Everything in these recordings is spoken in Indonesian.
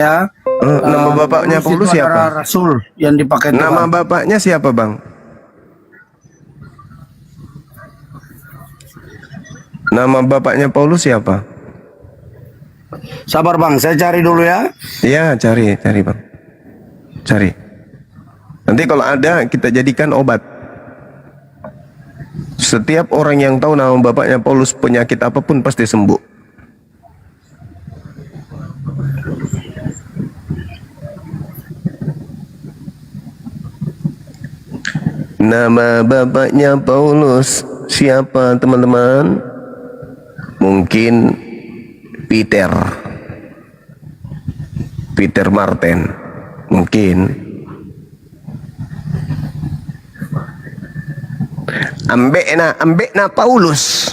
Ya, Nama bapaknya Paulus itu siapa? adalah Rasul yang dipakai Tuhan. Nama bapaknya siapa, Bang? Nama bapaknya Paulus siapa? Sabar Bang, saya cari dulu ya. Iya, cari Bang. Cari. Nanti kalau ada kita jadikan obat. Setiap orang yang tahu nama bapaknya Paulus, penyakit apapun pasti sembuh. Nama bapaknya Paulus siapa, teman-teman? Mungkin Peter Martin, mungkin. Ambekna Paulus.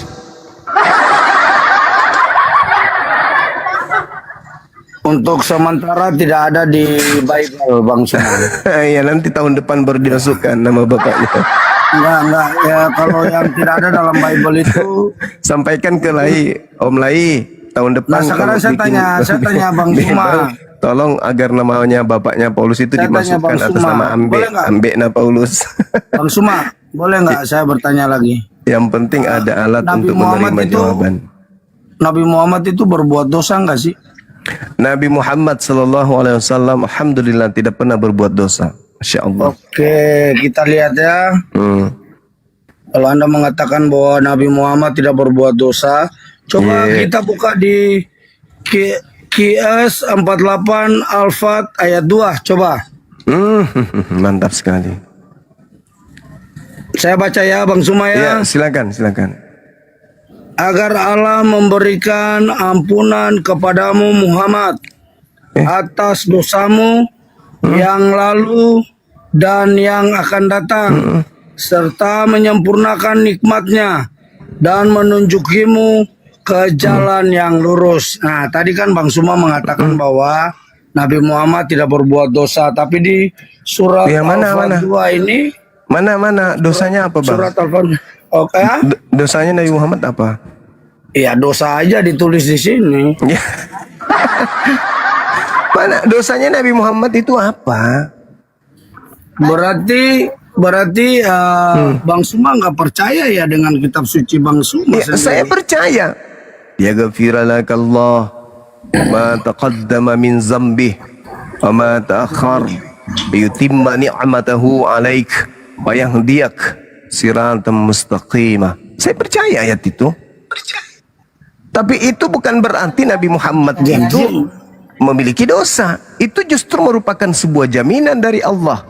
Untuk sementara tidak ada di Bible Bang Suma. Ya nanti tahun depan baru dimasukkan nama bapaknya. Enggak ya, kalau yang tidak ada dalam Bible itu. Sampaikan ke Om Lai tahun depan. Nah sekarang saya tanya Bang Suma. Tolong agar namanya bapaknya Paulus itu dimasukkan atas nama Ambekna Paulus. Bang Suma, boleh nggak saya bertanya lagi? Yang penting ada alat Nabi untuk Muhammad menerima jawaban. Nabi Muhammad itu berbuat dosa nggak sih? Nabi Muhammad SAW alhamdulillah tidak pernah berbuat dosa. Masya Allah. Oke, kita lihat ya. Kalau Anda mengatakan bahwa Nabi Muhammad tidak berbuat dosa, coba kita buka di QS 48 Al-Fat ayat 2, coba. Mantap sekali. Saya baca ya Bang Suma ya. Ya, silakan. Agar Allah memberikan ampunan kepadamu Muhammad atas dosamu yang lalu dan yang akan datang, serta menyempurnakan nikmatnya dan menunjukimu ke jalan yang lurus. Nah, tadi kan Bang Suma mengatakan bahwa Nabi Muhammad tidak berbuat dosa, tapi di surat Al-Fat 2 ini mana dosanya apa, Bang? Surat Al-Fat. Oke. Dosanya Nabi Muhammad apa? Ya dosa aja ditulis di sini. Mana dosanya Nabi Muhammad itu apa? Berarti Bang Suma nggak percaya ya dengan kitab suci Bang Suma? Ya, saya percaya. Ya ghafiralakallah ma taqaddama min zambih wa ma ta'akhkhar yutimma ni'matahu 'alaik wa yahdiyak siratan mustaqimah. Saya percaya ayat itu. Tapi itu bukan berarti Nabi Muhammad itu memiliki dosa. Itu justru merupakan sebuah jaminan dari Allah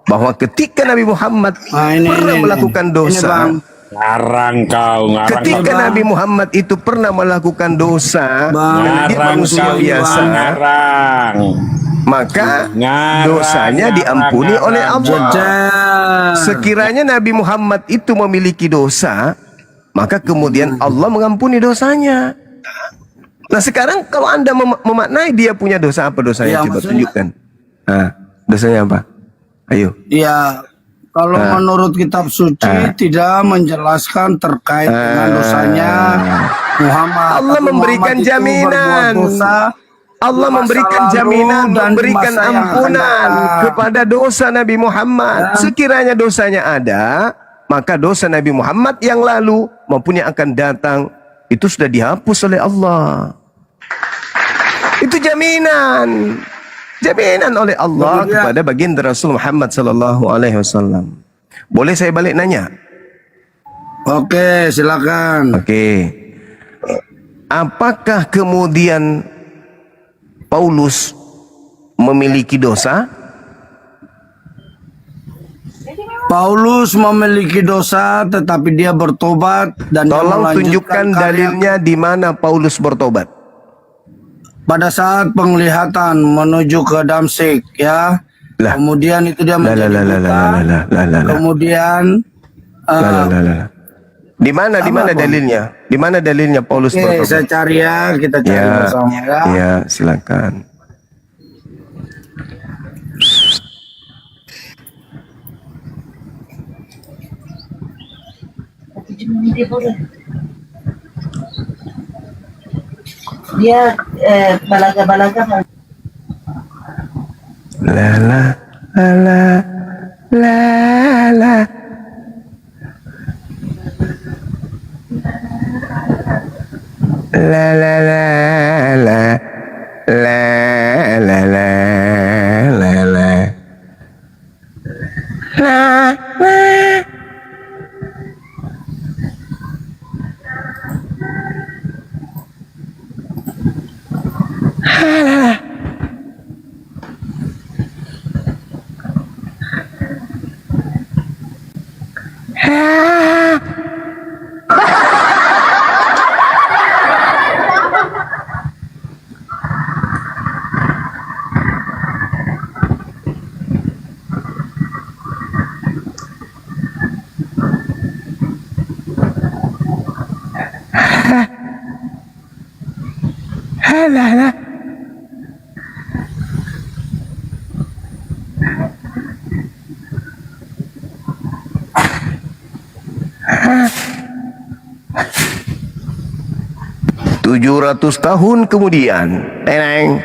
bahwa ketika Nabi Muhammad pernah melakukan dosa, ketika Nabi Muhammad itu pernah melakukan dosa, dia manusia biasa, maka dosanya diampuni oleh Allah. Sekiranya Nabi Muhammad itu memiliki dosa, maka kemudian Allah mengampuni dosanya. Nah sekarang kalau Anda memaknai dia punya dosa, apa dosanya? Coba tunjukkan. Dosanya apa? Ayo. Ya, kalau menurut kitab suci tidak menjelaskan terkait dengan dosanya Muhammad. Allah memberikan jaminan. Allah memberikan jaminan, memberikan ampunan kepada dosa Nabi Muhammad. Sekiranya dosanya ada, maka dosa Nabi Muhammad yang lalu maupun yang akan datang itu sudah dihapus oleh Allah. Itu jaminan oleh Allah kepada baginda Rasul Muhammad sallallahu alaihi wasallam. Boleh saya balik nanya? Oke, silakan. Oke. Apakah kemudian Paulus memiliki dosa? Paulus memiliki dosa tetapi dia bertobat dan tolong tunjukkan dalilnya di mana Paulus bertobat. Pada saat penglihatan menuju ke Damsyik ya. Kemudian itu dia menjadi buta. Kemudian di mana dalilnya? Di mana dalilnya Paulus bertobat? Saya cari ya, kita cari bersama ya. Ya, silakan. Dia balaga-balaga La la la la la. La la la la la la la la la la. La la. Tujuh ratus tahun kemudian, tenang.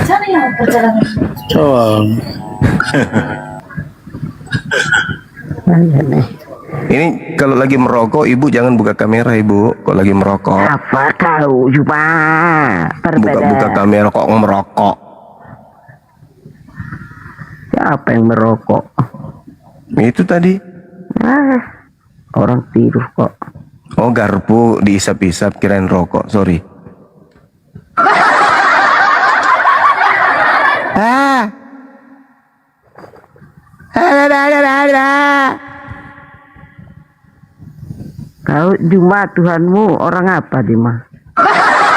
Sana yang perjalanan. Coba. Ini kalau lagi merokok, ibu jangan buka kamera, ibu. Kalau lagi merokok, Apa kau cuma buka kamera kok merokok. Siapa yang merokok? Itu tadi. Orang tidur kok. Oh, garpu diisap-isap kirain rokok. Sorry. Kau cuma Tuhanmu orang apa Dima?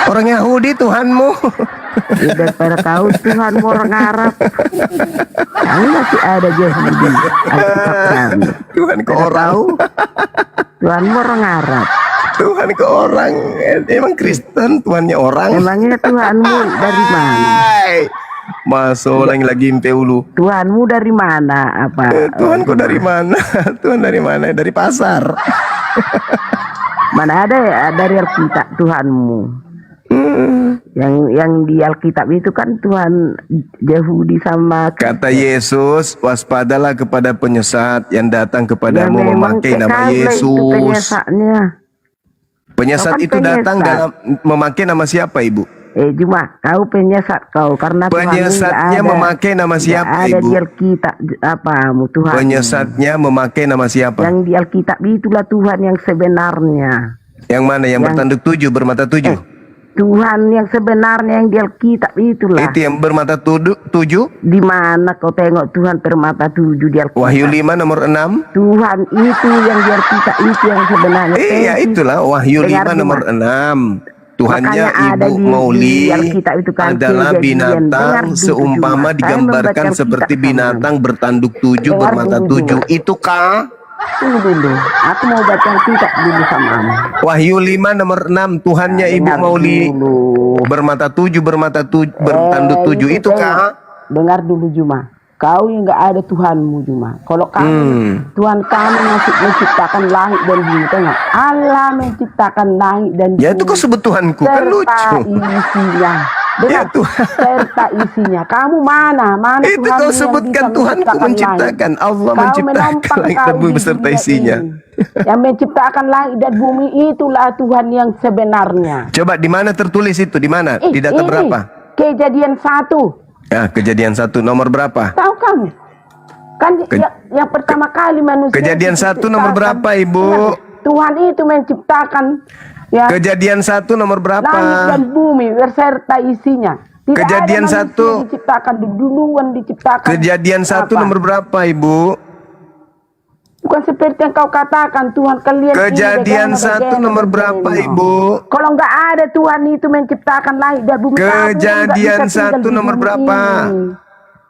Orang Yahudi Tuhanmu. Ya, daripada kau Tuhanmu orang Arab. Kau masih ada Yahudi. Alkitab kami. Tuhan ke Tidak orang. tahu? Tuhanmu orang Arab. Tuhan ke orang. Emang Kristen Tuhannya orang. Emangnya Tuhanmu dari mana? Hai. Masuk orang lagi impe ulu. Tuhanmu dari mana? Apa? Tuhanku dari mana? Tuhan dari mana? Dari pasar. Mana ada ya dari Alkitab Tuhanmu? Yang di Alkitab itu kan Tuhan Yahudi sama Kata Yesus, waspadalah kepada penyesat yang datang kepadamu Ya, memang memakai nama kekal itu Yesus. penyesatnya. Penyesat Kau kan itu datang penyesat. dalam memakai nama siapa, Ibu? Cuma kau penyesat kau karena Penyesatnya memakai nama siapa, ada Ibu? di Alkitab apamu Tuhan. Penyesatnya memakai nama siapa? Yang di Alkitab itulah Tuhan yang sebenarnya. Yang mana? Yang bertanduk tujuh, bermata tujuh? Tuhan yang sebenarnya yang di Alkitab itulah. Itu yang bermata tujuh? Di mana kau tengok Tuhan bermata tujuh di Alkitab? Wahyu 5 nomor 6? Tuhan itu yang di Alkitab itu yang sebenarnya. Iya, itulah Wahyu 5 Dengar, nomor 6. Tuhannya Makanya ada Ibu di Mauli Alkitab itu kan adalah kejadian. binatang Dengar dulu, seumpama Saya digambarkan membaca seperti Alkitab binatang sama. bertanduk tujuh, Dengar bermata dulu. tujuh. Itu kah? Tunggu dulu. Aku mau baca Alkitab dulu sama kamu. Wahyu 5 nomor 6. Tuhannya Ibu Dengar Mauli dulu. bermata tujuh, bertanduk tujuh. Itu kah? Dengar dulu Juma. Kau yang nggak ada Tuhanmu Juma. Kalau kami, Tuhan kami masih menciptakan langit dan bumi. Tengok, Allah menciptakan langit dan bumi. Ya itu kok sebut Tuhanku, kan lucu. Serta isinya. Dengar, Ya, Tuhan. serta isinya. Kamu mana? Mana Itu Tuhanmu kau yang sebutkan bisa Tuhanku menciptakan. langit? Allah Kau menciptakan menumpang langit dan kau bumi di beserta dunia isinya. ini. Yang menciptakan langit dan bumi itulah Tuhan yang sebenarnya. Coba di mana tertulis itu? Di mana? Di data Ini berapa? Kejadian 1. Ya, kejadian 1 nomor berapa? Tahu kamu? Kan yang pertama kali manusia. Kejadian 1 nomor berapa, Ibu? Tuhan itu menciptakan ya Kejadian 1 nomor langit berapa? dan bumi beserta isinya. Tidak Kejadian ada manusia 1. diciptakan duluan diciptakan. Kejadian 1 Apa? nomor berapa, Ibu? Bukan seperti yang kau katakan Tuhan kalian. ini Kejadian bagaimana, 1 nomor berapa, bagaimana. Ibu? Kalau nggak ada Tuhan itu menciptakan langit dan bumi. kamu Kejadian nggak bisa tinggal 1 di nomor bumi berapa? ini.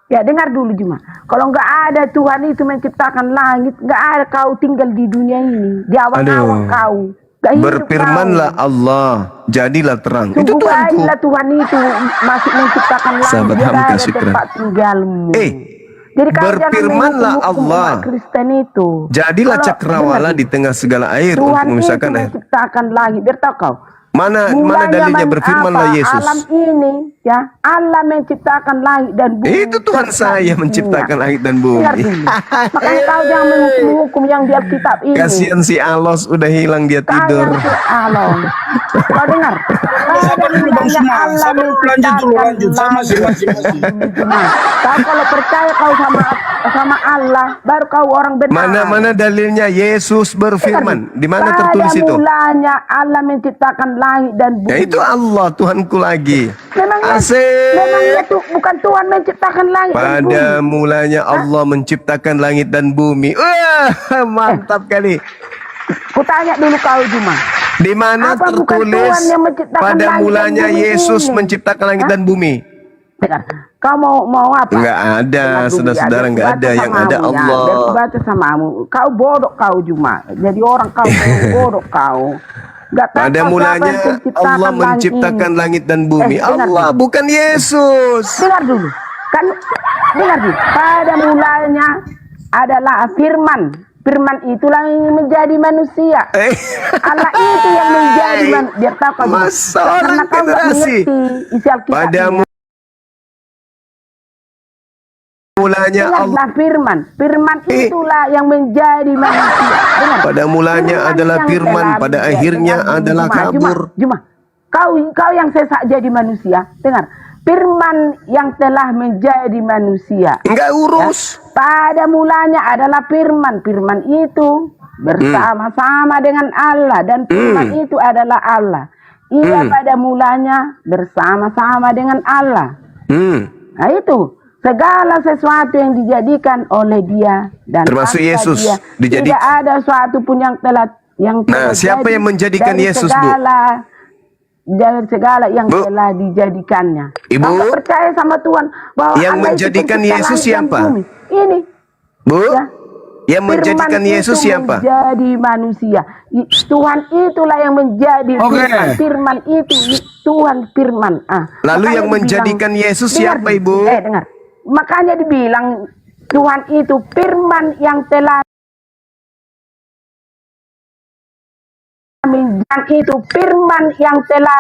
Ya dengar dulu Juma. Kalau nggak ada Tuhan itu menciptakan langit, nggak ada kau tinggal di dunia ini. Di awang-awang Aduh. kau. Nggak hidup Berfirmanlah kau. Allah, jadilah terang. Itu Sungguh Tuhanku. baiklah Tuhan itu masih menciptakan langit. Sahabat Dia Hamka, ada syukran. tempat tinggalmu. Berfirmanlah Jadi kau jangan menghukum-hukum Allah. umat Kristen itu. Jadilah Kalau- cakrawala dengar, di tengah segala air Tuhan untuk memisahkan itu air. menciptakan langit. Biar tahu kau. Mana Mulanya dalilnya berfirmanlah Yesus. Alam ini ya, Allah menciptakan langit dan bumi. Itu Tuhan saya menciptakan langit dan bumi. Dengar dulu. Makanya kau jangan menghukum yang di Alkitab ini. Kasihan si Alos udah hilang dia tidur. Kau yang si Allah. Kau dengar. Sabar dulu Bang Suma. Allah Sabar dulu, lanjut dulu, lanjut. Saya masih. Kau kalau percaya kau sama Allah, baru kau orang benar. Mana dalilnya Yesus berfirman? Di mana tertulis itu? Pada mulanya Allah menciptakan langit dan bumi. Ya itu Allah, Tuhanku lagi. Memangnya itu bukan Tuhan menciptakan langit dan bumi. Pada mulanya Allah menciptakan langit dan bumi. Wah, mantap kali. Kutanya dulu kau Juma. Di mana Apa bukan tertulis Tuhan yang menciptakan pada langit dan mulanya bumi Yesus ini? menciptakan langit dan bumi? Dengar, kau mau apa? Enggak ada, Dengar dulu, saudara-saudara, ya. enggak ada. Baca Yang samamu, ada ya. Allah. Biar baca samamu. Kau bodoh kau Juma. Jadi orang kau bodoh kau. Gak tahu Pada kau mulanya siapa yang menciptakan Allah langit menciptakan ini. langit dan bumi. Dengar Allah, dulu. bukan Yesus. Dengar dulu. Kan dengar dulu. Pada mulanya adalah firman. Firman itulah yang menjadi manusia. Allah itu yang menjadi manusia. Biar tahu kau. Masa Karena orang kau nggak generasi. mengerti isi Alkitab Pada ini. mulanya Allah. Dengarlah firman. Firman itulah yang menjadi manusia. Dengar. Pada mulanya adalah yang firman, telah pada menjadi- akhirnya dengar, adalah kabur. Juma. Kau yang sesak jadi manusia. Dengar. Firman yang telah menjadi manusia. Enggak urus. Pada mulanya adalah firman. Firman itu bersama-sama dengan Allah. Dan firman itu adalah Allah. Ia pada mulanya bersama-sama dengan Allah. Nah itu. Segala sesuatu yang dijadikan oleh dia. Dan Termasuk tanpa Yesus dia, dijadikan. tidak ada suatu pun yang telah Nah, siapa jadi yang menjadikan dari Yesus, Bu? Dari segala yang Bu? telah dijadikannya. Ibu? Kau nggak percaya sama Tuhan bahwa Yang Allah itu menjadikan pencipta Yesus langit dan siapa? bumi. Ini. Bu? Ya. Yang menjadikan Firman Yesus itu siapa? menjadi manusia. Tuhan itulah yang menjadi Oke. firman. Firman itu Tuhan firman. Lalu Makanya yang menjadikan dibilang- Yesus dengar, siapa, Ibu? Dengar. Makanya dibilang Tuhan itu firman yang telah itu firman yang telah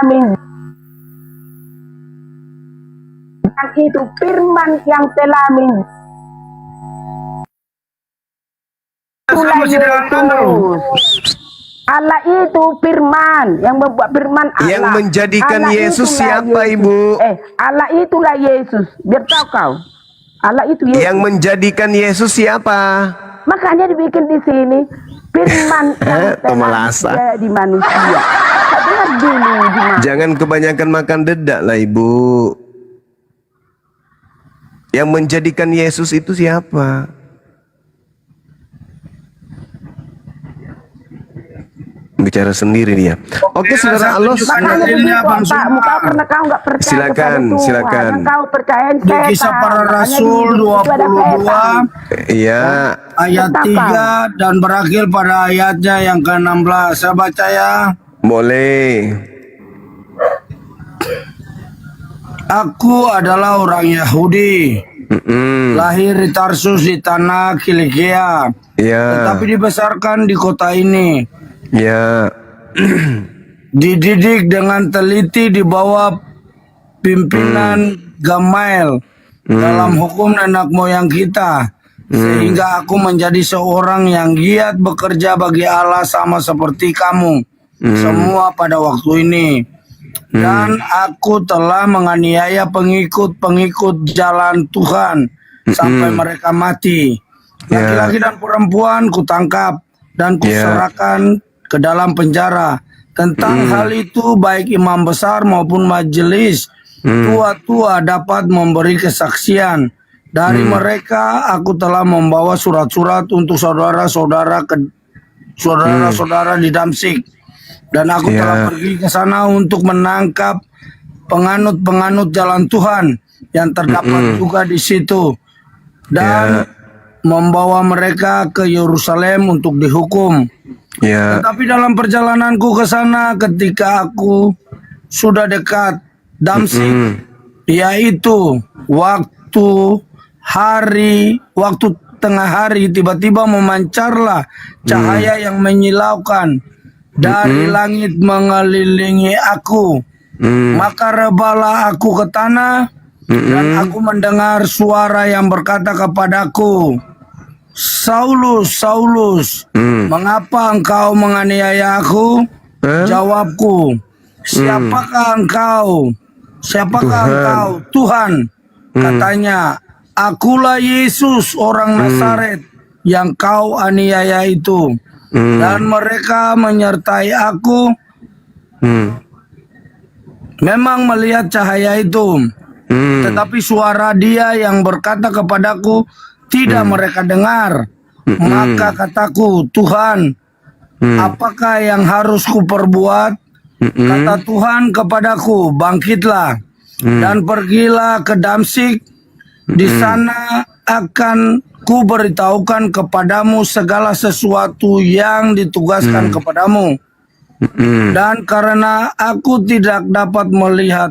itu firman yang telah Saya masih dengarkan dulu. Allah itu firman yang membuat firman Allah. Yang menjadikan Allah Yesus itulah siapa, Yesus. Ibu? Allah itulah Yesus. Biar tahu kau. Allah itu Yesus. Yang menjadikan Yesus siapa? Makanya dibikin di sini firman yang telah Pemelasa. jadi manusia. Kau dengar dulu, Juma. Jangan kebanyakan makan dedak lah, Ibu. Yang menjadikan Yesus itu siapa? Bicara sendiri dia. Oke, saya saudara Allah. tunjukkan Makanya dalilnya, begitu Bang otakmu Suma. kau karena kau nggak percaya Silakan, kepada Tuhan. silakan. Yang kau percayain Di Kisah Para Rasul 22 Iya. ayat 3 dan berakhir pada ayatnya yang ke-16. Saya baca ya. Boleh. Aku adalah orang Yahudi, lahir di Tarsus di tanah Kilikia, Iya. tetapi dibesarkan di kota ini. Ya. Dididik dengan teliti di bawah pimpinan Gamail dalam hukum nenek moyang kita, sehingga aku menjadi seorang yang giat bekerja bagi Allah sama seperti kamu semua pada waktu ini. Dan aku telah menganiaya pengikut-pengikut jalan Tuhan sampai mereka mati. Laki-laki dan perempuan kutangkap dan kuserahkan ke dalam penjara. Tentang hal itu baik imam besar maupun majelis tua-tua dapat memberi kesaksian. Dari mereka aku telah membawa surat-surat untuk saudara-saudara di Damsik. Dan aku telah pergi ke sana untuk menangkap penganut-penganut jalan Tuhan yang terdapat juga di situ. Dan membawa mereka ke Yerusalem untuk dihukum. Ya. Tetapi dalam perjalananku ke sana ketika aku sudah dekat Damsik, yaitu waktu tengah hari, tiba-tiba memancarlah cahaya yang menyilaukan dari langit mengelilingi aku. Maka rebalah aku ke tanah, dan aku mendengar suara yang berkata kepadaku, Saulus, Saulus, mengapa engkau menganiaya aku? Jawabku, siapakah engkau? Siapakah engkau? Tuhan. Katanya, akulah Yesus orang Nazaret yang kau aniaya itu. Dan mereka menyertai aku, memang melihat cahaya itu. Tetapi suara dia yang berkata kepadaku tidak mereka dengar. Maka kataku, Tuhan, apakah yang harus kuperbuat? Kata Tuhan kepadaku, bangkitlah dan pergilah ke Damsyik. Di sana akan ku beritahukan kepadamu segala sesuatu yang ditugaskan kepadamu. Dan karena aku tidak dapat melihat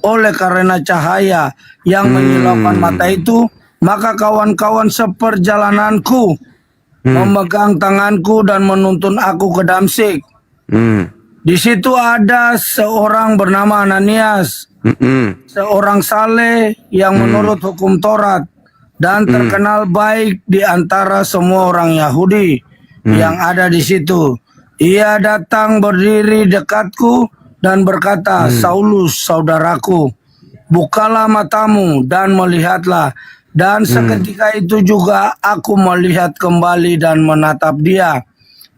oleh karena cahaya yang menyilaukan mata itu, maka kawan-kawan seperjalananku memegang tanganku dan menuntun aku ke Damsyik. Di situ ada seorang bernama Ananias, seorang saleh yang menurut hukum Taurat dan terkenal baik di antara semua orang Yahudi yang ada di situ. Ia datang berdiri dekatku dan berkata, Saulus, saudaraku, bukalah matamu dan melihatlah. Dan seketika itu juga aku melihat kembali dan menatap dia.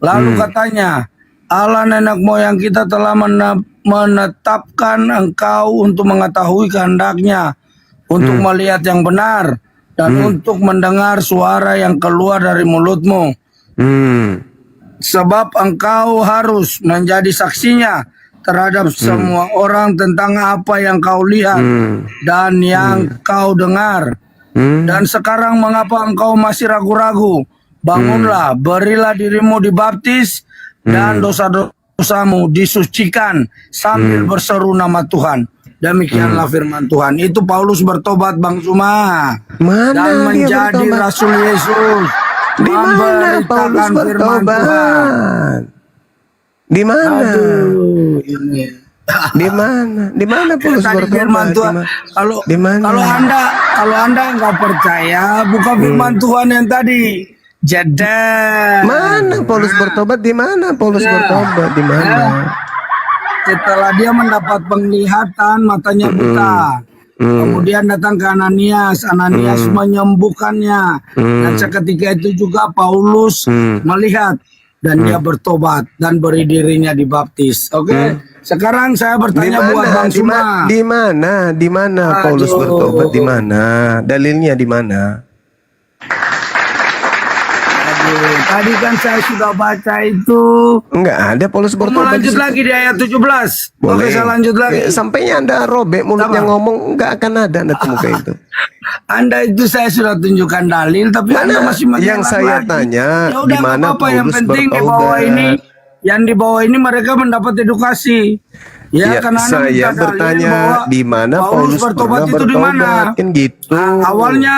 Lalu katanya, Allah nenek moyang kita telah menetapkan engkau untuk mengetahui kehendaknya, untuk melihat yang benar, dan untuk mendengar suara yang keluar dari mulutmu. Sebab engkau harus menjadi saksinya terhadap semua orang tentang apa yang kau lihat dan yang kau dengar. Dan sekarang mengapa engkau masih ragu-ragu? Bangunlah, berilah dirimu dibaptis, dan dosa-dosamu disucikan sambil berseru nama Tuhan. Demikianlah firman Tuhan. Itu Paulus bertobat, Bang Zuma, Mana dan dia menjadi bertobat? Rasul Yesus. Di mana Paulus Memberitakan firman Tuhan. bertobat? Di mana? Aduh, ini. Di mana? Di mana Paulus Tadi firman bertobat? Tuhan. Di mana? Kalau anda nggak percaya, buka firman Tuhan yang tadi. Jeda. Mana Paulus bertobat? Di mana Paulus bertobat? Di mana? Setelah dia mendapat penglihatan, matanya buta. Kemudian datang ke Ananias. Ananias menyembuhkannya. Dan seketika itu juga Paulus melihat. Dan dia bertobat. Dan beri dirinya dibaptis. Oke. Sekarang saya bertanya buat Bang Suma. Di mana? Di mana Paulus Aduh. bertobat? Di mana? Dalilnya di mana? Aduh, tadi kan saya sudah baca itu. Enggak ada Paulus Mau bertobat. lanjut di situ. lagi di ayat 17. Oke, Boleh. saya lanjut lagi. Sampainya Anda robek mulutnya Apa? ngomong, enggak akan ada Anda temukan itu. Anda itu saya sudah tunjukkan dalil, tapi Mana? Anda masih mengelak Yang saya lagi. tanya, Ya udah, di mana nggak apa-apa. Yang Paulus penting di bawah bertobat? ini, yang di bawah ini mereka mendapat edukasi. Ya, karena Anda saya minta dalil bertanya bahwa di mana Paulus bertobat pernah itu di mana? bertobat, kan gitu. Nah, awalnya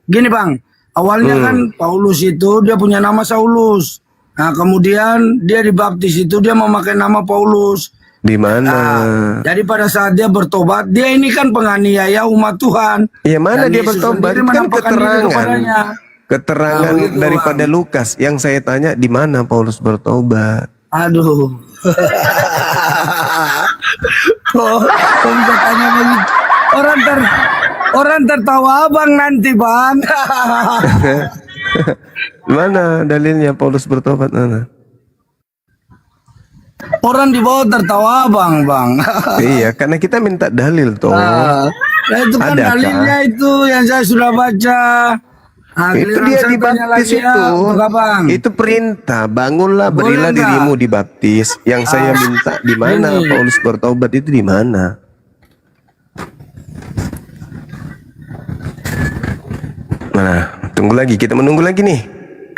gini Bang, awalnya kan Paulus itu dia punya nama Saulus. Nah, kemudian dia dibaptis itu dia memakai nama Paulus. Di mana? Nah, jadi pada saat dia bertobat, dia ini kan penganiaya umat Tuhan. Ya mana Dan dia Yesus bertobat? sendiri Kan menampakkan diri keterangan. kepadanya. Keterangan Nah, begitu, daripada Bang. Lukas. Yang saya tanya di mana Paulus bertobat? Aduh. Kok bisa tanya begitu? Orang tertawa abang nanti Bang. Mana dalilnya Paulus bertobat? Mana? Orang di bawah tertawa abang Bang. Iya, karena kita minta dalil toh. Nah, itu kan Adakah? dalilnya itu yang saya sudah baca. Nah, Itu giliran dia saya tanya dibaptis lagi ya, itu. untuk Bang. Itu perintah, bangunlah, Boleh berilah nggak? dirimu dibaptis. Yang saya minta di mana ini. Paulus bertobat itu di mana? Nah, tunggu lagi, kita menunggu lagi nih.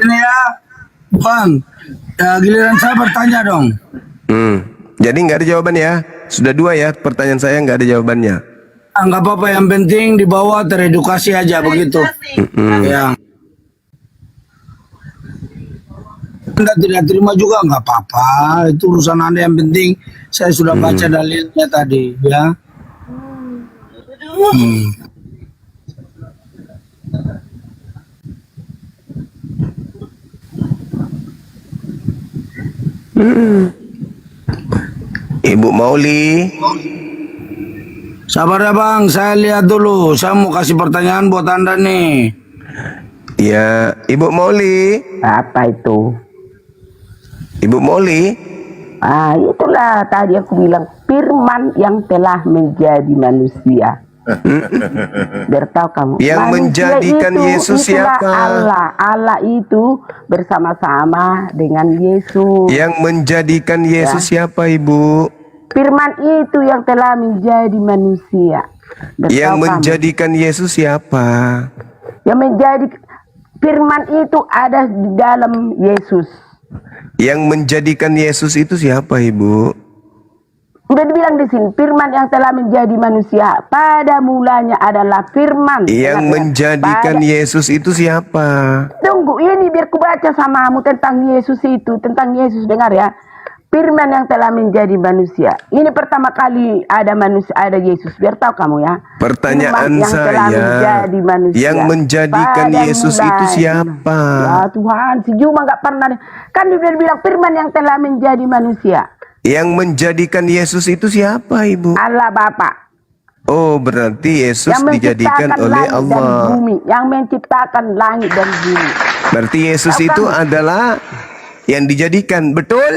Ini ya, Bang. Ya, giliran saya bertanya dong. Jadi nggak ada jawaban ya? Sudah dua ya pertanyaan saya, nggak ada jawabannya. Nggak apa-apa, yang penting di bawah teredukasi aja begitu. Ya. Anda tidak terima juga nggak apa-apa, itu urusan Anda. Yang penting saya sudah baca dalilnya tadi, ya. Ibu Mauli. Sabar ya Bang, saya lihat dulu. Saya mau kasih pertanyaan buat Anda nih. Ya, Ibu Mauli. Apa itu? Ibu Mauli. Itulah tadi aku bilang firman yang telah menjadi manusia. Bertahu kamu. Yang Manusia menjadikan Yesus itulah siapa? Allah. Allah itu bersama-sama dengan Yesus. Yang menjadikan Yesus siapa, Ibu? Firman itu yang telah menjadi manusia. Bertahu Yang kamu. menjadikan Yesus siapa? Yang menjadi firman itu ada di dalam Yesus. Yang menjadikan Yesus itu siapa, Ibu? Udah dibilang di sini, firman yang telah menjadi manusia. Pada mulanya adalah firman. Yang Dengar, menjadikan pada- Yesus itu siapa? Tunggu, ini biar ku baca samamu tentang Yesus itu. Tentang Yesus, dengar ya. Firman yang telah menjadi manusia. Ini pertama kali ada manusia, ada Yesus. Biar tahu kamu ya. Pertanyaan Firman yang telah saya, menjadi manusia. yang menjadikan Pada Yesus itu siapa? Ya Tuhan, si Juma nggak pernah. Kan dia bilang firman yang telah menjadi manusia. Yang menjadikan Yesus itu siapa, Ibu? Allah Bapa. Oh, berarti Yesus Yang dijadikan menciptakan oleh langit dan Allah. bumi. Yang menciptakan langit dan bumi. Berarti Yesus Tahu itu kamu? adalah yang dijadikan, betul?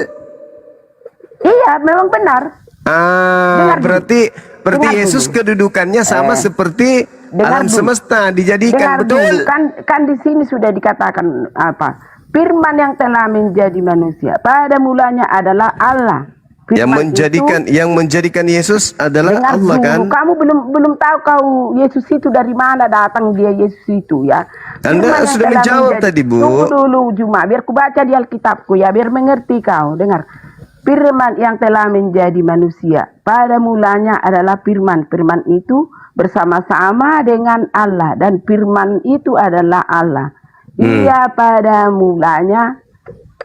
Iya, memang benar. Dengar dulu. Berarti Dengar Yesus dulu. kedudukannya sama seperti dengar alam dulu. semesta dijadikan, Dengar betul? dulu, kan di sini sudah dikatakan apa? Firman yang telah menjadi manusia. Pada mulanya adalah Allah. Firman Yang menjadikan Yesus adalah dengar Allah, dulu. kan? Kamu belum tahu kau Yesus itu dari mana datang dia Yesus itu ya. Anda Firman yang sudah telah menjawab tadi, Bu. Tunggu dulu Juma, biar ku baca di Alkitabku ya, biar mengerti kau. Dengar. Firman yang telah menjadi manusia. Pada mulanya adalah firman. Firman itu bersama-sama dengan Allah. Dan firman itu adalah Allah. Ia pada mulanya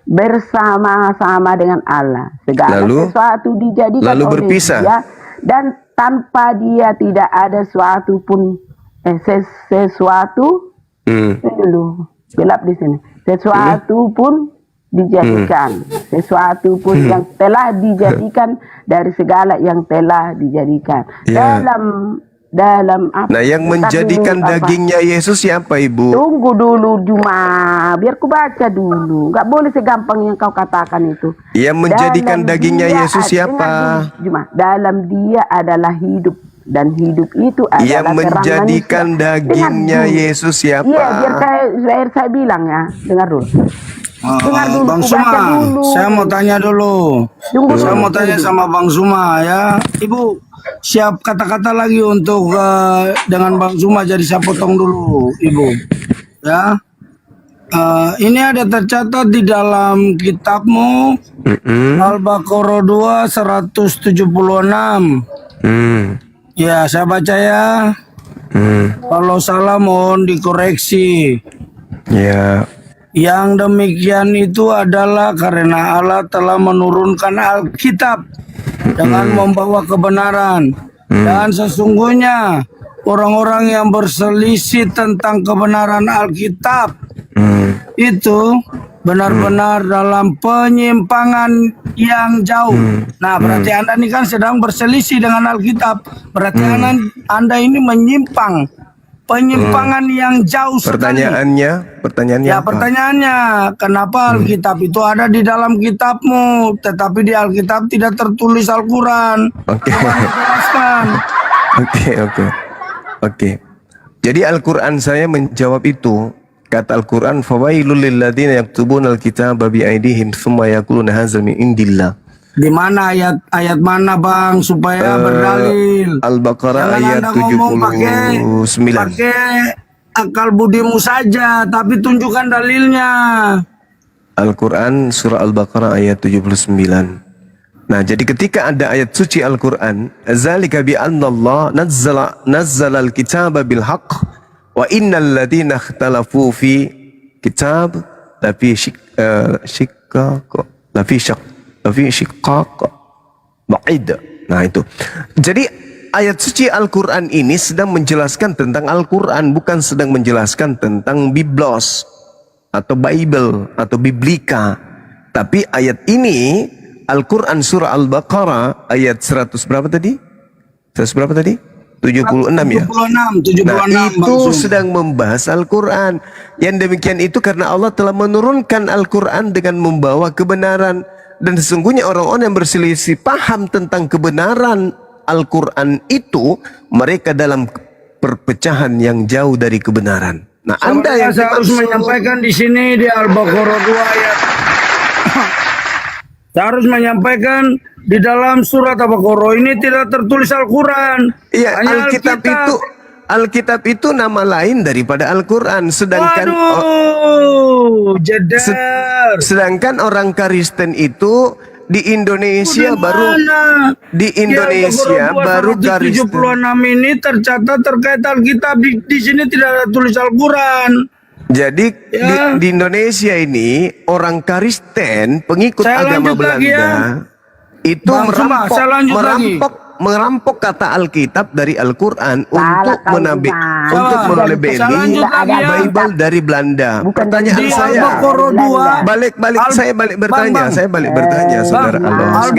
bersama-sama dengan Allah. Segala sesuatu dijadikan lalu oleh berpisah. dia. Dan tanpa dia tidak ada suatu pun sesuatu. Ini dulu gelap di sini. Sesuatu pun dijadikan. Sesuatu pun yang telah dijadikan dari segala yang telah dijadikan. Ya. Dalam apa? Nah, yang menjadikan dagingnya Yesus siapa, Ibu? Tunggu dulu Juma, biar ku baca dulu. Nggak boleh segampang yang kau katakan itu. Yang menjadikan Dalam dagingnya dia Yesus siapa? dengar dulu, Juma, dalam dia adalah hidup. Dan hidup itu adalah Yang terang menjadikan manusia. dagingnya Dengar dulu. Yesus siapa? Iya, biar saya bilang ya. Dengar dulu. Dengar dulu, Bang ku baca Suma, dulu. saya mau tanya dulu. Tunggu Saya dulu, mau tanya tunggu. sama Bang Suma ya. Ibu, siap kata-kata lagi untuk dengan Bang Suma, jadi saya potong dulu, Ibu. Ya. Ini ada tercatat di dalam kitabmu Al-Baqarah 2 176. Ya, saya baca ya. Kalau salah mohon dikoreksi. Ya. Yang demikian itu adalah karena Allah telah menurunkan Alkitab dengan membawa kebenaran. Dan sesungguhnya orang-orang yang berselisih tentang kebenaran Alkitab itu benar-benar dalam penyimpangan yang jauh. Nah, berarti Anda ini kan sedang berselisih dengan Alkitab. Berarti Anda ini menyimpang. Penyimpangan yang jauh sekali. Pertanyaannya Ya, apa? pertanyaannya, kenapa Alkitab itu ada di dalam kitabmu, tetapi di Alkitab tidak tertulis Al-Quran? Oke. Coba dijelaskan. Oke. Jadi Al-Quran saya menjawab itu. Kata Al-Quran, "Fawailul lil ladzina yaktubuna al-kitaba bi aydihim tsumma yaquluna hadza min indillah." Di mana ayat mana Bang supaya berdalil? Al-Baqarah Jangan ayat Anda ngomong 79. pakai akal budimu saja, tapi tunjukkan dalilnya. Al-Quran surah Al-Baqarah ayat 79. Nah, jadi ketika ada ayat suci Al-Quran, "Zalika bi anna Allah nazzala al-kitaba bil haqq wa innal ladzina ikhtalafu fi kitab lafi shiqqaq ba'id. Nah itu. Jadi ayat suci Al-Quran ini sedang menjelaskan tentang Al-Quran, bukan sedang menjelaskan tentang Biblos atau Bible atau Biblika. Tapi ayat ini Al-Quran surah Al-Baqarah ayat 100 berapa tadi? 100 berapa tadi? 76 ya? 76 Nah itu Bang Sum. sedang membahas Al-Quran. Yang demikian itu karena Allah telah menurunkan Al-Quran dengan membawa kebenaran. Dan sesungguhnya orang-orang yang berselisih paham tentang kebenaran Al-Quran itu, mereka dalam perpecahan yang jauh dari kebenaran. Nah Anda yang saya harus menyampaikan di sini di Al-Baqarah 2 ayat. Saya harus menyampaikan di dalam surat Al-Baqarah ini tidak tertulis Al-Quran. Iya, Hanya Alkitab itu nama lain daripada Al-Quran. Sedangkan jedar. sedangkan orang Kristen itu di Indonesia Di baru Kristen. 76 ini tercatat terkait Alkitab di sini tidak ada tulis Al-Quran. Jadi di Indonesia ini orang Kristen pengikut agama Belanda itu merampok kata Alkitab dari Al-Quran untuk menelebeli Bible dari Belanda. Pertanyaan saya, balik bertanya, saudara Alos.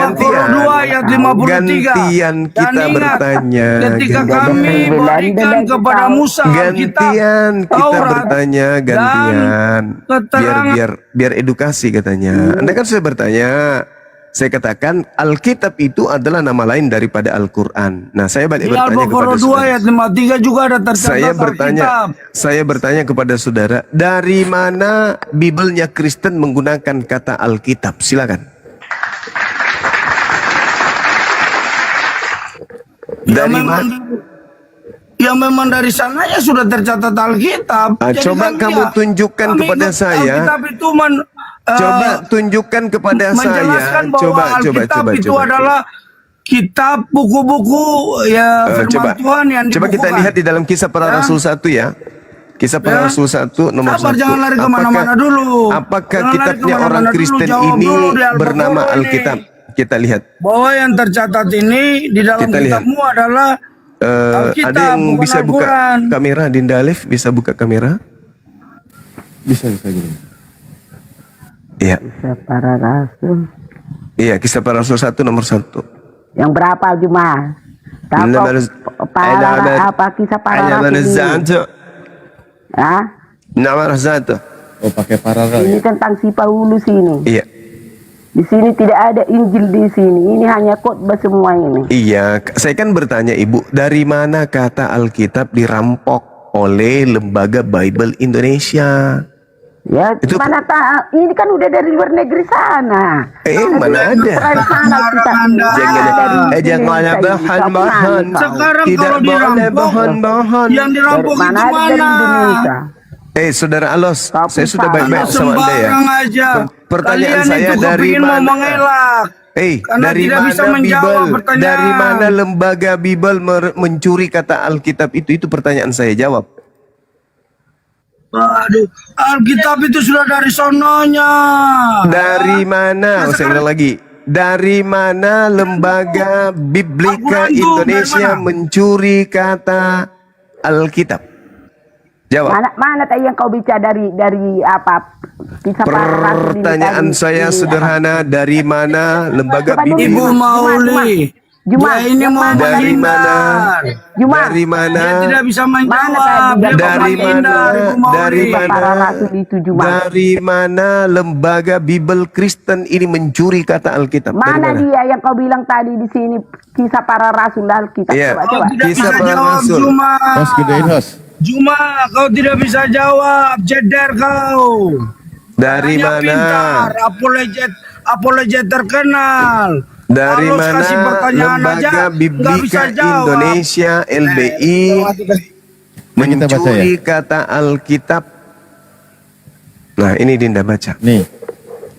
Gantian kita bertanya. Ketika kami berikan kepada Musa Gantian kita bertanya, biar edukasi katanya. Anda kan sudah bertanya. Saya katakan Alkitab itu adalah nama lain daripada Al-Quran. Nah, saya balik bertanya kepada saudara. Ayat 53 juga ada tercatat Saya bertanya kepada saudara, dari mana Bibelnya Kristen menggunakan kata Alkitab? Silakan. Dari mana? Ya memang dari sana ya sudah tercatat Alkitab. Coba kamu tunjukkan kepada saya. Alkitab itu coba tunjukkan kepada saya. Coba itu adalah kitab buku-buku ya firman Tuhan yang coba kita lihat di dalam Kisah Para Rasul 1 ya. Kisah Para Rasul 1 nomor 1. Jangan lari kemana-mana dulu. Apakah kitabnya orang Kristen ini bernama Alkitab? Kita lihat. Bahwa yang tercatat ini di dalam kitabmu adalah Alkitab, ada yang bisa buka Al-Quran. kamera, Dinda Alif bisa buka kamera? Bisa gini. Iya. Kisah Para Rasul. Iya, Kisah Para Rasul 1 nomor 1. Yang berapa Juma? Kisah Para Rasul. Nomor 1. Oh, pakai paralel. Ini tentang si Paulus ini. Iya. Di sini tidak ada Injil di sini. Ini hanya khotbah semua ini. Iya, saya kan bertanya Ibu, dari mana kata Alkitab dirampok oleh Lembaga Bible Indonesia? Ya, itu mana ini kan udah dari luar negeri sana. Mana ada? Jangan bahan-bahan. Sekarang tidak kalau boleh bahan-bahan. Yang dirampok itu mana? Saudara Alos, saya sudah baik-baik sama Anda ya. Pertanyaan saya dari mana? Dari mana lembaga Bible mencuri kata Alkitab itu? Itu pertanyaan saya, jawab. Aduh, Alkitab itu sudah dari sononya. Dari mana? Saya ulang lagi. Dari mana lembaga Biblika Indonesia mencuri kata Alkitab? Jawab. Mana tadi yang kau bicara dari apa? Pertanyaan saya sederhana, dari mana lembaga Biblika? Ibu Mauli. Ini mau dari mana? Dari mana? Dia tidak bisa menjawab. Dari mana lembaga Bible Kristen ini mencuri kata Alkitab? Mana dia yang kau bilang tadi di sini Kisah Para Rasul Alkitab? Iya. Coba. Kisah Para Rasul. Host, gedein host. Juma, kau tidak bisa jawab. Jedar kau. Dari mana? Apologet terkenal. Dari mana lembaga Biblika Indonesia LBI mencuri kata Alkitab? Nah, ini Dinda baca. Nih.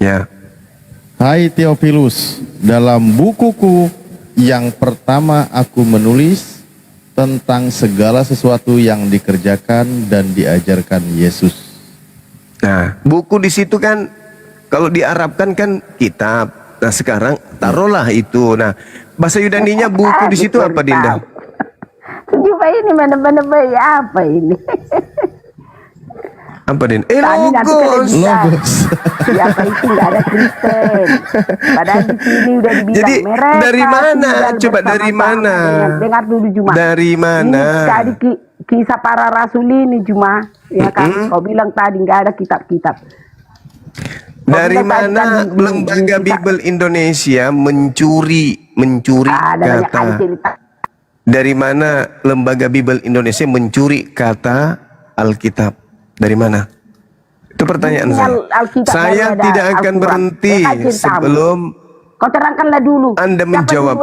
Ya. Hai Theophilus, dalam bukuku yang pertama aku menulis tentang segala sesuatu yang dikerjakan dan diajarkan Yesus. Nah, buku di situ kan kalau diarabkan kan kitab. Nah, sekarang taruhlah itu. Nah, bahasa Yunaninya buku di situ apa, Dinda? Coba ini mana-mana bayi apa ini? Apa, Dinda? Tadi nanti Logos. Logos. Siapa itu nggak ada Kristen. Padahal di sini udah dibilang Jadi, mereka dari mana? tinggal Coba dari bersama-sama mana? Dengar dulu Juma. Dari mana? Ini tadi kisah para rasul ini Juma. Ya kan? Kau bilang tadi nggak ada kitab-kitab. Dari Kau bilang tadi mana kan lembaga Bible Indonesia mencuri ada banyak kali kata? cerita. Dari mana lembaga Bible Indonesia mencuri kata Alkitab? Dari mana? Itu pertanyaan Ini saya. Alkitab Saya baru ada tidak akan Al-Quran. berhenti Ya kan, ceritamu. sebelum Kau terangkanlah dulu. Anda menjawab.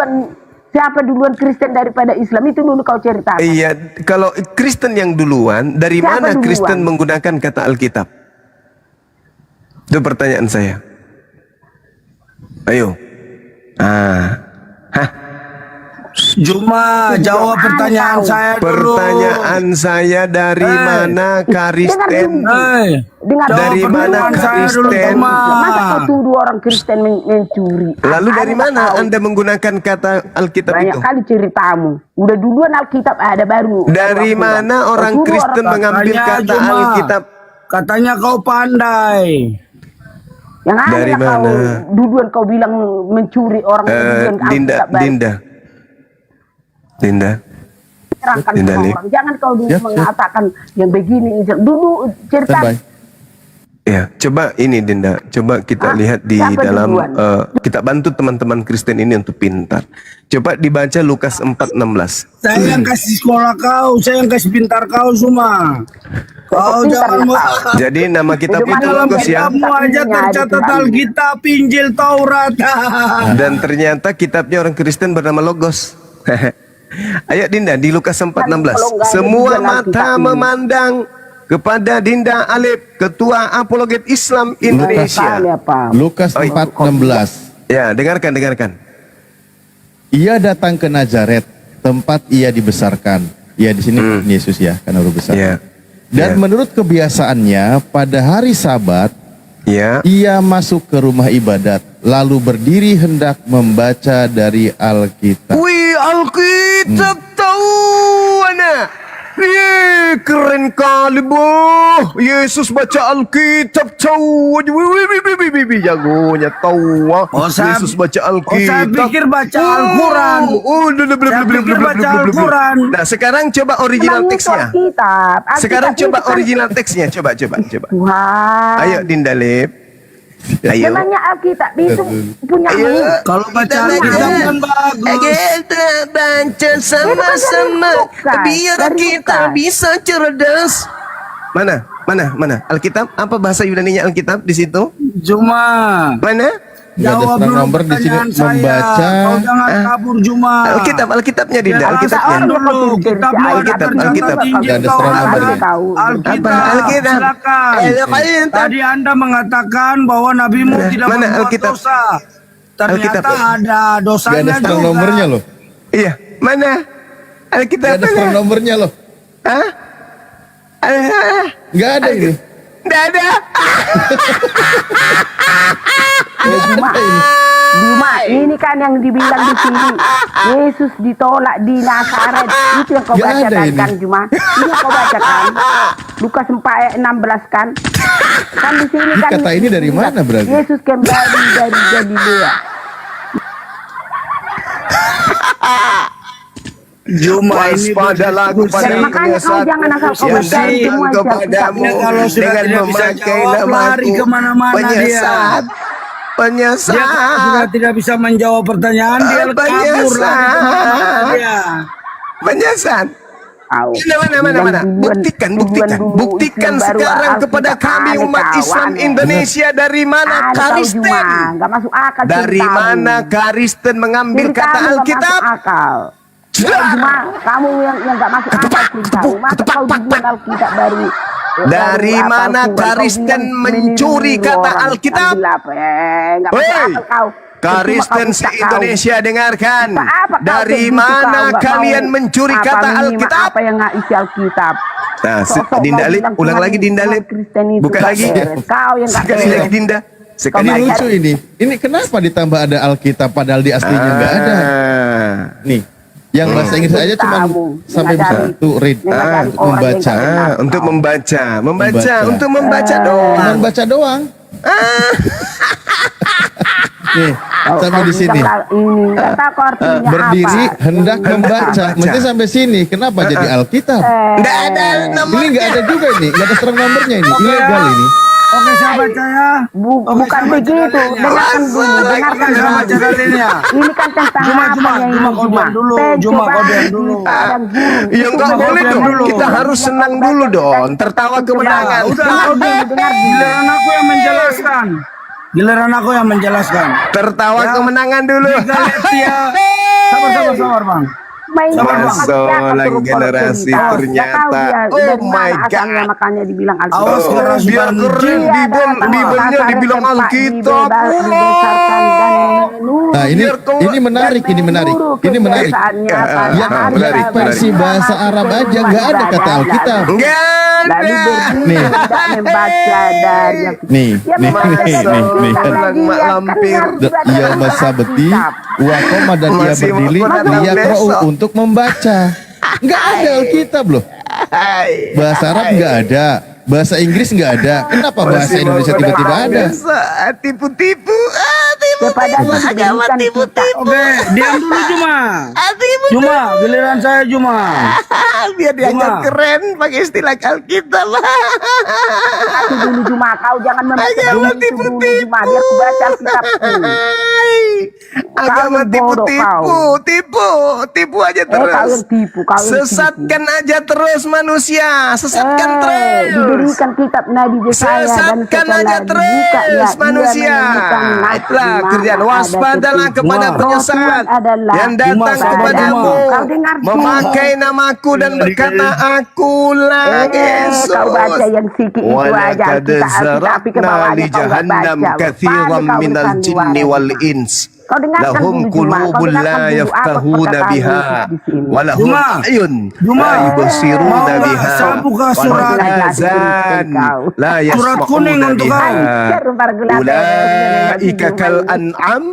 Siapa duluan Kristen daripada Islam itu dulu kau ceritakan. Iya, kalau Kristen yang duluan, dari Siapa mana duluan? Kristen menggunakan kata Alkitab? Itu pertanyaan saya. Ayo. Juma, jawab pertanyaan saya dulu. Pertanyaan saya dari mana Kristen? Dengar Dari dulu, mana dengar saya dulu, Kristen? Juma. Masa kau tuduh orang Kristen mencuri? Lalu dari Ada mana tahu. Anda menggunakan kata Alkitab Banyak itu? kali ceritamu. Udah duluan Alkitab ada baru. Dari baru mana Kau orang tuduh Kristen orang- mengambil Katanya, kata Juma. Alkitab? Katanya kau pandai. Yang ada Dari lah kau mana? duluan kau bilang mencuri orang duluan Dinda, Alkitab baru. Dinda. Terangkan Dinda, sama Lip. orang. Jangan kau dulu Siap, siap. mengatakan yang begini. Dulu cerita. Standby. Ya, coba ini Dinda, coba kita lihat di siapa dalam duluan? kita bantu teman-teman Kristen ini untuk pintar. Coba dibaca Lukas 4:16. Saya yang kasih sekolah kau, saya yang kasih pintar kau semua. Kau pintar jangan ya, kau? Jadi nama kitab Hidup itu dalam Logos ya. kitabmu aja tercatat Alkitab, Injil, Taurat. Dan ternyata kitabnya orang Kristen bernama Logos. Ayo Dinda di Lukas 4:16. Kalau nggak ada Semua di dalam mata kitab ini. memandang kepada Dinda Alip, Ketua Apologet Islam Indonesia. Kali apa? Lukas 4:16. Ya, dengarkan. Ia datang ke Nazaret, tempat ia dibesarkan. Ya di sini Yesus ya, karena udah besar. Ya. Dan Ya. menurut kebiasaannya pada hari Sabat Ya. ia masuk ke rumah ibadat, lalu berdiri hendak membaca dari Alkitab. Wih, Alkitab tahu anak. Keren kali boh. Yesus baca Alkitab tahu. Wih, jagonya tahu. Oh, saya- Yesus baca saya Alkitab. pikir baca Al-Quran. Saya pikir baca Al-Quran. Nah, sekarang coba original Memang itu teksnya. Alkitab. Alkitab Sekarang itu coba kan- original teksnya. Coba. Tuhan. Ayo Dinda Lip. Ayo. Memangnya Alkitab itu punya Ayo. Kalau baca Alkitab kan bagus. Kita baca sama-sama Bukan, biar dari kita bukan. bisa cerdas. Mana? Alkitab? Apa bahasa Yunaninya Alkitab di situ? Juma, Mana? Nggak ada jawab serang dulu nomor di sini, pertanyaan saya. membaca. Kau jangan kabur Juma. Alkitabnya Dinda, Ya, Alkitabnya. alasan dulu. Kitabmu ada Alkitab. tercatat Injil, Nggak ada serang Taurat. nomor. Alkitab. Apa? Alkitab. Silakan. Alkitab. Tadi Anda mengatakan bahwa nabimu tidak Mana membuat Alkitab? dosa. Ternyata Alkitab. ada Gak ada dosanya serang juga. nomornya loh. Iya, mana? Gak Alkitab ada serang mana? nomornya loh. Hah? Gak ada ini. Nggak ada. Cuma ini kan yang dibilang di sini Yesus ditolak di Nazaret. Itu yang kau Nggak ada bacakan ini. kan Cuma. Ini yang kau bacakan. Lukas 4:16 kan. Kan di sini Ini kan. kata ini dari mana berarti? Yesus kembali dari Galilea. Juma ini Waspadalah kepada Dan makanya kau jangan asal kau yang baca datang semua kepadamu Ini kalau sudah dengan tidak bisa memakai jawab, lari namaku kemana-mana dia. penyesat Dia sudah tidak bisa menjawab pertanyaan, dia kabur Penyesat. lari kemana-mana dia. penyesat. Tahu. Mana? Buktikan sekarang kepada kami umat Islam Indonesia dari mana Kristen. Gak masuk akal. Dari ceritamu. mana Kristen mengambil Ceritamu kata nggak Alkitab? masuk akal. Sudah. Cuma kamu yang gak masuk akal ceritamu. Masa kau dibuat Alkitab baru. Dari baru apa, mana Al-Quran, kau Kristen bilang mencuri meniru kata orang. Alkitab? Ambil apa? Nggak masuk Hei, akal kau. Kristen Cuma kau se-Indonesia dengarkan. Apa kau Dari begitu, mana kau nggak kalian mau mencuri apa, kata minimal Alkitab? Apa yang nggak isi Alkitab? Nah, Sosok Dinda kau Alif, bilang ulang Tuhan- lagi Dinda Tuhan Alif. Kristen itu Buka nggak lagi. beres. Kau yang nggak Sekali beres. lagi Dinda. Sekali Ini lagi. lucu ini. Ini kenapa ditambah ada Alkitab padahal di aslinya nggak ada? Nih, yang bahasa Inggris aja cuma Tamu, sampai bisa mengajari- to read, mengajari orang yang membaca. nggak benar. Untuk membaca, Membaca. untuk membaca Cuma doang. baca doang. Nih, Kau- sampai kau di sini. bilang ini nggak tahu kau artinya Berdiri apa. hendak membaca. membaca. Mesti sampai sini. Kenapa jadi Alkitab? Nggak ada Ini nomornya. nggak ada juga ini. Nggak ada serang nomornya ini. Ilegal ini. Oke, saya baca ya. Bukan saya baca begitu, dalilnya. dengarkan dulu, dengarkan Oke, saya baca dulu. dalilnya. Ini kan tentang Juma, apa Juma, yang ini Juma, kau diam dulu. Juma, kau diam dulu. Ya enggak boleh dong. Kita harus senang dulu dong. Tertawa kemenangan. Udah, kau diam. Giliran aku yang menjelaskan. Giliran aku yang menjelaskan. Tertawa Ya. kemenangan dulu. Di Galatia. Sabar, Bang. Masalah generasi ternyata. Oh my God. Makanya dibilang Awas, Alkitab. keras Biar banget. keren Bibelnya dibilang Alkitab. Nah, ini menarik, ini menarik. Ini menarik. Yang menarik, versi bahasa Arab aja nggak ada kata Alkitab. Enggak Lalu ada. berdiri Nih. tidak membaca dari yang Nih, Ya, nih, membaca nih, dari nih, yang nih. kan Orang lagi, mak ya, kan lampir. harus baca Ia dari masabeti Alkitab. wa koma dan ia Masih mau berdiri datang ia besok. untuk membaca. Nggak ada Alkitab loh. Hai. Bahasa Arab nggak ada. Bahasa Inggris nggak ada. Kenapa bahasa Masih mau Indonesia tiba-tiba datang ada? besok. Tipu-tipu. Kepada Agama tipu-tipu. Oke, diam dulu Juma. Juma, giliran saya Juma. Biar dianggap Cuma. keren pakai istilah Alkitab. Itu dulu Juma, kau jangan membaca Agama dulu itu dulu tipu-tipu. Juma, biar ku baca Alkitabku. Agama yang bodoh tipu-tipu, tipu aja Kau terus. yang tipu, kau yang Sesatkan aja terus manusia, sesatkan terus. Diberikan kitab Nabi Yesaya dan Sesatkan setelah aja dibuka, ya, terus ia manusia. menemukan nafsu Itulah di mana kerjaan. ada Waspadalah ketipu. kepada Juma. penyesat Tuhan adalah yang datang Juma, kepadamu, Kau dengar Juma. memakai namaku dan berkata akulah Yesus. Kau baca yang sikit itu aja Walaqad tapi ke zaraqna bawahnya li kau nggak jahannam baca. katsiran Pasti kau minal bersandiwara. jinni wal ins. Kau dengarkan Lahum dulu, Juma. Kau qulubun dengarkan la dulu apa yafqahuna perkataan biha Yesus di sini. wa lahum Juma. ayun Juma. la Mau yubsiruna nggak biha saya buka wa surat? lahum azan la Surat kuning yasma'una untuk biha kau. ulaika kal an'am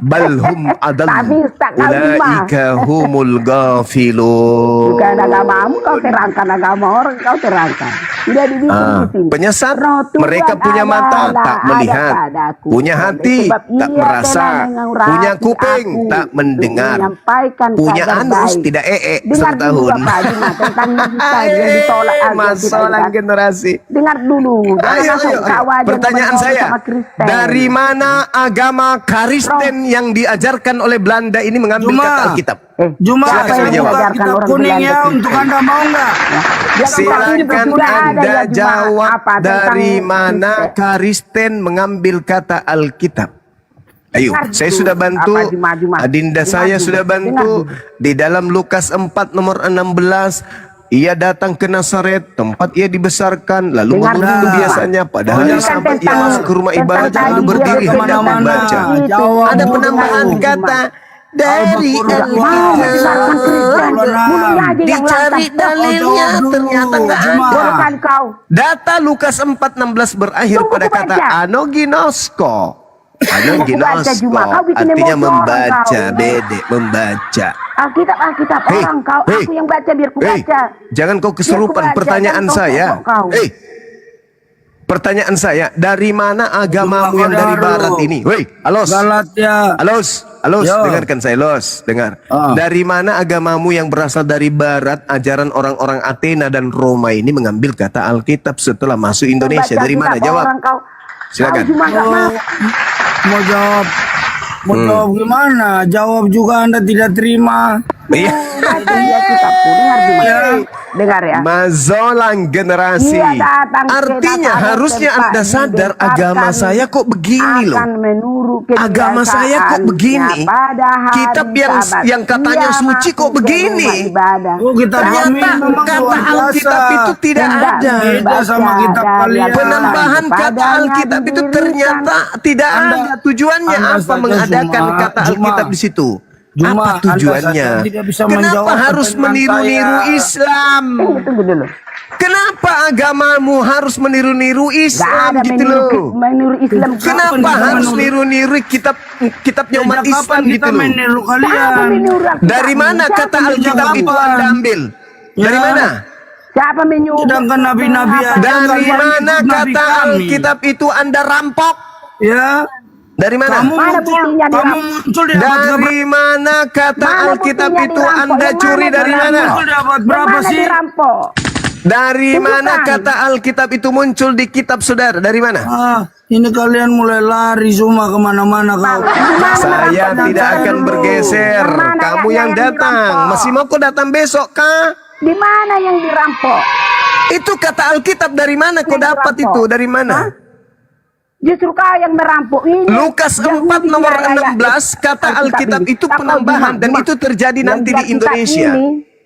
bal hum adall Tapi Ustaz, kau ulaika humul ghafilun. Bukan agamamu, kau terangkan agama orang, kau terangkan. Tidak dibilang di sini. Penyesat, Roh Tuhan mereka punya mata adalah tak melihat, ada padaku. punya hati Sebab tak ia merasa, telah mengurapi punya kuping aku tak mendengar, untuk menyampaikan punya kabar anus baik. tidak Dengar dulu setahun. Bapak Juma tentang Musa yang ditolak Masalah generasi. Dengar dulu. Jangan Ayo, langsung ayo, ayo. kau aja Pertanyaan ngomong saya, sama Kristen. dari mana agama Kristen yang diajarkan oleh Belanda ini mengambil Juma. kata Alkitab? Juma, Silakan saya menjawab. buka Ajarkan kitab orang kuning Belanda ya Kristen. untuk Anda, mau nggak? Silakan Anda jawab dari mana Kristen. Kristen mengambil kata Alkitab. Ayo, Dengar saya dulu. sudah bantu. Apa, Juma? Adinda Dengar saya dulu. sudah bantu Dengar di dalam Lukas 4 nomor 16. Ia datang ke Nazaret, tempat ia dibesarkan, lalu Dengar menurut dulu. kebiasaannya. Padahal Ini ia kan sampai ia tentang- masuk ke rumah tentang ibadat tadi lalu dia berdiri hendak kemana-mana. membaca. Jawab Ada dulu. penambahan kata dari dicari dalilnya ternyata nggak Juma. ada. Bukan kau. Data Lukas 4:16 berakhir Tunggu, pada aku kata baca. anoginosko. baca, Juma. Kau bikin Artinya emosi orang membaca, kau. Bede, membaca. Alkitab orang kau. Aku yang baca biar ku baca. Jangan kau kesurupan. Biar ku baca, Pertanyaan jangan kau saya. pokok kau. Pertanyaan saya, dari mana agamamu yang dari barat ini? Woi, alos. Galatia. Alos, Yo. dengarkan saya, Los, dengar. Dari mana agamamu yang berasal dari barat, ajaran orang-orang Athena dan Roma ini mengambil kata Alkitab setelah masuk Indonesia? Baca Dari mana? kitab Jawab. orang kau. Silakan. Kau cuma nggak mau. Mau jawab gimana? Jawab juga Anda tidak terima. Iya. Baca dia kitabku. Dengar Juma. Dengar ya. Mazolang generasi. Dia datang ke Artinya Nazaret harusnya tempat Anda sadar dibesarkan agama saya kok begini loh. akan menurut Agama saya kok begini. pada hari Kitab Sabat. yang katanya Dia suci kok masuk ke begini. rumah ibadah. Oh, kita Ternyata memang kata luar biasa. Alkitab itu tidak Hendak ada. Beda sama kitab membaca kalian. dari Penambahan Padanya kata Alkitab itu didirikan. ternyata tidak Anda- ada. Tujuannya Anda apa saja mengadakan Juma, kata Juma. Alkitab di situ? Juma, Apa tujuannya? Anda saja tidak bisa Kenapa menjawab harus pertanyaan meniru-niru saya. Islam? Tunggu dulu. Kenapa agamamu harus meniru-niru Gak Islam ada gitu loh? meniru Islam. Kenapa kita harus meniru? niru-niru kitabnya umat Sejak kapan Islam kita gitu loh? meniru Siapa kalian? menyuruh Alkitab? Dari mana Siapa kata menyuruh? Alkitab itu kapan? Anda ambil? Dari Ya. mana? Siapa menyuruh? Sedangkan nabi-nabi Apa? aja Dari nggak mana ikut nabi kata kami. Alkitab itu Anda rampok? Ya, Dari mana? kamu Mana muncul, buktinya kamu dirampok? muncul di abad Dari mana kata Mana Alkitab buktinya itu dirampok? Anda Yang curi mana dari dirampok? mana? muncul di abad Yang berapa mana sih? dirampok? Dari mana Tunjukkan. kata Alkitab itu muncul di kitab saudara? Dari mana? Ah, ini kalian mulai lari semua kemana-mana kau. Saya Jangan tidak saya akan dulu. bergeser. Yang mana Kamu yang yang datang. dirampok? Masih mau kau datang besok kah? Di mana yang dirampok? Itu kata Alkitab dari mana kau Yang dapat dirampok. itu? Dari mana? Hah? Justru kau yang merampok ini. Lukas 4 nomor 16 kata Alkitab itu penambahan dan itu terjadi nanti di Indonesia.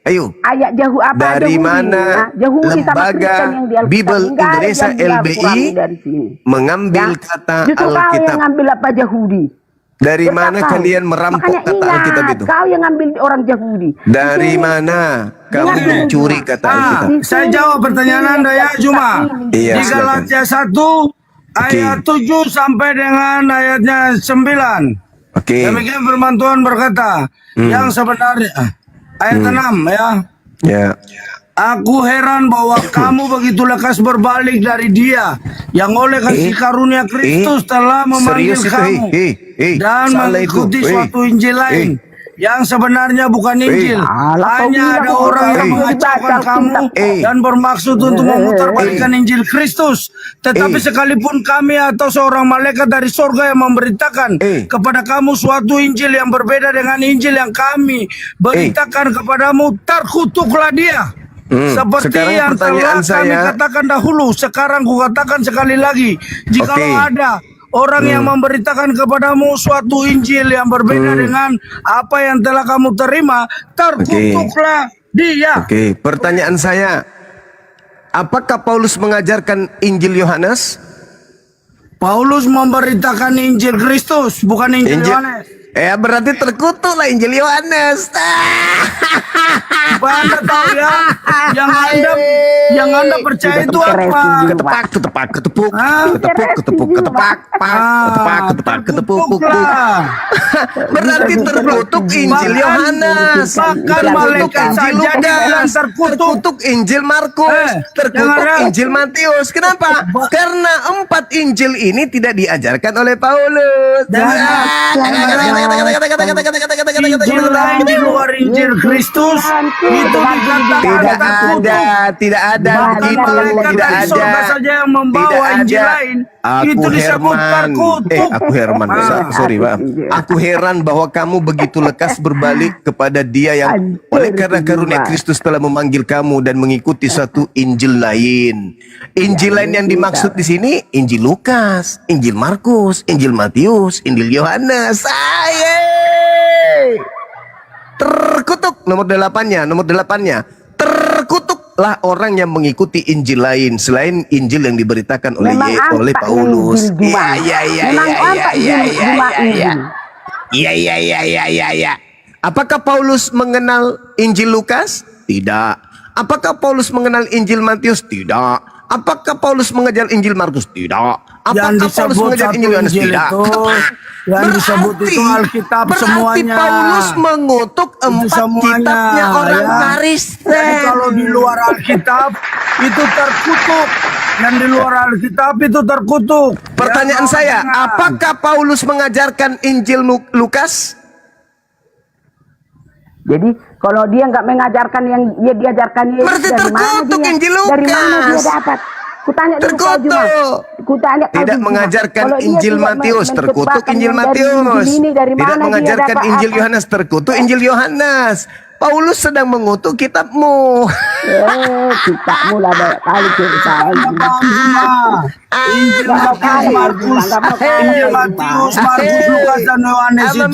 Ayo. Ayat Jahu apa? Dari Yahudi, mana ya? Yahudi sama lembaga Kristen yang di Alkitab. Bible Nggak ada Indonesia yang bilang LBI Quran dari sini. mengambil Ya. kata Justru kau yang Alkitab? ngambil apa Yahudi? Dari Tetap mana kau. kalian merampok Makanya kata ingat, Alkitab itu? Kau yang ngambil orang Yahudi. Dari mana kamu Dengar. mencuri kata Ah, Alkitab? saya jawab pertanyaan Anda ya, Juma. Iya, Di silakan. Galatia 1 ayat 7 sampai dengan ayatnya 9. Oke. Demikian firman Tuhan berkata, yang sebenarnya ayat 6 ya. Ya. Aku heran bahwa kamu begitu lekas berbalik dari Dia yang oleh kasih karunia Kristus telah memanggil serius itu, kamu dan salah itu, mengikuti suatu Injil lain yang sebenarnya bukan Injil. Alah, kau Hanya bilang ada kau orang yang baca mengacaukan kamu Alkitab. dan bermaksud untuk memutarbalikkan Injil Kristus. Tetapi sekalipun kami atau seorang malaikat dari sorga yang memberitakan kepada kamu suatu Injil yang berbeda dengan Injil yang kami beritakan kepadamu, terkutuklah dia. Seperti Sekarang yang telah pertanyaan kami saya- katakan dahulu, sekarang kukatakan sekali lagi, jikalau Oke. ada orang yang memberitakan kepadamu suatu Injil yang berbeda dengan apa yang telah kamu terima, terkutuklah dia. Oke, pertanyaan saya, apakah Paulus mengajarkan Injil Yohanes? Paulus memberitakan Injil Kristus, bukan Injil Yohanes. Berarti terkutuklah Injil Yohanes. Supaya Anda tahu ya, yang Anda percaya itu apa? Ketepak, ketepak, ketepuk, Hah? ketepuk, ketepuk, ketepak, pak, ketepak, ketepak, ketepuk, puk, puk. Terkutuklah. Berarti terkutuk Injil Yohanes, Bahkan terkutuk malaikat Injil saja dibilang Lukas, terkutuk. terkutuk Injil Markus, terkutuk jangan. Injil Matius. Kenapa? Karena 4 Injil ini tidak diajarkan oleh Paulus. Injil lain di luar Injil Kristus itu dikatakan Tidak ada begitu, malaikat tidak dari ada. surga saja yang membawa Tidak Injil ada. lain. Aku Itu disebut Herman. terkutuk. Aku Herman. Sorry, maaf. Aku heran bahwa kamu begitu lekas berbalik kepada Dia yang oleh karena karunia Kristus telah memanggil kamu dan mengikuti satu Injil lain. Injil lain yang dimaksud di sini Injil Lukas, Injil Markus, Injil Matius, Injil Yohanes. Terkutuk nomor 8-nya. Terkutuklah orang yang mengikuti Injil lain selain Injil yang diberitakan oleh oleh Paulus. Iya. Apakah Paulus mengenal Injil Lukas? Tidak. Apakah Paulus mengenal Injil Matius? Tidak. Apakah Paulus mengajar Injil Markus? Tidak. Apakah Yang Paulus disebut mengajar satu Injil Yohanes? Injil Tidak. itu, yang disebut itu Alkitab berarti semuanya. Paulus mengutuk 4 semuanya, kitabnya orang ya. Kristen. Jadi kalau di luar Alkitab itu terkutuk. Yang di luar Alkitab itu terkutuk. Pertanyaan Ya, saya, dengar. apakah Paulus mengajarkan Injil Lukas? Jadi kalau dia nggak mengajarkan yang dia diajarkan Yesus, Berarti dari mana terkutuk dia? Injil Dari mana dia Lukas. dapat? Kutanya dulu kau Juma. Terkutuk. Kutanya kau Tidak Juma. mengajarkan Kalau dia Injil tidak Matius, terkutuk menciptakan Injil yang dari Matius. Injil ini, dari Tidak mana dia mengajarkan dapat Injil apa? Yohanes, terkutuk Injil Yohanes. Paulus sedang mengutuk kitabmu. Kitabmu lah banyak kali cerita. Paham semua. Injil Nggak mau Matius, kali, Markus, nggak mau kali. Injil Matius, Markus, Lukas dan Yohanes itu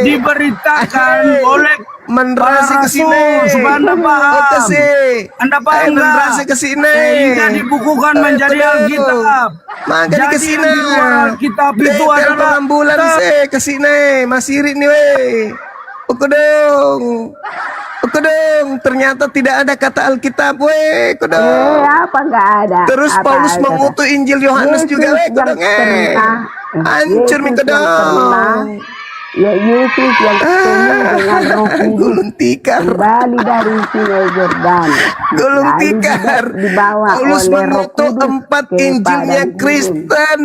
diberitakan oleh Mendrasi ke sini. supaya Anda paham. Oh, kasih. Anda paham nggak? Mendrasi ke sini. Sehingga dibukukan menjadi Alkitab. Makanya ke Jadi sini. yang di luar Alkitab itu adalah bulan sih ke sini. Masih irit nih weh. Oke dong. Kodong, ternyata tidak ada kata Alkitab, weh, Kodong. Apa nggak ada? Terus Apa Paulus ada? mengutuk Injil Yohanes Yesus juga, weh, yang Kodong, pernah, hancur mi Yesus yang pernah, Kodong. ya Yesus yang penuh dengan Roh Kudus Gulung tikar, kembali dari Sungai Yordan, gulung lalu tikar. dibawa Paulus oleh Roh mengutuk Kudus 4 ke Injilnya padang gurun. Kristen.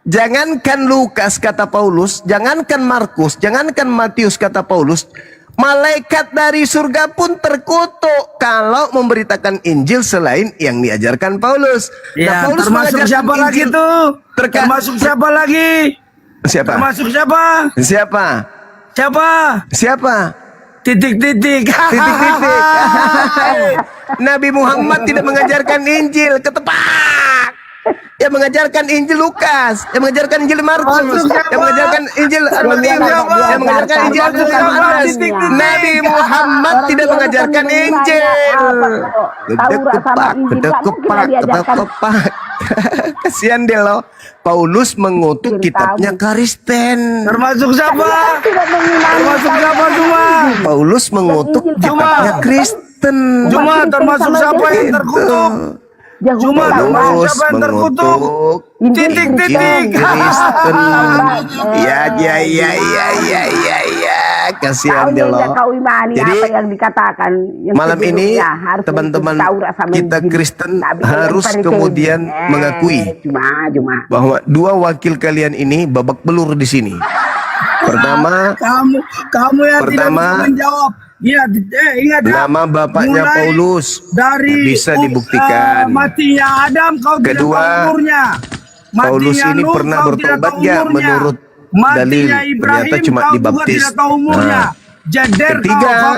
Jangankan Lukas kata Paulus, jangankan Markus, jangankan Matius kata Paulus, malaikat dari surga pun terkutuk kalau memberitakan Injil selain yang diajarkan Paulus. Ya, Paulus termasuk mengajarkan siapa lagi Injil tuh? terka- Termasuk siapa lagi? Siapa? Termasuk siapa? Siapa? Siapa? Siapa? Titik-titik. Titik-titik. Nabi Muhammad tidak mengajarkan Injil, ketepak. Yang mengajarkan Injil Lukas, yang mengajarkan Injil Markus, yang mengajarkan Injil Matius, yang mengajarkan Injil Yohanes. Nabi Muhammad tidak mengajarkan Injil. Kedekepak, kedekepak, kedekepak. Kasihan deh lo. Paulus mengutuk kitabnya Kristen. Termasuk siapa? Termasuk siapa cuma? Paulus mengutuk kitabnya Kristen. Cuma termasuk siapa yang terkutuk? Cuma termasuk Paulus siapa yang terkutuk? mengutuk Titik-titik. Kristen. Ya. Kasihan deh lo. Jadi yang dikatakan yang malam ini sebelumnya harus teman-teman mengikuti Taurat sama kita Injil. Kristen Tapi harus yang kemudian mengakui cuma bahwa 2 wakil kalian ini babak belur di sini. Pertama, Kamu yang tidak Pertama, bisa menjawab. Iya, ingat ya. nama bapaknya Mulai Paulus dari bisa dibuktikan. matinya Adam kau Kedua, tidak tahu umurnya. Paulus Matinya ini Nuh, pernah kau tidak bertobat tahu gak umurnya. menurut Matinya dalil? Ibrahim, Ternyata cuma kau juga dibaptis. tidak tahu umurnya. Nah, Jeder Ketiga, kau.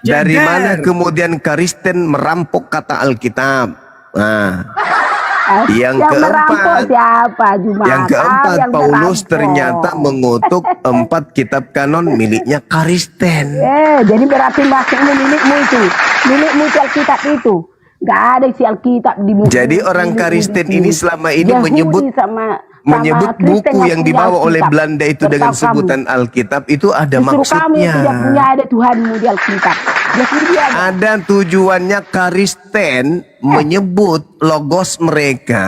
dari Jeder. mana kemudian Kristen merampok kata Alkitab? Nah, yang keempat, siapa cuma yang keempat, yang Paulus merampok. ternyata mengutuk 4 kitab kanon miliknya Kristen. Jadi berarti maksudnya milikmu itu Alkitab itu. Gak ada isi Alkitab di buku. Jadi orang Kristen ini selama ini Yahudi menyebut sama Kristen buku yang yang punya dibawa oleh Alkitab. Belanda itu dengan Beritahu sebutan Alkitab itu ada Justru kamu yang tidak punya maksudnya. ada Tuhanmu di Alkitab. Justru dia ada. Ada tujuannya Kristen menyebut logos mereka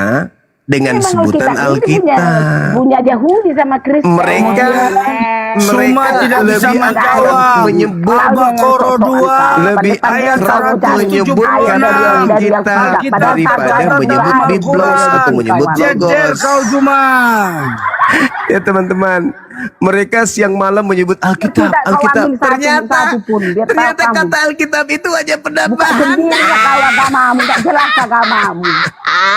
dengan Memang sebutan itu Alkitab. punya Yahudi sama Kristen. Mereka Semua tidak bisa lebih menjawab. akrab menyebut Al-Baqarah 2 lebih ayat akrab 176. menyebut kata Alkitab daripada menyebut Biblos atau menyebut Jeder logos. kau cuma. Ya teman-teman, mereka siang malam menyebut Alkitab, Tidak, kau Alkitab. ambil Ternyata satu pun, biar tahu ternyata kamu. kata Alkitab itu hanya Bukan penambahan. sendirinya kau agamamu, gak jelas agamamu.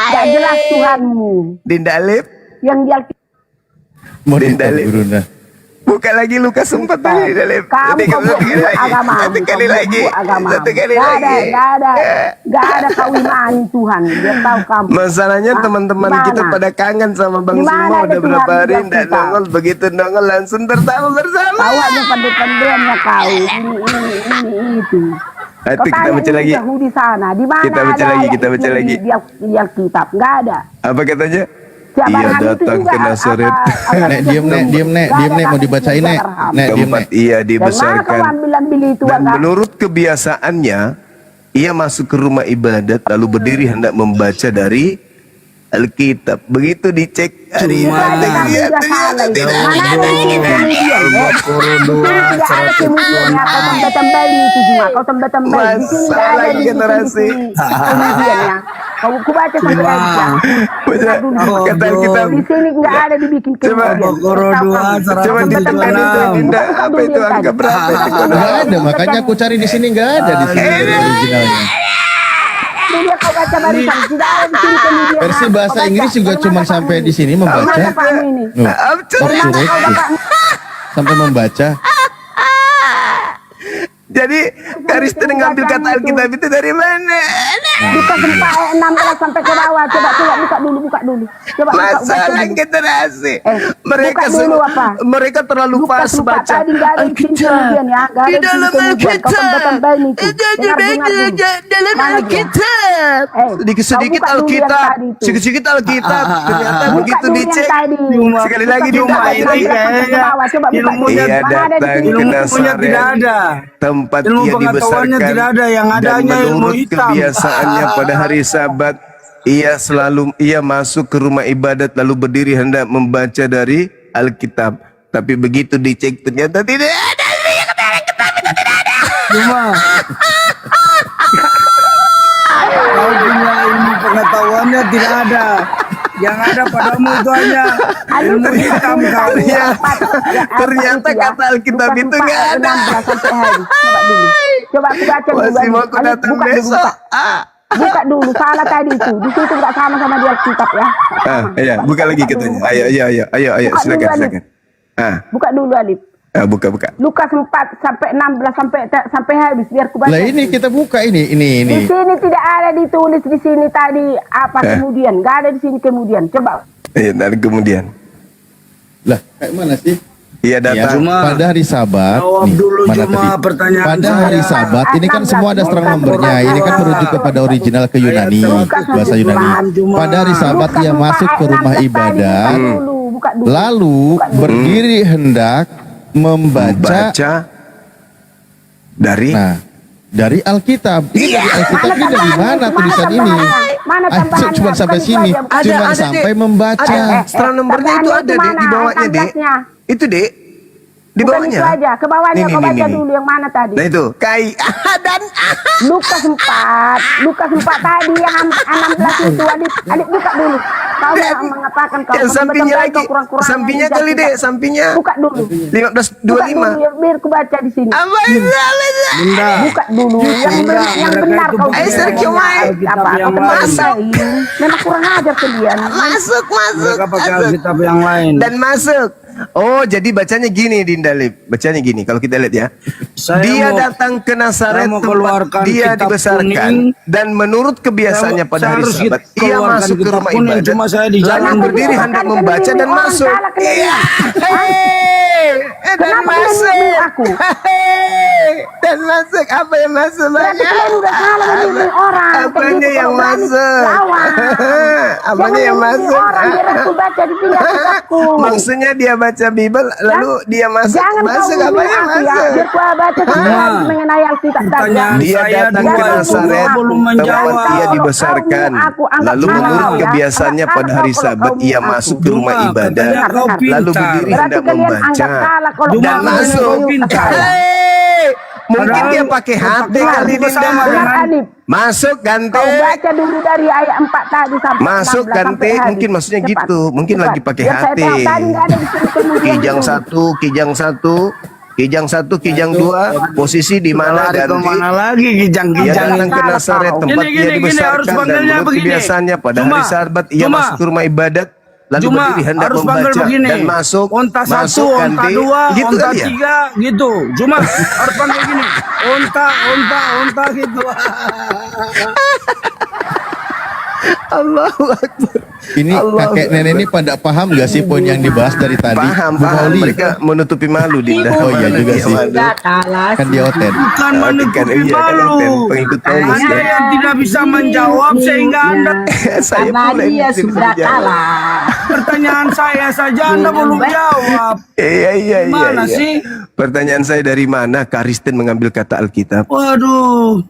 Gak jelas Tuhanmu. Dinda Alif, Yang di Alkitab. Mau Dinda Alif. Bruna. Buka lagi Lukas 4 tadi Dinda Alif. Kamu Satu kali lagi. agama. Satu kali lagi. Satu kali Gak lagi. ada kau imani Tuhan. Biar tahu kamu. Masalahnya Hah? teman-teman Di kita mana? pada kangen sama Bang Di mana Simo ada udah Tuhan berapa hari di enggak Alkitab? nongol, begitu nongol langsung tertawa bersama. Tahu hanya pendek-pendeknya kau. Ini itu. Itu Kau kita tanya baca ini lagi. Yahudi sana. Di mana Kita baca ada lagi, ayat kita baca itu lagi. Di Alkitab. Gak ada. Apa katanya? Siapa Ia Abraham itu datang juga ke Nazaret. Nek, diem, Nek, diem, Nek, Gak diem, ada Nek, mau kata dibacain, juga Nek. Abraham. Nek, diem, Keempat, Nek. ia Dan mana dibesarkan. kau ambil itu Dan agak? menurut kebiasaannya, ia masuk ke rumah ibadat lalu berdiri hendak membaca dari Alkitab. Begitu dicek hari Cuma ini, Kamu ternyata udah salah itu. tidak Mana ada isi kemudian? Al-Baqarah 2 Tidak ada kemudiannya. Kau tambah-tambahin itu cuma. Kau tambah-tambahin. Di sini nggak ada di generasi. kemudiannya. Kau baca sampai habis ya. Baca kata Alkitab. Di sini nggak ada dibikin Coba. kemudian. Al-Baqarah 2 Coba ditekan itu, Dinda. Apa itu angka berapa itu? Nggak ada, makanya aku cari di sini nggak ada di sini dari originalnya. Dia kau baca barisan. Tidak ada di sini kemudian. Versi bahasa Kau Inggris baca. juga Dari cuma mana sampai kamu di sini ini? membaca. Dari mana kamu ini? Nuh, Abcur. absurd Kau tuh. baca. Sampai membaca. Jadi Kristen ngambil kata Alkitab itu dari mana? Lukas 4:16 sampai ke bawah. Coba buka dulu. Coba Masalah generasi. Mereka buka dulu apa? mereka terlalu Lukas fast 4 baca tadi nggak ada di sini kemudian ya. Nggak ada di di sini dalam kemudian. Kau Alkitab. pembataan bayi itu. Dengar dulu. Dalam Mana dia? Alkitab. Sedikit-sedikit kau buka dulu yang Alkitab. tadi itu. Sedikit-sedikit Alkitab. Ternyata Buka begitu dulu yang dicek. tadi. Sekali lagi Buka dibuka dulu ini yang tadi sampai ke bawah. Coba buka dulu. Ia Mana ada di datang sini? ke Ilmunya Nazaret, tidak ada. tempat Ilmu ia pengetahuannya dibesarkan, tidak ada, yang dan adanya ilmu menurut hitam. kebiasaannya pada hari Sabat ia masuk ke rumah ibadat lalu berdiri hendak membaca dari Alkitab. Tapi begitu dicek ternyata tidak ada. Cuma kau punya ilmu pengetahuannya tidak ada. Yang ada padamu itu hanya ilmu hitam kau. Ternyata kata Alkitab itu nggak ada. Coba dulu. Coba aku baca dulu. Masih mau aku datang Buka dulu, besok. Buka dulu, salah tadi itu. Di situ nggak sama di Alkitab ya. Iya, buka lagi katanya. Ayo, Buka silakan, dulu, silakan. Buka dulu Alif. Buka. Lukas 4 sampai 16 sampai habis biar ku baca. Lah ini kita buka ini. Di sini tidak ada ditulis di sini tadi apa kemudian. Nggak ada di sini kemudian. Coba. Iya, dan kemudian. Lah, kayak mana sih? Ia Ya, datang. pada hari Sabat. Jawab dulu mana cuma tadi? pertanyaan Pada saya. hari Sabat ini kan semua ada strong numbernya. Ini kan merujuk kepada original ke Yunani, bahasa Yunani. Pada hari Sabat ia masuk ke rumah ibadat, lalu berdiri hendak membaca. Dari Dari Alkitab. Ini dari Alkitab ini dari mana tulisan ini? Cuma sampai sini. Cuma sampai membaca. strong numbernya itu ada di bawahnya, Dek. Itu, Dek. Di Bukan itu bawahnya. aja, ke bawahnya Nih, kau nih, baca nih. dulu yang mana tadi? Nah itu, Kai dan Lukas 4 tadi yang 16 itu adik buka dulu. Kau mengatakan kau yang sampingnya betul-betul lagi. kau kurang-kurangnya Sampingnya di kali, Alkitab. Dek, sampingnya. Buka dulu. 1525. Biar ku baca di sini. Apa itu? Bunda, Buka dulu yang benar kau. bukan Sergio Mai. Apa? Yang Kau masuk. memang kurang ajar kalian. Masuk. mereka pakai Alkitab yang lain. Dan masuk. Oh, jadi bacanya gini, Dindalip. Bacanya gini, kalau kita lihat ya. Saya Dia mau- datang ke Nazaret saya mau tempat keluarkan dia kitab dibesarkan kuning. dan menurut kebiasaannya pada Saya hari harus Sabat ia keluarkan masuk ke kitab rumah kuning, ibadat cuma saya di lalu jalan berdiri berdua. hendak membaca dan Orang masuk. salah kalian. Iya. Dan Kenapa kalian masuk. memilih aku? Dan masuk. Apa yang masuk? Berarti Banyak? kalian udah salah memilih orang. Apanya Begitu yang kau berani masuk? lawan. Apanya yang Jangan memilih masuk? Orang biar aku baca di sini Alkitabku. Maksudnya dia baca Bible lalu dia masuk. Jangan Masuk kau apa memilih yang aku ya. masuk? Biar ku baca mengenai Alkitab saja. Pertanyaan Dia saya datang dua ke itu, Nazaret kau belum tempat menjawab. ia dibesarkan. Aku anggap Lalu salah menurut ya. kebiasaannya Anggap pada hari salah kalau Sabat kau ia aku. masuk ke rumah Cuma ibadat. katanya kau Lalu pintar. berdiri Berarti hendak kalian membaca anggap salah kalau Cuma dan kau masuk. kau pintar. Hei, mungkin Padahal dia pakai hati otak kali aku sama Dinda. dengan Alif. Masuk Gante. Kau baca dulu dari ayat 4 tadi sampai Masuk 16 Gante, sampai habis. mungkin maksudnya Cepat, gitu. Mungkin cepat. lagi pakai Biar saya hati. tahu tadi nggak ada di sini kemudian Kijang ditulis. 1, Kijang 1, Kijang 2, posisi di mana Lari Gante? kemana lagi Ia kijang-kijang datang ke Nazaret tempat Gini, ia gini, harus dibesarkan dan panggilnya menurut begini. kebiasaannya pada Cuma, hari Sabat ia cuma. masuk ke rumah ibadat lalu Cuma berdiri hendak harus panggil membaca begini. dan masuk. Onta masuk satu, onta Gante. dua, Gitu onta kali ya? tiga, gitu. Cuma harus panggil gini. Onta gitu. Allahu Akbar. Ini kakek nenek ini pada paham gak sih poin yang dibahas dari tadi? Paham, Bu paham. Mauli, Mereka menutupi malu Dinda. Oh iya juga Iya, sih. malu. kan dia oten. Bukan menutupi iya, kan malu. Oten, pengikut Paulus Anda kan. yang tidak bisa menjawab sehingga Anda Saya pula yang dia tidak sudah menjawab. kalah. pertanyaan saya saja Anda belum jawab. Iya. Mana sih? Pertanyaan saya dari mana Kristen mengambil kata Alkitab? Waduh.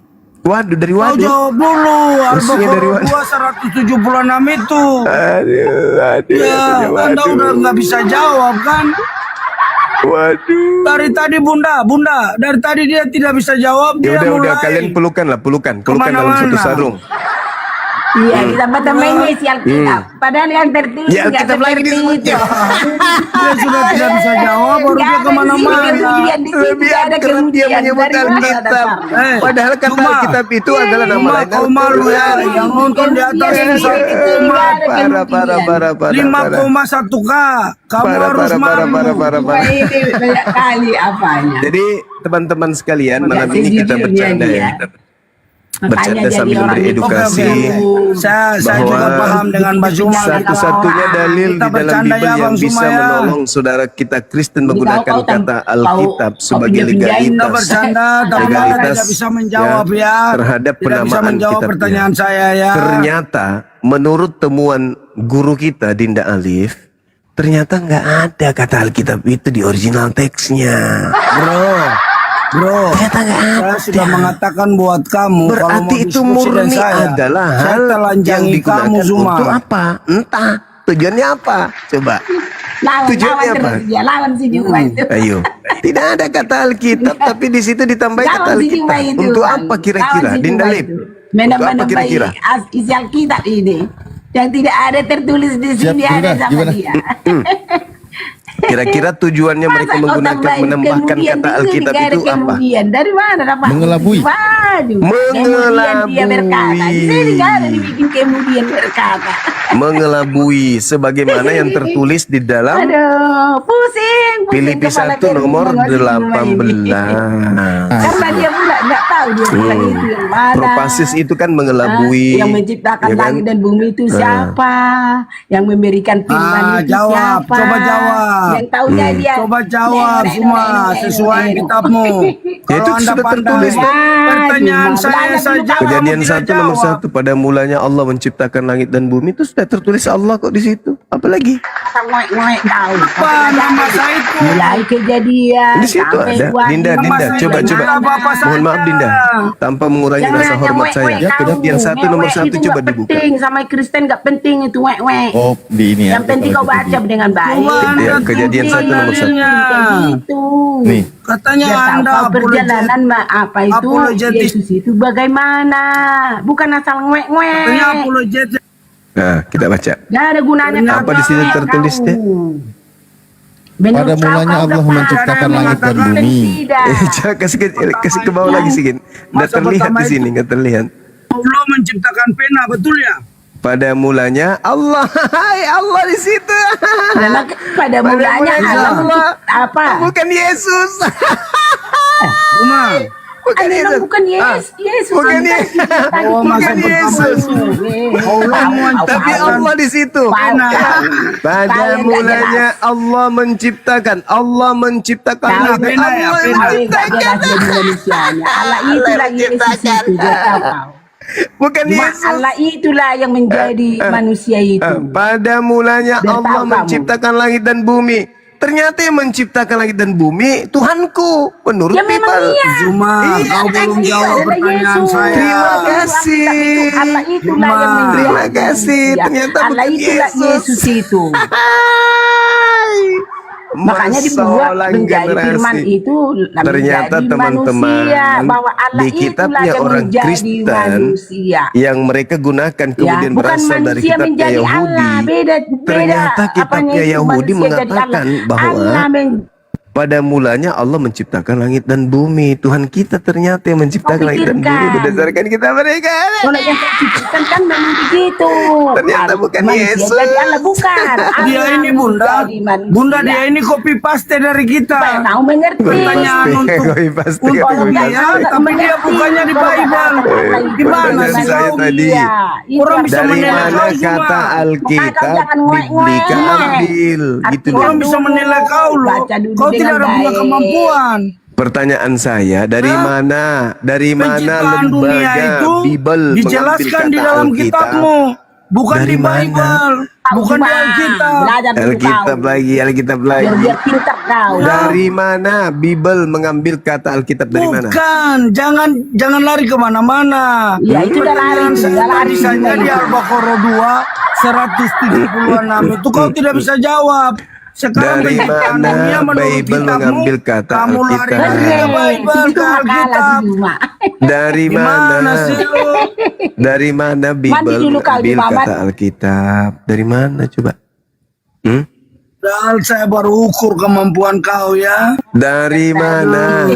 Waduh, dari Kau waduh. jawab dulu. Maksudnya dari Al-Baqarah mana? 2 176 itu. Aduh, Ya, Anda udah nggak bisa jawab kan? Waduh. Dari tadi Bunda, dari tadi dia tidak bisa jawab. Ya Dia udah, mulai. kalian pelukan dalam satu Kemana-mana. sarung. Iya, kita baca mengisi Alkitab. Padahal yang tertulis Ya, nggak Alkitab lagi seperti disebutnya. itu. Dia sudah tidak bisa jawab, baru dia Nggak ada di kemana-mana. Kemudian di sini Lebih ada akrab dia kemudian. menyebut Dari mana Alkitab. dasar? Padahal kata Cuma- Alkitab itu adalah nama Cuma lain kau malu ya, yang nonton di atas Kemudian itu 1,4. Parah. 5,1K. Kamu harus malu. Wah, ini banyak kali apanya. Jadi teman-teman sekalian, malam ini kita Sejujurnya bercanda dia. ya. Bercanda Makanya sambil jadi orang memberi itu- edukasi. Saya juga Bahwa paham dengan Mbak Zuma. Satu-satunya dalil Kita di dalam bercanda Bible ya, yang Bang bisa Zuma ya. menolong saudara kita Kristen menggunakan kau tahu- kata Alkitab kau sebagai pindah-pindahin. Kita legalitas. bercanda, tapi Legalitas, tidak bisa menjawab ya. terhadap Tidak bisa penamaan menjawab kitabnya. pertanyaan saya ya. Ternyata menurut temuan guru kita Dinda Alif, ternyata nggak ada kata Alkitab itu di original teksnya. Bro, Ternyata nggak ada. saya sudah mengatakan buat kamu kalau Berarti mau itu diskusi dengan murni saya, adalah saya hal yang telanjangi digunakan kamu Zuma. untuk apa? Entah tujuannya apa. Coba. Tujuannya apa? Terus dia lawan si Juma itu. Ayo. Tidak ada kata Alkitab, tapi di situ ditambah kata Lawan si Juma Alkitab. itu. Untuk Bang. apa kira-kira? Lawan si Dinda Juma Lip. itu. Untuk apa Menambah-nambahi kira-kira? isi Alkitab ini. Yang tidak ada tertulis di Siap, sini ada gimana? sama Gimana? dia. Kira-kira tujuannya mereka Masa kau menggunakan tambahin menambahkan kemudian kata di sini Alkitab nggak ada itu apa? kemudian. Dari mana dapat? Mengelabui. Waduh. Kemudian dia berkata. Di sini nggak ada dibikin kemudian berkata. Mengelabui sebagaimana yang tertulis di dalam Aduh, pusing Filipi kepala 1 nomor kemudian si Juma ini. 18. Karena dia pula nggak tahu dia bilang itu yang mana. Propasis itu kan mengelabui. Yang menciptakan ya kan? langit dan bumi itu siapa? Yang memberikan firman itu jawab, siapa? coba jawab. Yang tahunya dia. Coba jawab semua sesuai kitabmu. Ya, itu Kalau Anda sudah pandai tertulis, Pak. pertanyaan Waduh, saya belajar saja dulu, Kejadian kamu tidak 1 nomor jawab. 1, pada mulanya Allah menciptakan langit dan bumi, itu sudah tertulis Allah kok di situ. Apalagi? Ngoek-ngoek tahu. Apa nama saya itu? Mulai kejadian. Di situ sampai ada. gua Dinda, di Dinda, mana, coba, di coba. mana. Apa-apa Mohon maaf saja. Dinda, tanpa mengurangi Jangan rasa hanya hormat wek-wek saya. kamu. Yang 1 nomor Wek-wek 1 itu coba nggak dibuka. penting, sama Kristen nggak penting itu wek-wek. Oh, di ini ya. Yang penting kau Kalau baca gitu. dengan baik. Ya, kejadian 1 nomor 1. Itu. Nih, Katanya Biar tahu Anda kau perjalanan apa itu apologetis. Yesus itu bagaimana? Bukan asal ngwek-ngwek. Katanya apologetis. Nah, kita baca. Gak ada gunanya kau Apa di sini ngwek, tertulis, kau. Dek? Menurut Pada kau, mulanya kau Allah udah menciptakan paham langit dan mengatakan bumi. tidak. Jangan kasih ke bawah lagi sedikit. Nggak Masa terlihat pertama di sini, itu- nggak terlihat. Allah menciptakan pena, betul ya? Pada mulanya Allah, hai Allah di situ. Memang pada mulanya Allah mencipta apa? Bukan Yesus. Zuma. Bukan Memang Yesus. bukan Yesus. Yesus. bukan Anda Yesus. tadi Oh, masa Bukan pertama Yesus. itu. Allah Tapi Allah di situ. Pena. Pada Kalian nggak mulanya Allah menciptakan. Allah menciptakan. Pena, langit. pena ya, Allah pena. Kau nggak menciptakan. jelas jadi manusianya. Allah itulah Yesus itu. Dia tahu kau. Bukan Cuma Yesus. Allah itulah yang menjadi manusia itu. Pada mulanya Biar Allah tahu kamu. menciptakan langit dan bumi. Ternyata yang menciptakan langit dan bumi Tuhanku menurut Ya memang Bible. iya. Zuma, kau belum jawab Adalah pertanyaan Yesus. saya. Terima kasih. Allah itulah yang Cuma. menjadi Terima kasih. manusia. Ternyata Allah bukan itulah Yesus. Yesus itu. Hai. Makanya dibuat Masalah menjadi generasi. firman itu Ternyata menjadi teman-teman manusia, bahwa Allah di itulah kitabnya yang orang menjadi Kristen manusia. yang mereka gunakan kemudian bukan berasal dari manusia kitabnya menjadi Yahudi. Allah, beda Ternyata apanya kitabnya itu, Yahudi manusia jadi mengatakan Allah. bahwa Allah pada mulanya Allah menciptakan langit dan bumi. Tuhan kita ternyata yang menciptakan Kau langit dan bumi pikirkan. berdasarkan kitab mereka. kalau yang diciptakan kan memang begitu. Ternyata bukan Manusia Yesus. jadi Allah bukan. Dia Allah ini bunda, menjadi manusia. bunda dia ini copy paste dari kita. Supaya tahu mengerti. Pertanyaan untuk Pasti untuk Kalau nggak dia, tahu, nggak tapi dia mengerti. bukannya di Kalau nggak Bible. tahu, Allah itu Gimana Pertanyaan sih saya kau? tadi. Itu Orang yang bisa Dari menilai mana kau semua. kata Makanya Alkitab jangan Bibli ngomel-ngomel. keambil gitu Artinya loh. Orang bisa menilai kau loh. Baca dulu Kau tidak dengan ada punya baik. kemampuan. Pertanyaan saya dari mana Penciptaan dunia lembaga itu Bible dijelaskan di mengambil kata dalam Alkitab? kitabmu, bukan Dari di mana? Bible, bukan di Alkitab. Belajar dulu Alkitab kau. lagi, Alkitab Biar lagi. biar pintar kau. Dari mana Bible mengambil kata Alkitab dari mana? Bukan, jangan lari kemana-mana. Ya itu udah lari, Pertanyaan saya udah tadi lari. saja di Al-Baqarah 2 176 itu kau tidak bisa jawab. Sekarang Dari penciptaan mana dunia menurut Bible kitabmu, mengambil kata kamu lari Alkitab? dari Bible Itu ke makalah Alkitab. si Juma. Dari Gimana mana? sih lu? Dari mana Bible dulu kau mengambil di Mamat. kata Alkitab? Dari mana coba? Hmm? Padahal saya baru ukur kemampuan kau ya. Dari mana?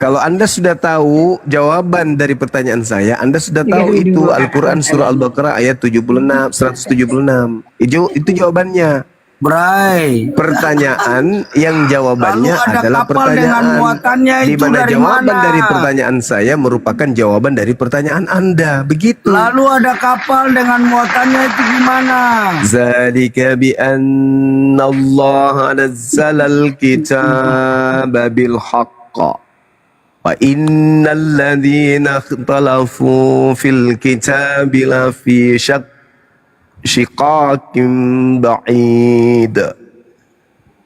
Kalau Anda sudah tahu jawaban dari pertanyaan saya, Anda sudah tahu itu Al-Quran surah Al-Baqarah ayat 76, 176. Itu jawabannya. Bray. Pertanyaan yang jawabannya Lalu ada adalah kapal dengan pertanyaan muatannya di itu mana dari jawaban mana? dari pertanyaan saya merupakan jawaban dari pertanyaan Anda. Begitu. Lalu ada kapal dengan muatannya itu gimana? Zalika bi anna Allah nazzala al-kitaba bil haqq wa innal ladzina ikhtalafu fil kitabi lafi syiqaqin ba'id.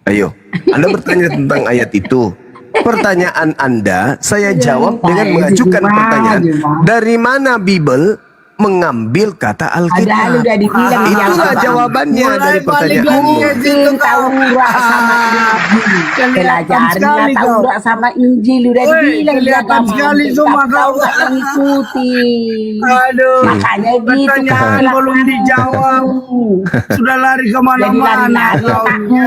Ayo, Anda bertanya tentang ayat itu. Pertanyaan Anda, saya jawab dengan mengajukan pertanyaan. Dari mana Bible mengambil kata Padahal Alkitab? udah dibilang di Itulah Al-Quran. jawabannya Mulai dari balik pertanyaanmu. lagi. Mungkin Taurat sama Injil. Belajarnya Taurat sama Injil udah Woi, dibilang di kelihatan agama. sekali semua Tapi kau. kau nggak mengikuti. Aduh. Makanya gitu Pertanyaan kan. belum dijawab. Sudah lari Jadi kemana-mana lari-lari kau. otakmu.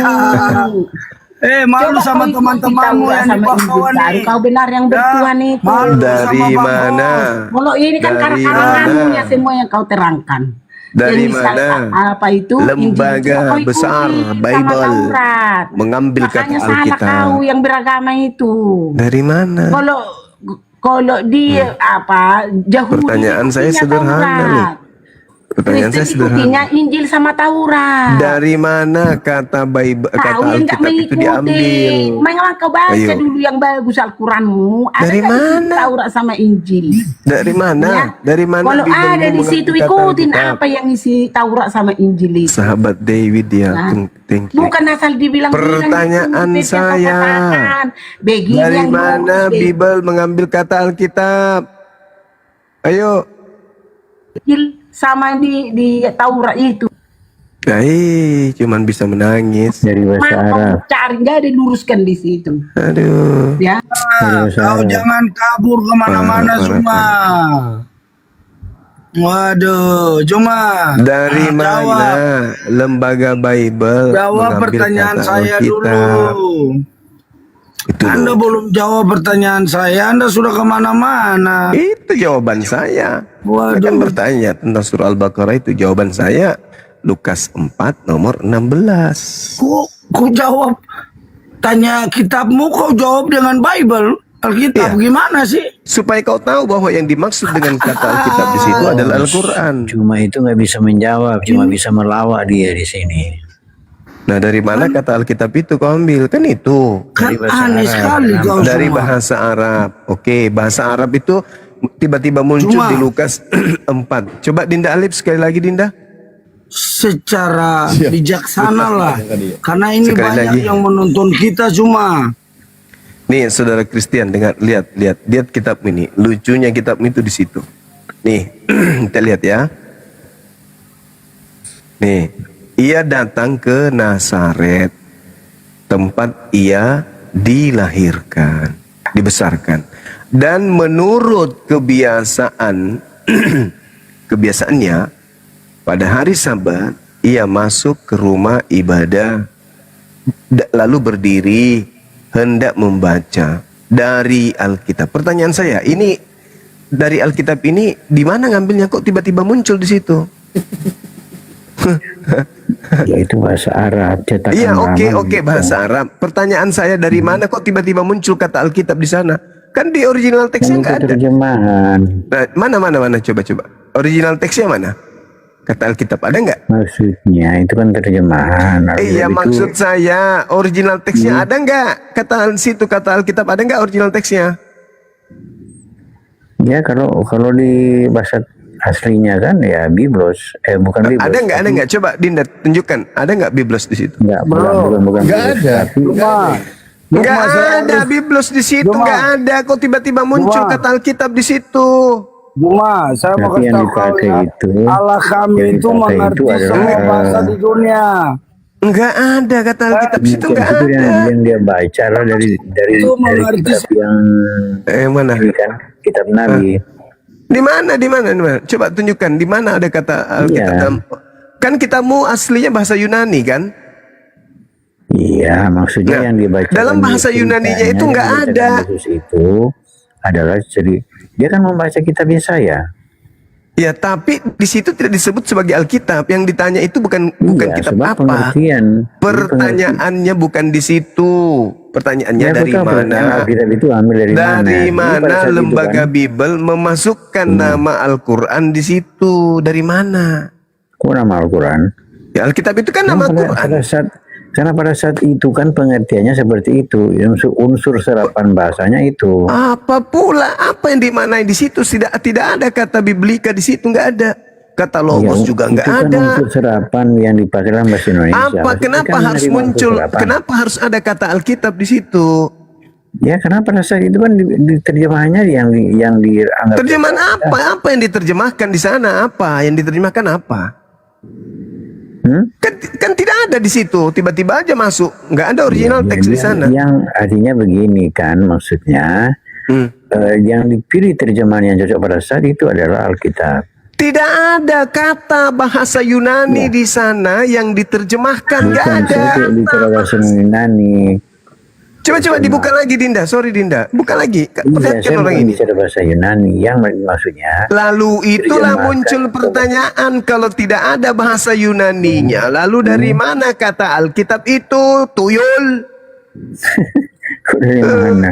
Malu Coba sama kau ikuti teman-temanmu Taurat yang di sama Injil. bawah Baru nih. kau benar yang bertuhan Ya, itu. malu Dari sama Bang mana? Bos. Kalau ini kan Dari karanganmu mana? ya semua yang kau terangkan. Dari Yang mana? apa itu? Lembaga Injil. Kau ikuti besar sama Bible Taurat. mengambil kata Makanya salah Alkitab. kau yang beragama itu. Dari mana? Kalau dia apa Yahudi Pertanyaan saya ikutinya sederhana Taurat. nih. Pertanyaan saya Kristen sederhana. ikutinya Injil sama Taurat. Dari mana kata Bible, Kau kata yang nggak Alkitab itu mengikuti. diambil? Memang kau baca Ayo. dulu yang bagus Al-Quranmu. Ada Dari nggak di situ mana? Taurat sama Injil? Dari mana? Ya. Dari mana? Kalau Bible ada di mengambil situ kata ikutin Alkitab? apa yang isi Taurat sama Injil itu. Sahabat David ya, Nah, thank you. Bukan asal dibilang Pertanyaan saya, dari yang mana bagus, Bible mengambil kata Alkitab? Ayo. Injil sama di Taurat itu. Cuman bisa menangis. Dari bahasa Mau Arab. cari nggak ada luruskan di situ. Aduh. Ya. Dari bahasa Kau Arab. jangan kabur kemana-mana Parah, cuma. Waduh, cuma. Dari mana Jawab, lembaga Bible jawab mengambil pertanyaan kata saya Alkitab? dulu. Itu Anda loh. belum jawab pertanyaan saya, Anda sudah kemana-mana. Itu jawaban saya. Saya Waduh. kan bertanya tentang surah Al-Baqarah, itu jawaban saya. Lukas 4 nomor 16. Kok jawab tanya kitabmu, kau jawab dengan Bible, Alkitab. Iya. Gimana sih? Supaya kau tahu bahwa yang dimaksud dengan kata Alkitab di situ adalah Al-Quran. Cuma itu nggak bisa menjawab, cuma bisa melawak dia di sini. Nah, dari mana kata Alkitab itu kau ambil? Kan itu. Kan bahasa aneh Arab. sekali kau Dari semua. bahasa Arab. Oke, bahasa Arab itu tiba-tiba muncul Cuma- di Lukas 4. Coba Dinda Alif sekali lagi, Dinda. Secara bijaksana lah, karena ini Sekali banyak lagi. yang menonton kita cuma. Nih, saudara Christian, dengar, lihat kitab ini. Lucunya kitab itu di situ. Nih, kita lihat ya. Nih, ia datang ke Nazaret, tempat ia dilahirkan, dibesarkan. Dan menurut kebiasaannya, pada hari Sabat, ia masuk ke rumah ibadah, lalu berdiri, hendak membaca dari Alkitab. Pertanyaan saya, ini dari Alkitab ini di mana ngambilnya, kok tiba-tiba muncul di situ? Ya itu bahasa Arab. Cetakan Iya, lama oke, gitu. bahasa Arab. Pertanyaan saya, dari mana kok tiba-tiba muncul kata Alkitab di sana? Kan di original teksnya Kan nggak itu ada. terjemahan. Nah, mana, coba. Original teksnya mana? Kata Alkitab ada nggak? Maksudnya itu kan terjemahan. Iya, Itu maksud saya original teksnya ada nggak? Kata situ kata Alkitab ada nggak original teksnya? ya kalau di bahasa aslinya kan ya Biblos. Bukan Biblos. Ada nggak? Coba Dinda tunjukkan. Ada nggak Biblos di situ? Enggak, bukan Nggak Biblos, ada. tapi Nggak ada Biblos di situ, nggak ada. Kok tiba-tiba muncul kata Alkitab di situ? Cuma saya mau Tapi kasih yang tahu kau dipakai ya, itu, Allah kami yang itu dipakai mengerti itu adalah, semua bahasa di dunia. Nggak ada kata Alkitab di situ, mungkin nggak itu ada. yang dia baca lah dari Itu mengerti kitab yang Mana? ini kan kitab Nabi. Di mana? Coba tunjukkan di mana ada kata Alkitab. Iya. Kan kitabmu aslinya bahasa Yunani kan? Iya, maksudnya Nah, yang dibaca dalam bahasa Yunaninya itu nggak ada. Yesus itu adalah dia kan membaca kitab Yesaya. Ya, tapi di situ tidak disebut sebagai Alkitab. Yang ditanya itu bukan Iya, kitab sebab apa. pengertian. Pertanyaannya bukan di situ. Pertanyaannya Ya, dari betul, mana? pertanyaan Alkitab itu ambil dari mana? Dari Jadi pada mana saat itu lembaga kan, Bible memasukkan nama Al-Quran di situ? Dari mana? kok nama Al-Quran? Ya, Alkitab itu kan nama Al-Quran. Karena pada saat itu kan pengertiannya seperti itu, unsur serapan bahasanya itu. Apa pula? Apa yang dimaknai di situ? Tidak ada kata biblika di situ, nggak ada. Kata logos Ya, juga itu nggak kan ada. unsur serapan yang dipakai dalam bahasa Indonesia. Apa? Maksudnya Kenapa kan harus menerima unsur muncul? serapan. Kenapa harus ada kata Alkitab di situ? Ya, karena pada saat itu kan di terjemahannya yang dianggap Terjemahan apa? Apa yang diterjemahkan di sana? Apa yang diterjemahkan apa? Kan tidak ada di situ. Tiba-tiba aja masuk. Nggak ada original teks di sana. Yang artinya begini kan, maksudnya yang dipilih terjemahan yang cocok pada saat itu adalah Alkitab. Tidak ada kata bahasa Yunani di sana yang diterjemahkan. Nggak Bukan ada. saja bicara bahasa Yunani. Coba dibuka lagi, Dinda. Sorry, Dinda. Buka lagi. Iya, Perhatikan saya orang bukan ini. bicara bahasa Yunani yang maksudnya. Lalu itulah Terjemahkan. muncul pertanyaan, kalau tidak ada bahasa Yunaninya, lalu dari mana kata Alkitab itu? Tuyul. Kok dari mana?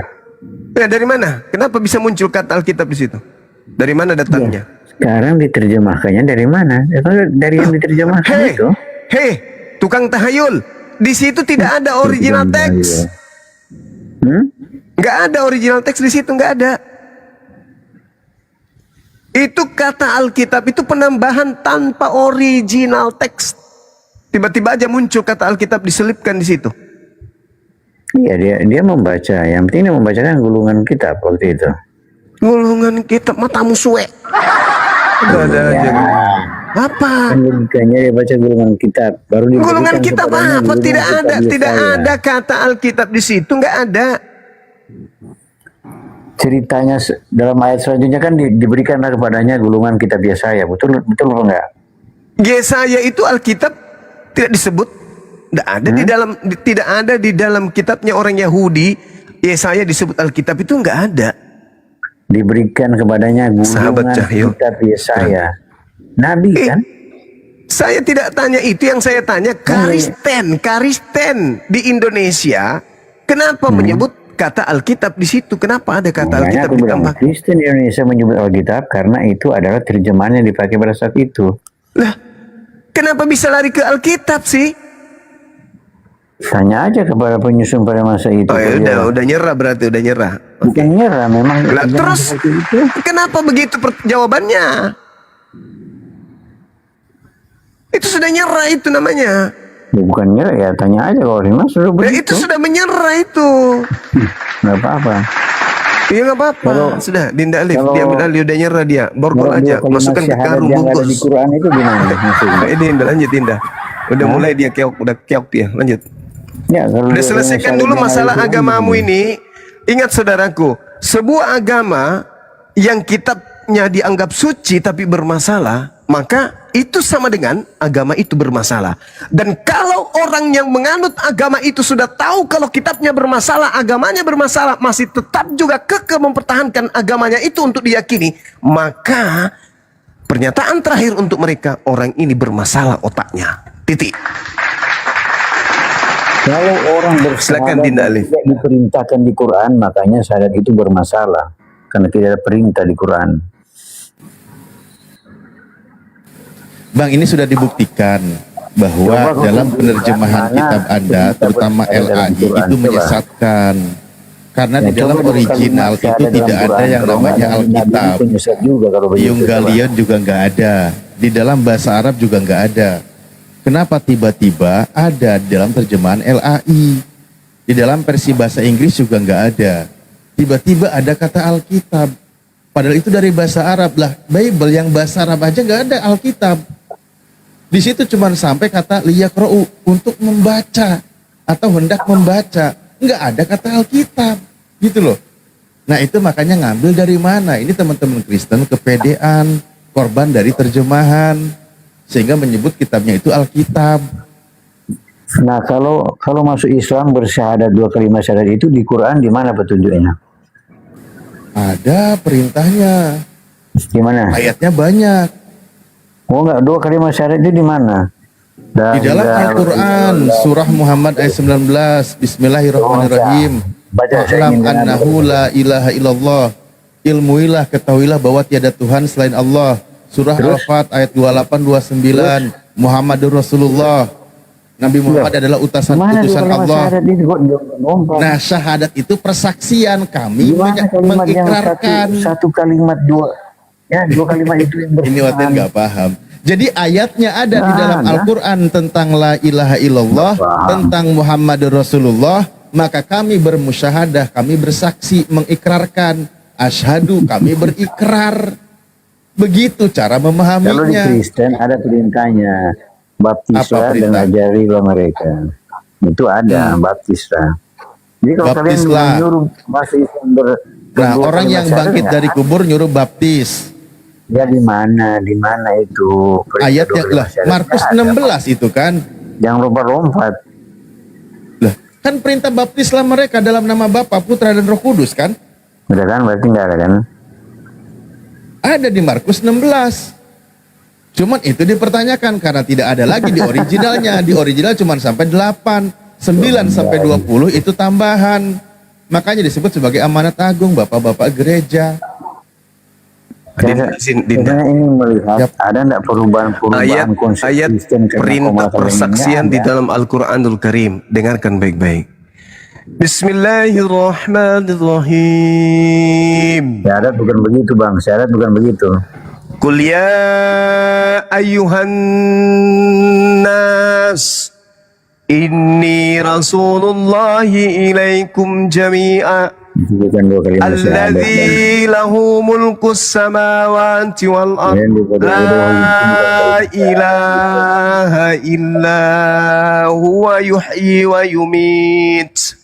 Ya, dari mana? Kenapa bisa muncul kata Alkitab di situ? Dari mana datangnya? Sekarang diterjemahkannya dari mana? Ya, kalau dari yang diterjemahkan Hei, itu. hei, tukang tahayul. Di situ tidak ada original teks. Nggak ada original teks di situ, nggak ada. Itu kata Alkitab itu penambahan tanpa original teks. Tiba-tiba aja muncul kata Alkitab diselipkan di situ. Iya, dia membaca. Yang penting dia membacakan gulungan kitab waktu itu. Gulungan kitab, matamu suwe. Udah ada aja. Apa? Kan logikanya dia baca gulungan kitab. Baru Gulungan diberikan kitab kepadanya apa? gulungan Tidak kitab ada, tidak Yesaya. ada kata Alkitab di situ, nggak ada. Ceritanya dalam ayat selanjutnya kan diberikanlah kepadanya gulungan kitab Yesaya. Betul apa enggak? Yesaya itu Alkitab tidak disebut, tidak ada di dalam, tidak ada di dalam kitabnya orang Yahudi. Yesaya disebut Alkitab itu nggak ada. Diberikan kepadanya Sahabat gulungan Cahyo. kitab Yesaya. Nabi kan? Saya tidak tanya itu, yang saya tanya Karisten di Indonesia kenapa menyebut kata Alkitab di situ? Kenapa ada kata Makanya Alkitab aku bilang ditambah? Kristen di Indonesia menyebut Alkitab karena itu adalah terjemahan yang dipakai pada saat itu. Lah, kenapa bisa lari ke Alkitab sih? Tanya aja kepada penyusun pada masa itu. Oh ya udah nyerah, berarti udah nyerah. Bukan nyerah, memang. Lah, terjemahan terus seperti itu. kenapa begitu jawabannya? Itu sudah nyerah itu namanya. Ya, bukan nyerah ya, tanya aja kalau Rimas sudah Ya, begitu. itu sudah menyerah itu. Nggak apa-apa. Iya nggak apa-apa. Sudah, Dinda Alif, kalau- dia ambil alih, udah nyerah dia. Borgol Kalau aja, kalimat masukkan ke syahadat karung yang ada di bungkus. Quran itu gimana maksudnya? Nah, ini Dinda, lanjut Dinda. Udah mulai dia keok, udah keok dia. Lanjut. Ya, kalau Udah dia selesaikan syahadat dulu yang ada di masalah Quran agamamu gimana? ini. Ingat saudaraku, sebuah agama yang kitabnya dianggap suci tapi bermasalah, maka itu sama dengan agama itu bermasalah. Dan kalau orang yang menganut agama itu sudah tahu kalau kitabnya bermasalah, agamanya bermasalah, masih tetap juga kekeh mempertahankan agamanya itu untuk diyakini, maka pernyataan terakhir untuk mereka, orang ini bermasalah otaknya. Titik. Kalau orang Silakan, bersyahadat Dinda dan Alif. tidak diperintahkan di Quran, makanya syahadat itu bermasalah. Karena tidak ada perintah di Quran. Bang, ini sudah dibuktikan bahwa Coba kau dalam tunjukkan penerjemahan mana kitab Anda, berita terutama berita dalam LAI, Quran, itu coba. menyesatkan. Karena Ya, di dalam coba original kalimat itu syahadat tidak dalam ada Quran. yang Kalau namanya nggak ada Nabi Alkitab. itu nyesat juga kalau begitu. Yunggalion juga nggak ada. Di dalam bahasa Arab juga nggak ada. Kenapa tiba-tiba ada di dalam terjemahan LAI? Di dalam versi bahasa Inggris juga nggak ada. Tiba-tiba ada kata Alkitab. Padahal itu dari bahasa Arab lah. Bible yang bahasa Arab aja nggak ada Alkitab. Di situ cuma sampai kata liyaqra'u, untuk membaca atau hendak membaca. Nggak ada kata Alkitab. Gitu loh. Nah itu makanya ngambil dari mana? Ini teman-teman Kristen kepedean, korban dari terjemahan, sehingga menyebut kitabnya itu Alkitab. Nah, kalau masuk Islam bersyahadat 2 kalimat syahadat itu di Quran di mana petunjuknya? Ada perintahnya. Di mana? Ayatnya banyak. Oh enggak, 2 kalimat syahadat itu di mana? Di dalam Al-Quran, surah Muhammad ayat 19, Bismillahirrahmanirrahim. Wa'lam annahu la ilaha illallah. Ilmuilah, ketahuilah bahwa tiada Tuhan selain Allah. Surah Al-Fat ayat 28-29. Muhammadur Rasulullah. Nabi Muhammad adalah utusan Allah. Nah, syahadat itu persaksian kami mengikrarkan. Satu kalimat dua. Ya, 2 kalimat itu yang Ini Waten nggak paham. Jadi ayatnya ada di dalam Al-Quran tentang la ilaha illallah, tentang Muhammadur Rasulullah. Maka kami bermusyahadah, kami bersaksi, mengikrarkan. Asyhadu, kami berikrar. Begitu cara memahaminya. Kalau di Kristen ada perintahnya, baptislah dan ajarilah mereka. Itu ada, baptislah. Jadi kalau kalian menyuruh bahasa Islam nah, orang yang bangkit dari kubur nyuruh baptis. Ya di mana itu? Ayatnya lah, Markus 16 itu kan. Jangan lompat-lompat. Lah, kan perintah baptislah mereka dalam nama Bapa, Putra dan Roh Kudus kan? Udah kan, berarti enggak ada kan? Ada di Markus 16. Cuman itu dipertanyakan karena tidak ada lagi di originalnya. Di original cuma sampai 8, 9 sampai 20 itu tambahan. Makanya disebut sebagai amanat agung Bapak-bapak gereja. Dinda, ini melihat ada enggak perubahan konsep ayat Kristen perintah persaksian di dalam Al-Quranul Karim. Dengarkan baik-baik. Bismillahirrahmanirrahim. Syahadat bukan begitu bang, syahadat bukan begitu. Qul ya ayyuhan nas inni rasulullahi ilaikum jami'a alladzi lahu mulkus samawati wal ardh la ilaha illa huwa yuhyi wa yumit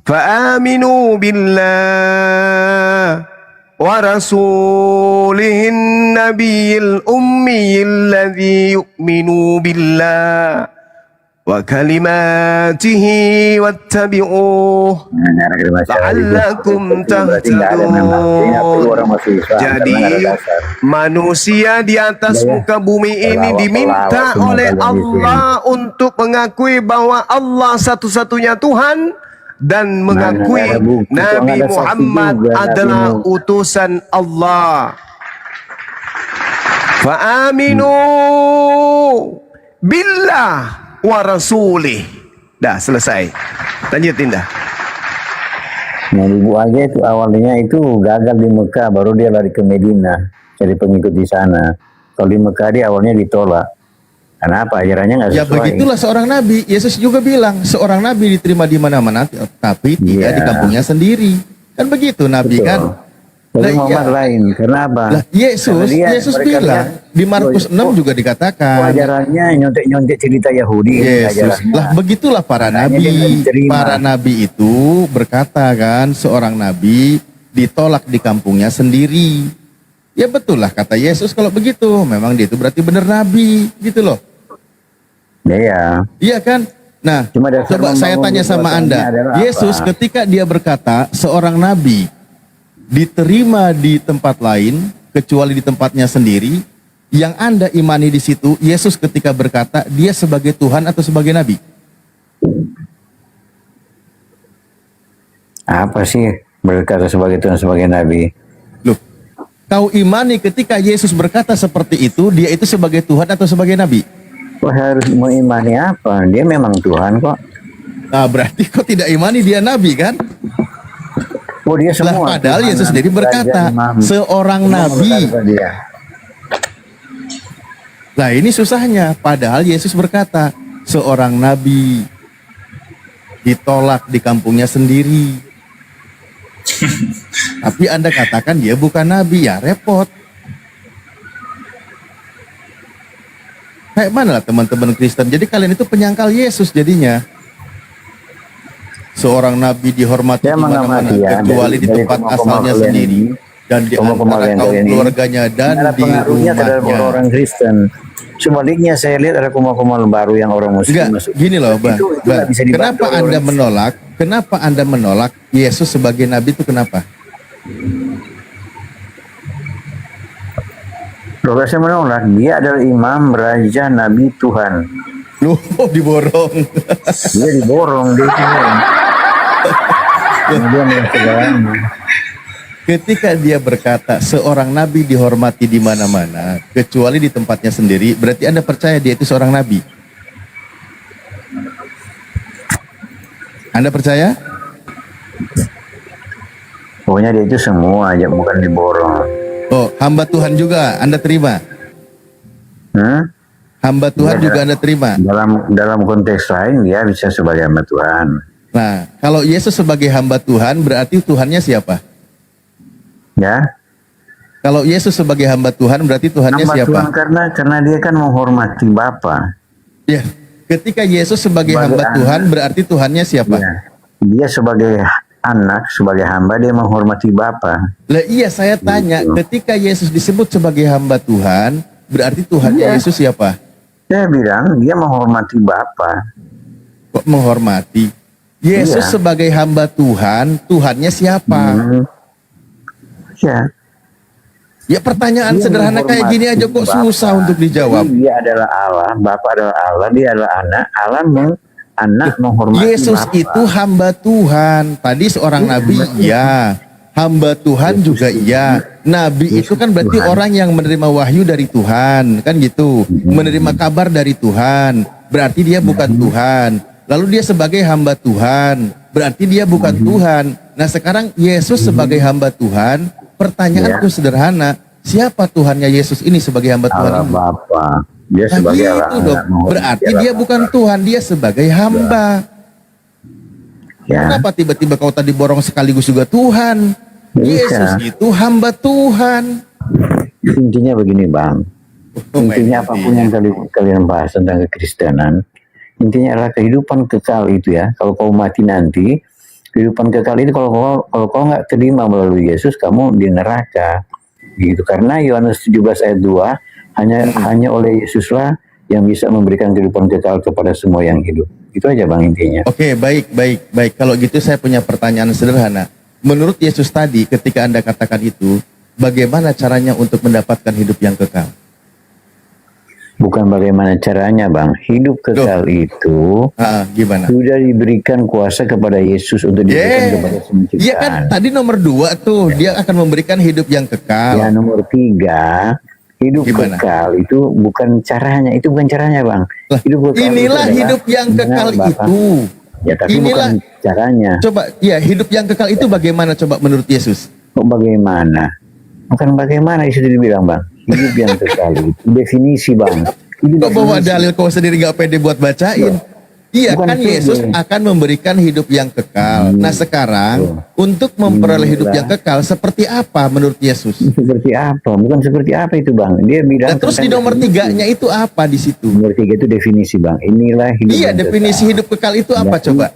فآمنوا بالله ورسوله النبي الأمي الذي يؤمن بالله وكلماته واتبعوه لعلكم تهتدون. Jadi manusia di atas muka bumi ini diminta oleh Allah untuk mengakui bahwa Allah satu-satunya Tuhan dan mengakui Nabi Muhammad adalah utusan Allah. Fa'aminu billah wa rasulih. Dah selesai. Lanjutin dah. Nah, Ibu Aga itu awalnya itu gagal di Mekah, baru dia lari ke Medina cari pengikut di sana. Kalau di Mekah dia awalnya ditolak. Kenapa ajarannya nggak sesuai? Ya begitulah seorang nabi. Yesus juga bilang seorang nabi diterima di mana-mana, tapi tidak di kampungnya sendiri. Kan begitu nabi. Betul. Kan? Tapi Muhammad lain. Kenapa? Lah, Yesus bilang di Markus 6 juga dikatakan. Ajarannya nyontek-nyontek cerita Yahudi. Yesus. Lah begitulah para nabi. Para nabi itu berkata kan, seorang nabi ditolak di kampungnya sendiri. Ya betul lah kata Yesus kalau begitu. Memang dia itu berarti benar nabi gitu loh. Iya. Iya kan? Nah, coba saya tanya sama Anda. Yesus ketika dia berkata seorang nabi diterima di tempat lain kecuali di tempatnya sendiri, yang Anda imani di situ, Yesus ketika berkata dia sebagai Tuhan atau sebagai nabi? Apa sih berkata sebagai Tuhan sebagai nabi? Loh, kau imani ketika Yesus berkata seperti itu, dia itu sebagai Tuhan atau sebagai nabi? Kok harus mengimani apa? Dia memang Tuhan kok. Nah, berarti kau tidak imani dia nabi kan? Oh, dia semua. Lah, padahal Tuhan, Yesus sendiri berkata seorang nabi. Nah, ini susahnya. Padahal Yesus berkata seorang nabi ditolak di kampungnya sendiri. Tapi Anda katakan dia bukan nabi, ya repot. Kayak mana lah teman-teman Kristen? Jadi kalian itu penyangkal Yesus jadinya. Seorang nabi dihormati di mana-mana kecuali di tempat asalnya sendiri. dan di Kelompok-kelompok antara yang kaum kalian ini keluarganya dan ada di pengaruhnya terhadap rumahnya. orang Kristen. Sebaliknya saya lihat ada kelompok-kelompok baru yang orang Muslim Enggak, masuk. gini loh Bang. Itu Bang, nggak bisa dibantu kenapa oleh Anda orang menolak? Kenapa Anda menolak Yesus sebagai nabi itu kenapa? Loh, saya menolak, dia adalah imam, raja, nabi, Tuhan. Loh, diborong. Dia diborong, dia diborong. Kemudian yang segalanya. Ketika dia berkata seorang nabi dihormati di mana-mana kecuali di tempatnya sendiri, berarti Anda percaya dia itu seorang nabi? Anda percaya? Pokoknya dia itu semua aja, bukan diborong. Oh, hamba Tuhan juga Anda terima? Hmm? Hamba Tuhan Iya, juga Anda terima? Dalam konteks lain dia bisa sebagai hamba Tuhan. Nah, kalau Yesus sebagai hamba Tuhan berarti Tuhannya siapa? Ya, Kalau Yesus sebagai hamba Tuhan berarti Tuhannya hamba siapa? Tuhan karena dia kan menghormati Bapa. Ya, ketika Yesus sebagai Sebagai hamba anak. Tuhan berarti Tuhannya siapa? Ya. Dia sebagai anak, sebagai hamba dia menghormati Bapa. Lah iya saya tanya, Gitu. ketika Yesus disebut sebagai hamba Tuhan, berarti Tuhannya Iya. Yesus siapa? Saya bilang dia menghormati Bapa. Kok menghormati? Yesus Iya. sebagai hamba Tuhan, Tuhannya siapa? Ya. Ya pertanyaan Dia sederhana kayak menghormati gini aja kok Bapa. susah untuk dijawab. Jadi dia adalah Allah, Bapa adalah Allah, dia adalah anak, anak menghormati Yesus Bapa. itu hamba Tuhan. Tadi seorang nabi iya, hamba Tuhan juga iya. Nabi itu kan berarti Tuhan. orang yang menerima wahyu dari Tuhan, kan gitu. Menerima kabar dari Tuhan, berarti dia bukan Tuhan. Lalu dia sebagai hamba Tuhan, berarti dia bukan Tuhan. Nah sekarang Yesus sebagai hamba Tuhan, pertanyaanku sederhana, siapa Tuhannya Yesus ini sebagai hamba Tuhan Allah ini? Bapa. Dia Nah, sebagai gitu Allah. dong. anak, menghormati Berarti Allah dia Bapa. bukan Tuhan, dia sebagai hamba. Ya. Kenapa tiba-tiba kau tadi borong sekaligus juga Tuhan? Bisa. Yesus itu hamba Tuhan. Intinya begini Bang. Oh, Intinya apapun yang kalian bahas tentang kekristenan, intinya adalah kehidupan kekal itu ya. Kalau kau mati nanti, kehidupan kekal itu kalau kau nggak terima melalui Yesus, kamu di neraka. Gitu. Karena Yohanes 17 ayat 2 hanya oleh Yesuslah yang bisa memberikan kehidupan kekal kepada semua yang hidup. Itu aja Bang intinya. Oke, baik. Kalau gitu saya punya pertanyaan sederhana. Menurut Yesus tadi ketika Anda katakan itu, bagaimana caranya untuk mendapatkan hidup yang kekal? Bukan bagaimana caranya Bang. Hidup kekal itu Gimana? sudah diberikan kuasa kepada Yesus untuk diberikan kepada semua ciptaan. Iya kan tadi nomor 2 tuh, dia akan memberikan hidup yang kekal. Ya nomor 3, hidup Gimana? kekal itu bukan caranya, Bang. Lah, Hidup kekal inilah itu hidup yang kekal mengenal Bapa. itu. Ya tapi Inilah bukan caranya. Coba, ya hidup yang kekal itu bagaimana coba menurut Yesus? Kok bagaimana? Bukan bagaimana itu dibilang Bang. Hidup yang kekal itu definisi Bang. Itu Kok bawa definisi. dalil kau sendiri gak pede buat bacain? Iya Bukan kan pede. Yesus akan memberikan hidup yang kekal. Nah sekarang untuk memperoleh hidup yang kekal seperti apa menurut Yesus? Seperti apa? Bukan seperti apa itu Bang. Dia bilang Dan terus di tentang nomor definisi. 3-nya itu apa di situ? Nomor 3 itu definisi Bang. Inilah hidup Iya yang definisi kekal. hidup kekal itu apa coba?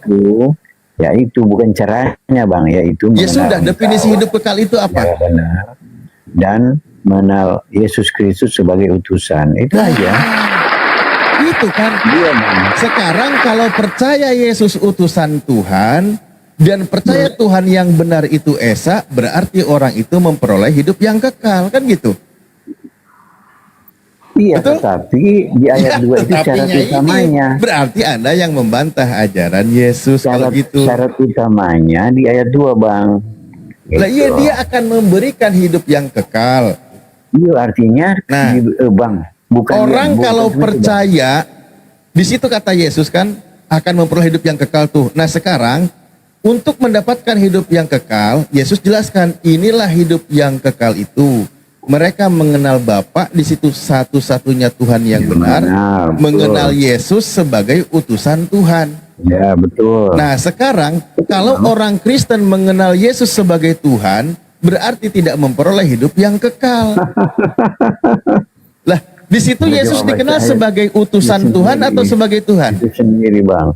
Yaitu bukan caranya Bang, yaitu Ya mengenal sudah definisi Engkau hidup kekal itu apa? secara benar dan mengenal Yesus Kristus sebagai utusan. Itu aja. Itu kan. Dia Bang. Sekarang kalau percaya Yesus utusan Tuhan dan percaya Tuhan yang benar itu Esa, berarti orang itu memperoleh hidup yang kekal, kan gitu? Iya, Betul? tetapi di ayat 2 itu syarat Tetapinya ini utamanya. berarti Anda yang membantah ajaran Yesus kalau gitu. Syarat utamanya di ayat 2 Bang. Lah iya Gitu. dia akan memberikan hidup yang kekal. Iya artinya Nah, Bang, bukan Orang bukan kalau itu, Bang. percaya, di situ kata Yesus kan akan memperoleh hidup yang kekal tuh. Nah sekarang untuk mendapatkan hidup yang kekal, Yesus jelaskan inilah hidup yang kekal itu. Mereka mengenal Bapa, di situ satu-satunya Tuhan yang benar, betul. mengenal Yesus sebagai utusan Tuhan. Ya betul. Nah sekarang kalau orang Kristen mengenal Yesus sebagai Tuhan, berarti tidak memperoleh hidup yang kekal. Lah di situ Udah Yesus jawab dikenal aja. sebagai utusan Itu Tuhan sendiri. atau sebagai Tuhan? Itu sendiri Bang.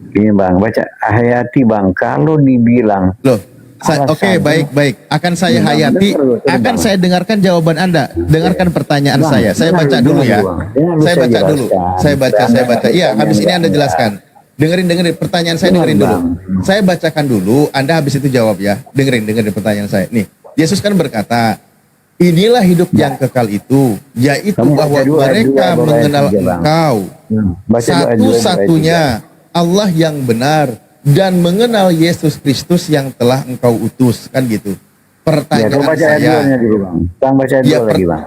Ini Bang, baca Hayati Bang, kalau dibilang Loh, Oke, baik. Akan saya hayati, akan saya dengarkan jawaban Anda. Dengarkan pertanyaan saya. Saya baca dulu ya. Saya baca dulu. Saya baca. Iya, habis ini Anda jelaskan. Dengerin pertanyaan saya, dengerin dulu. Saya bacakan dulu, Anda habis itu jawab ya. Dengerin pertanyaan saya. Nih, Yesus kan berkata, inilah hidup yang kekal itu, yaitu bahwa mereka mengenal Engkau, satu-satunya Allah yang benar, dan mengenal Yesus Kristus yang telah Engkau utus. Kan gitu. Pertanyaan saya. Baca ayat 2 lagi, Bang.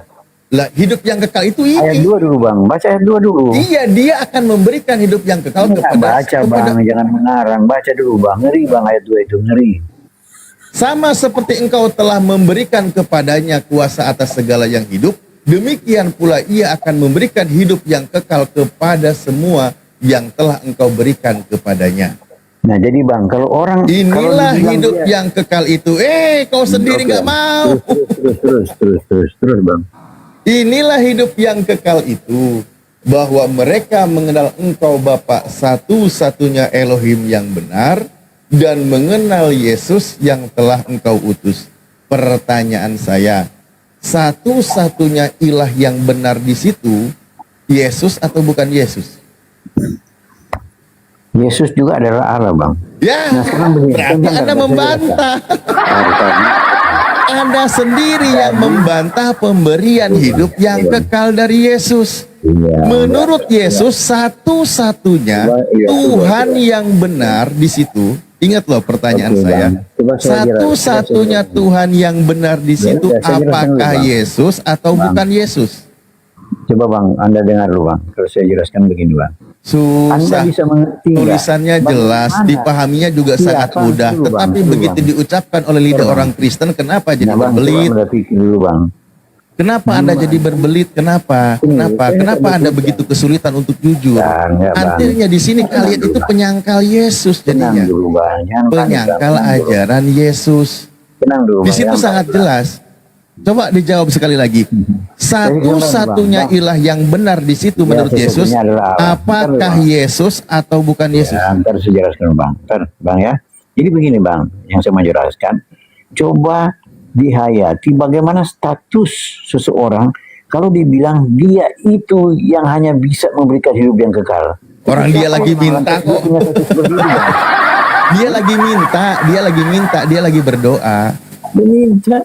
Lah, hidup yang kekal itu ini. Ayat 2 dulu, Bang. Baca ayat 2 dulu. Iya, dia akan memberikan hidup yang kekal kepada Bang, jangan mengarang. Baca dulu, Bang. Ngeri, Bang, ayat 2 itu ngeri. sama seperti Engkau telah memberikan kepadanya kuasa atas segala yang hidup, demikian pula ia akan memberikan hidup yang kekal kepada semua yang telah Engkau berikan kepadanya. Nah, jadi Bang, kalau orang inilah kalau hidup yang kekal itu. Kau sendiri nggak mau. Terus, Bang. Inilah hidup yang kekal itu, bahwa mereka mengenal Engkau Bapa satu-satunya Elohim yang benar, dan mengenal Yesus yang telah Engkau utus. Pertanyaan saya, satu-satunya ilah yang benar di situ Yesus atau bukan Yesus? Yesus juga adalah Allah, Bang. Ya, Nah, sekarang begini, berarti bentar, Anda bentar, membantah. Anda sendiri yang membantah pemberian hidup yang kekal dari Yesus. Iya. Menurut Yesus, satu-satunya Tuhan yang benar di situ. Ingat loh pertanyaan Oke, saya. Bang. Coba saya Satu-satunya jelaskan. Tuhan yang benar di situ, saya jelaskan dulu, apakah Bang. Yesus atau Bang. bukan Yesus? Coba Bang, Anda dengar dulu, Bang. Kalau saya jelaskan begini, Bang. Anda Susah. bisa mengerti nggak? Tulisannya Bang, jelas, mana? dipahaminya juga Iya, sangat Bang, mudah. dulu, Bang, Tetapi dulu, begitu Bang. diucapkan oleh lidah Bang. orang Kristen, kenapa jadi Nah, Bang, berbelit? coba Anda pikir dulu, Bang. Kenapa Anda jadi berbelit? Kenapa? Kenapa Anda begitu kesulitan untuk jujur? Enggak, Bang. Artinya di sini kalian itu penyangkal Yesus Tenang jadinya. dulu, Bang. Jangan panik, Bang. Penyangkal Tenang dulu. ajaran Yesus. Tenang dulu, Di Bang. situ Jangan sangat panik, Bang. jelas. Coba dijawab sekali lagi. Satu-satunya Bang. ilah yang benar di situ Ya, menurut Yesus, sesungguhnya adalah Allah. apakah Bang. Yesus atau bukan Yesus? Ya, ntar saya jelaskan, Bang. Ntar, Bang ya. Jadi begini, Bang, yang saya mau jelaskan. Coba dihayati bagaimana status seseorang kalau dibilang dia itu yang hanya bisa memberikan hidup yang kekal. Orang dia lagi Siapa yang minta melantas kok. punya status seperti itu, Bang? Dia lagi minta, Dia minta.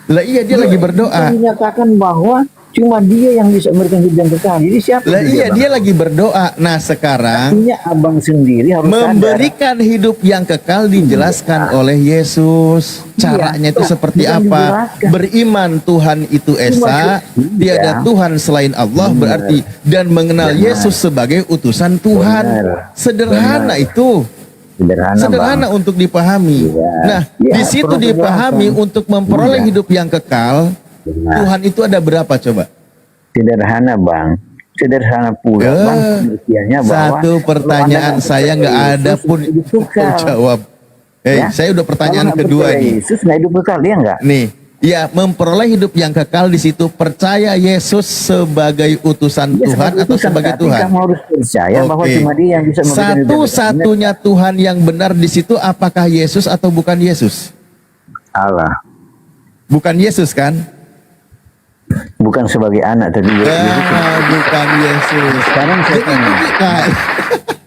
Lah iya, dia lagi berdoa. Dia menyatakan bahwa cuma dia yang bisa memberikan hidup yang kekal. Jadi siapa Lah iya, Bang? dia lagi berdoa. Nah, sekarang Artinya abang sendiri harus memberikan hidup yang kekal dijelaskan oleh Yesus. Caranya itu seperti Bukan apa? dijelaskan. Beriman Tuhan itu Esa, tiada Tuhan selain Allah, berarti, dan mengenal Yesus sebagai utusan Tuhan. Benar. Sederhana itu. Sederhana Bang. untuk dipahami. Iya. Nah, Ya, di situ perlu dipahami penjelasan. untuk memperoleh Iya. hidup yang kekal. Benar. Tuhan itu ada berapa coba? Sederhana, Bang. Sederhana pula, Bang. Pengertiannya bahwa Satu pertanyaan kalau Anda saya nggak percaya ada Yesus pun hidup kekal. jawab. Ya? Saya udah pertanyaan Kalau Anda kedua percaya nih. Yesus nggak hidup kekal, dia nggak? Nih, ya, memperoleh hidup yang kekal di situ, percaya Yesus sebagai utusan Dia Tuhan atau utusan, sebagai tapi Tuhan? Kamu harus percaya bahwa Oke. cuma dia yang bisa memberikan hidup yang kekal. Satu-satunya Tuhan yang benar di situ, apakah Yesus atau bukan Yesus? Allah. Bukan Yesus kan? Bukan sebagai anak tadi. Bukan Yesus. Sekarang saya tanya.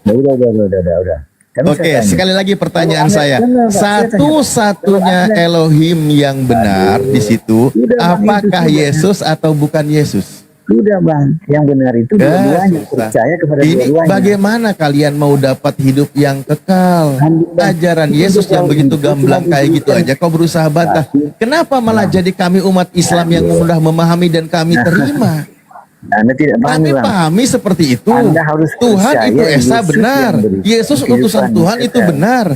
Udah. Kan Oke, saya tanya. sekali lagi pertanyaan Kalau saya. Anda- benar, Pak, saya tanya. Satu-satunya Kalau Anda- Elohim yang benar di situ, Udah, Bang, apakah itu sudah. Yesus atau bukan Yesus? Sudah, Bang. Yang benar itu dua-duanya. susah. Percaya kepada Ini dua-duanya. bagaimana kalian mau dapat hidup yang kekal? Ajaran Yesus yang begitu gamblang kayak gitu aja kau berusaha bantah. Kenapa malah jadi kami umat Islam yang mudah memahami dan kami terima? Anda tidak paham, Kami Bang. pahami seperti itu. Anda harus Tuhan percaya itu Esa Yesus benar. yang beri Yesus kehidupan utusan Tuhan yang itu kekal. benar.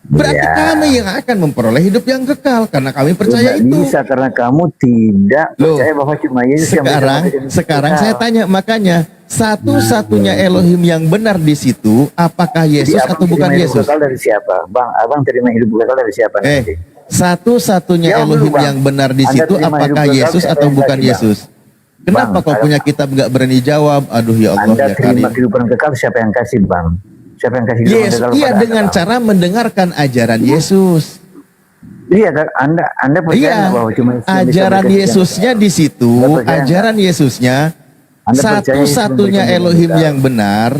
Berarti Ya. kami yang akan memperoleh hidup yang kekal karena kami percaya Tidak itu. bisa karena kamu tidak Loh, percaya bahwa cuma Yesus yang bisa Sekarang, memberikan hidup sekarang kekal. saya tanya, makanya satu-satunya Elohim yang benar di situ, apakah Jadi Yesus abang atau bukan terima hidup Yesus? kekal dari siapa? Bang, abang terima hidup kekal dari siapa nanti? Satu-satunya Jawab dulu, Elohim Bang. yang benar di Anda situ, terima apakah hidup kekal Yesus siapa atau yang bukan tadi, Bang? Yesus? Kenapa Bang, kau punya kitab nggak berani jawab? Aduh ya Allah Anda ya terima Karim. kehidupan kekal siapa yang kasih, Bang? Siapa yang kasih kehidupan Yesus, kekal iya, kepada dengan Anda, Bang? cara mendengarkan ajaran Yesus. Iya, Anda percaya Iya, nggak bahwa cuma Yesus yang bisa ajaran memberikan Yesusnya di situ, Anda percaya ajaran Yesusnya Anda percaya Yesus satu-satunya memberikan Elohim kita? yang benar.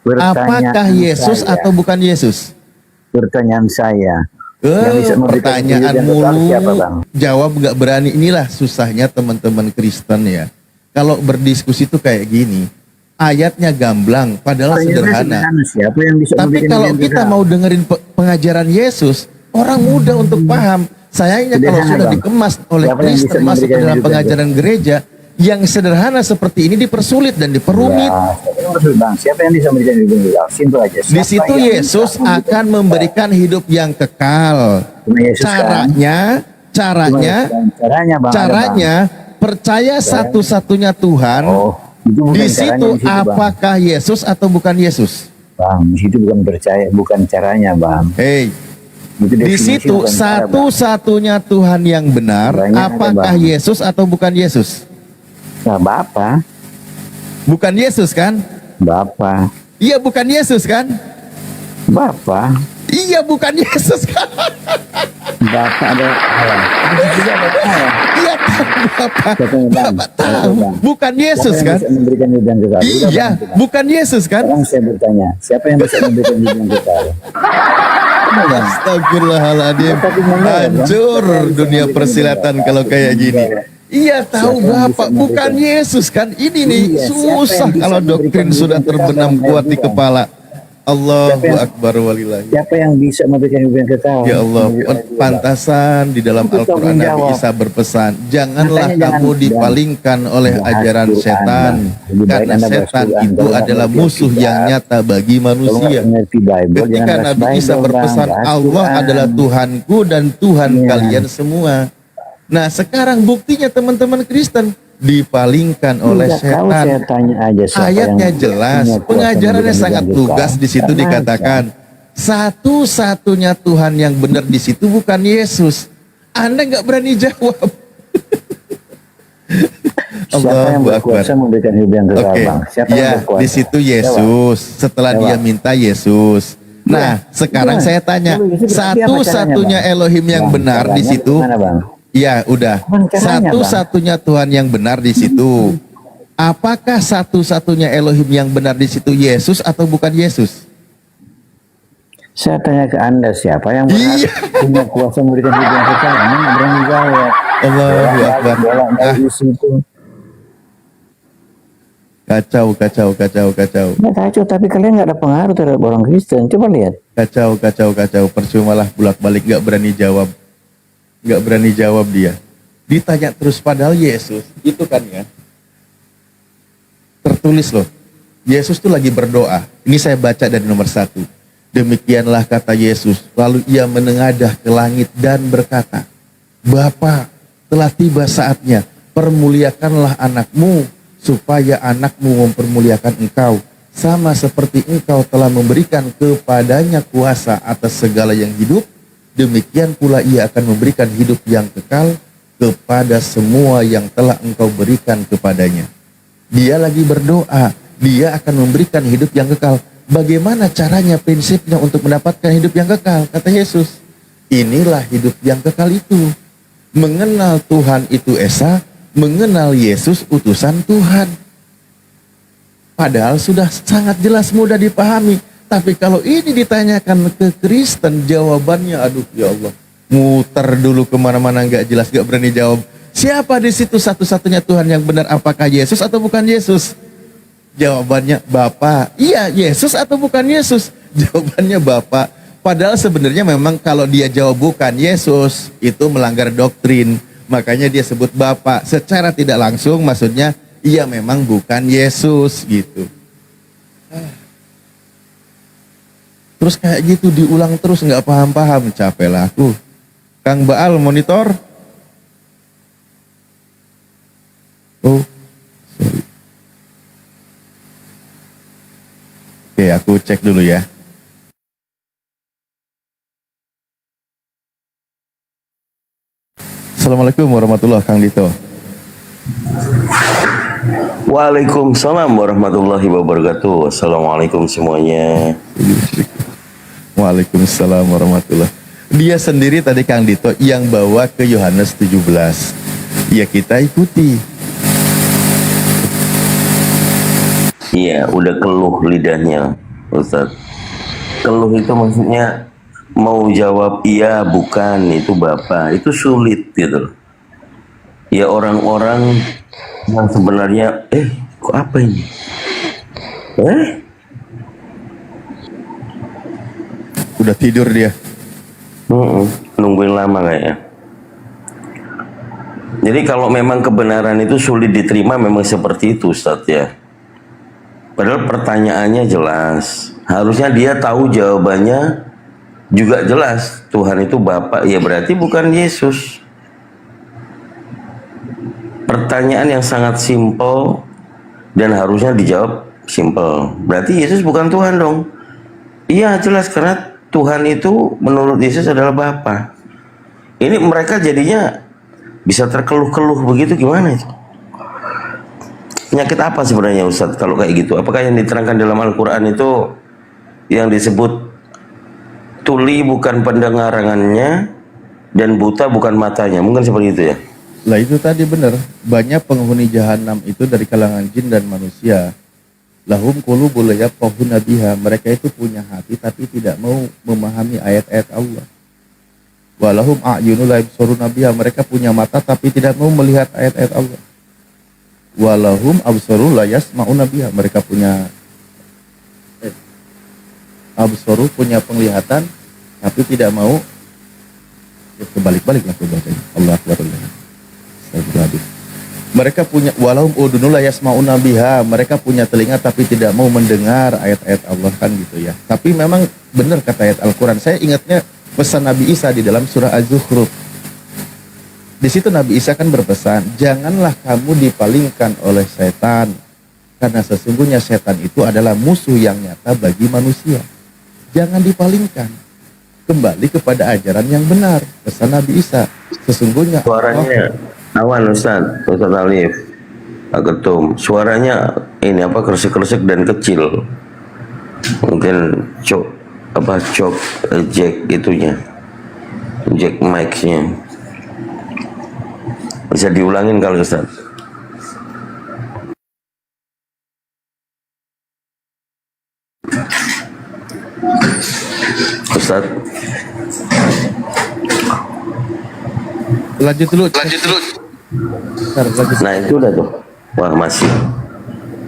Pertanyaan Apakah Yesus saya, atau bukan Yesus? pertanyaan saya, yang bisa memberikan Pertanyaan kehidupan kekal siapa, mulu, Bang? jawab nggak berani. Inilah susahnya teman-teman Kristen ya. Kalau berdiskusi tuh kayak gini, ayatnya gamblang, padahal sederhana. Siapa yang bisa Tapi memberikan kalau kehidupan kita kekal? mau dengerin pengajaran Yesus, orang mudah untuk paham. Sayangnya kalau Sederhana, sudah Bang. dikemas oleh Siapa yang bisa Kristen masuk ke memberikan dalam kehidupan pengajaran gereja, yang sederhana seperti ini dipersulit dan diperumit. Ya, Bang, siapa yang bisa memberikan kehidupan kekal? Simpel aja. Di situ Yesus akan memberikan hidup yang kekal. Cuma Yesus kan? Caranya, Bang, Caranya percaya satu-satunya Tuhan. Oh, itu bukan Di caranya situ di situ, Bang. apakah Yesus atau bukan Yesus? Bang, di situ bukan percaya, bukan caranya, Bang. Hei, Itu di definisi situ bukan cara, Bang. satu-satunya Tuhan yang benar. Banyak ada, Apakah Bang. Yesus atau bukan Yesus? Nah, Bapak, Bukan Yesus kan? Bapak, Iya bukan Yesus kan? Bapak, Iya bukan Yesus kan? Bapak ada Allah. Itu juga ada Allah. Iya tahu Bapak. Siapa yang, Bang? Bapak tahu. Siapa, Bang? Bukan Yesus Siapa yang kan? bisa memberikan kehidupan kekal? Udah, Iya, Bang. bukan Yesus kan? Sekarang saya bertanya, siapa yang bisa memberikan kehidupan kekal? Udah, Bang. Astagfirullahaladzim. Tapi menjawab, Bang. Hancur dunia persilatan kalau kayak gini. Iya tahu Siapa yang Bapak, bisa bukan memberikan- Yesus kan? Ini nih Iya, siapa susah yang bisa kalau doktrin memberikan sudah kehidupan terbenam kekal? kuat di Bukan. kepala. Allahu Siapa yang- Akbar walillahi. Siapa yang bisa memberikan kehidupan kekal? Ya Allah, Memberikan kehidupan kekal. pantasan di dalam Itu Al-Quran tanggung Nabi jawab. Isa berpesan, janganlah Makanya kamu jangan- dipalingkan oleh bahas ajaran Quran, setan, Bang. Lebih baik karena Anda bahas setan Quran. itu Kalau nggak adalah mengerti musuh yang Alkitab, nyata bagi Kalau manusia. nggak mengerti Bible, Ketika jangan bahas Nabi Isa Bible, berpesan, Bang. Bahas Allah Quran. adalah Tuhanku dan Tuhan Iya. kalian semua. Nah sekarang buktinya teman-teman Kristen dipalingkan oleh Enggak, kalau setan. saya tanya aja siapa Ayatnya yang jelas, punya kuasa pengajarannya memberikan sangat kehidupan lugas di situ kekal. dikatakan satu-satunya Tuhan yang benar di situ bukan Yesus. Anda nggak berani jawab. Siapa yang Allahu Akbar. berkuasa memberikan hidup yang kekal, Oke, Bang? Siapa yang ya berkuasa? di situ Yesus. Setelah Jawab. dia minta Yesus. Nah, sekarang Gimana? saya tanya, Lalu, itu berarti apa satu-satunya caranya, Bang? Elohim yang Bang, benar di caranya situ. gimana, Bang? Ya, udah. Gimana caranya, Satu-satunya Tuhan yang benar di situ. Apakah satu-satunya Elohim yang benar di situ Yesus atau bukan Yesus? Saya tanya ke Anda, siapa yang benar Iya. punya kuasa memberikan hidup yang kekal? Anda nggak berani jawab. Allahu Akbar. Bolak-balik di situ. Kacau. Nggak kacau, tapi kalian nggak ada pengaruh terhadap orang Kristen. Coba lihat. Kacau. Percumalah bolak-balik nggak berani jawab. Nggak berani jawab dia. Ditanya terus padahal Yesus itu kan ya. Tertulis loh. Yesus tuh lagi berdoa. Ini saya baca dari nomor 1. Demikianlah kata Yesus. Lalu ia menengadah ke langit dan berkata, Bapa, telah tiba saatnya. Permuliakanlah anakmu, supaya anakmu mempermuliakan engkau. Sama seperti engkau telah memberikan kepadanya kuasa atas segala yang hidup, demikian pula ia akan memberikan hidup yang kekal kepada semua yang telah engkau berikan kepadanya. Dia lagi berdoa, dia akan memberikan hidup yang kekal. Bagaimana caranya, prinsipnya untuk mendapatkan hidup yang kekal? Kata Yesus, inilah hidup yang kekal itu. Mengenal Tuhan itu Esa, mengenal Yesus utusan Tuhan. Padahal sudah sangat jelas, mudah dipahami. Tapi kalau ini ditanyakan ke Kristen, jawabannya aduh ya Allah. Muter dulu kemana-mana nggak jelas, nggak berani jawab. Siapa di situ satu-satunya Tuhan yang benar? Apakah Yesus atau bukan Yesus? Jawabannya Bapak. Iya, Yesus atau bukan Yesus? Jawabannya Bapak. Padahal sebenarnya memang kalau dia jawab bukan Yesus, itu melanggar doktrin. Makanya dia sebut Bapak. Secara tidak langsung maksudnya iya memang bukan Yesus gitu. Terus kayak gitu diulang terus nggak paham-paham, capek lah aku. Kang Baal monitor. Oh, sorry. Oke, aku cek dulu ya. Assalamualaikum warahmatullahi wabarakatuh, Kang Dito. Waalaikumsalam warahmatullahi wabarakatuh. Assalamualaikum semuanya. Waalaikumsalam warahmatullahi. Dia sendiri tadi Kang Dito yang bawa ke Yohanes 17. Ya kita ikuti. Iya, udah keluh lidahnya, Ustaz. Keluh itu maksudnya mau jawab iya, bukan, itu Bapak. Itu sulit gitu. Ya orang-orang yang sebenarnya, kok apa ini? Udah tidur dia. Nungguin lama kayaknya. Jadi kalau memang kebenaran itu sulit diterima, memang seperti itu, Ustaz ya. Padahal pertanyaannya jelas. Harusnya dia tahu jawabannya juga jelas. Tuhan itu Bapa, ya berarti bukan Yesus. Pertanyaan yang sangat simpel dan harusnya dijawab simpel. Berarti Yesus bukan Tuhan dong. Iya jelas, karena Tuhan itu menurut Yesus adalah Bapa. Ini mereka jadinya bisa terkeluh-keluh begitu, gimana itu? Penyakit apa sebenarnya Ustadz kalau kayak gitu? Apakah yang diterangkan dalam Al-Quran itu yang disebut tuli bukan pendengarannya dan buta bukan matanya? Mungkin seperti itu ya? Lah itu tadi benar. Banyak penghuni jahanam itu dari kalangan jin dan manusia. Lahum qulubun la yafqahuna biha. Mereka itu punya hati tapi tidak mau memahami ayat-ayat Allah. Walahum a'yunul la yabsuruna biha. Mereka punya mata tapi tidak mau melihat ayat-ayat Allah. Walahum absaru la yasma'una biha. Mereka punya absaru, punya penglihatan tapi tidak mau, ya, kebalik-balik lah bacanya. Allah Akbar. Mereka punya walahum udunul la yasma'una biha. Mereka punya telinga tapi tidak mau mendengar ayat-ayat Allah, kan gitu ya. Tapi memang benar kata ayat Al-Qur'an. Saya ingatnya pesan Nabi Isa di dalam surah Az-Zukhruf. Di situ Nabi Isa kan berpesan, janganlah kamu dipalingkan oleh setan, karena sesungguhnya setan itu adalah musuh yang nyata bagi manusia. Jangan dipalingkan, kembali kepada ajaran yang benar. Pesan Nabi Isa, sesungguhnya Suaranya awan Ustaz Alif Agetum. Suaranya ini apa, keresek-keresek dan kecil. Mungkin jack itunya, jack mic-nya. Bisa diulangin kalau Ustaz? Ustaz, lanjut dulu. nah itu udah tuh. Wah,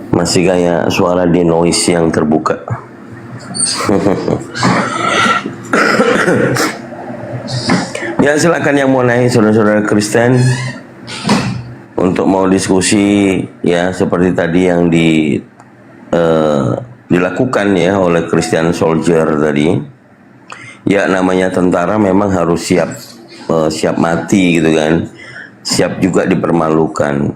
masih kayak suara di noise yang terbuka. Ya silakan yang mau naik, saudara-saudara Kristen, untuk mau diskusi ya seperti tadi yang dilakukan ya oleh Christian Soldier tadi. Ya namanya tentara memang harus siap mati gitu kan, siap juga dipermalukan.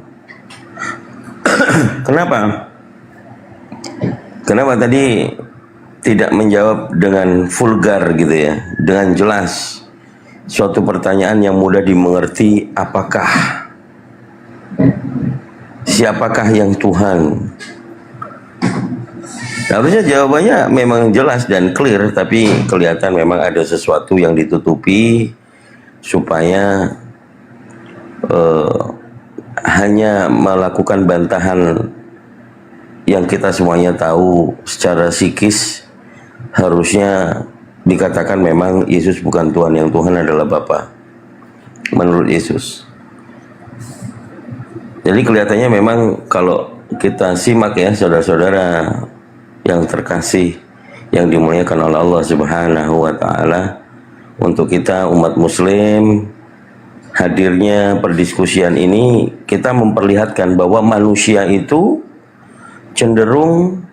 Kenapa tadi tidak menjawab dengan vulgar gitu ya, dengan jelas suatu pertanyaan yang mudah dimengerti? Siapakah yang Tuhan? Harusnya jawabannya memang jelas dan clear, tapi kelihatan memang ada sesuatu yang ditutupi supaya hanya melakukan bantahan yang kita semuanya tahu secara psikis. Harusnya dikatakan memang Yesus bukan Tuhan, yang Tuhan adalah Bapa menurut Yesus. Jadi kelihatannya memang kalau kita simak ya saudara-saudara yang terkasih yang dimuliakan oleh Allah Subhanahu wa taala, untuk kita umat muslim hadirnya perdiskusian ini, kita memperlihatkan bahwa manusia itu cenderung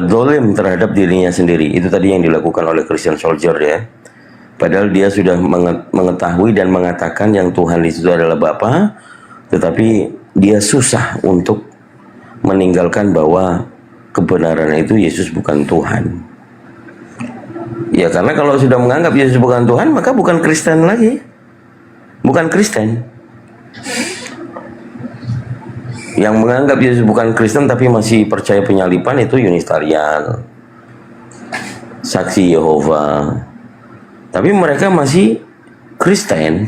dolim terhadap dirinya sendiri. Itu tadi yang dilakukan oleh Christian Soldier ya. Padahal dia sudah mengetahui dan mengatakan yang Tuhan itu adalah Bapa, tetapi dia susah untuk meninggalkan bahwa kebenaran itu Yesus bukan Tuhan. Ya karena kalau sudah menganggap Yesus bukan Tuhan, maka bukan Kristen lagi. Bukan Kristen. Yang menganggap Yesus bukan Kristen tapi masih percaya penyalipan itu Unitarian, Saksi Yehova, Tapi mereka masih Kristen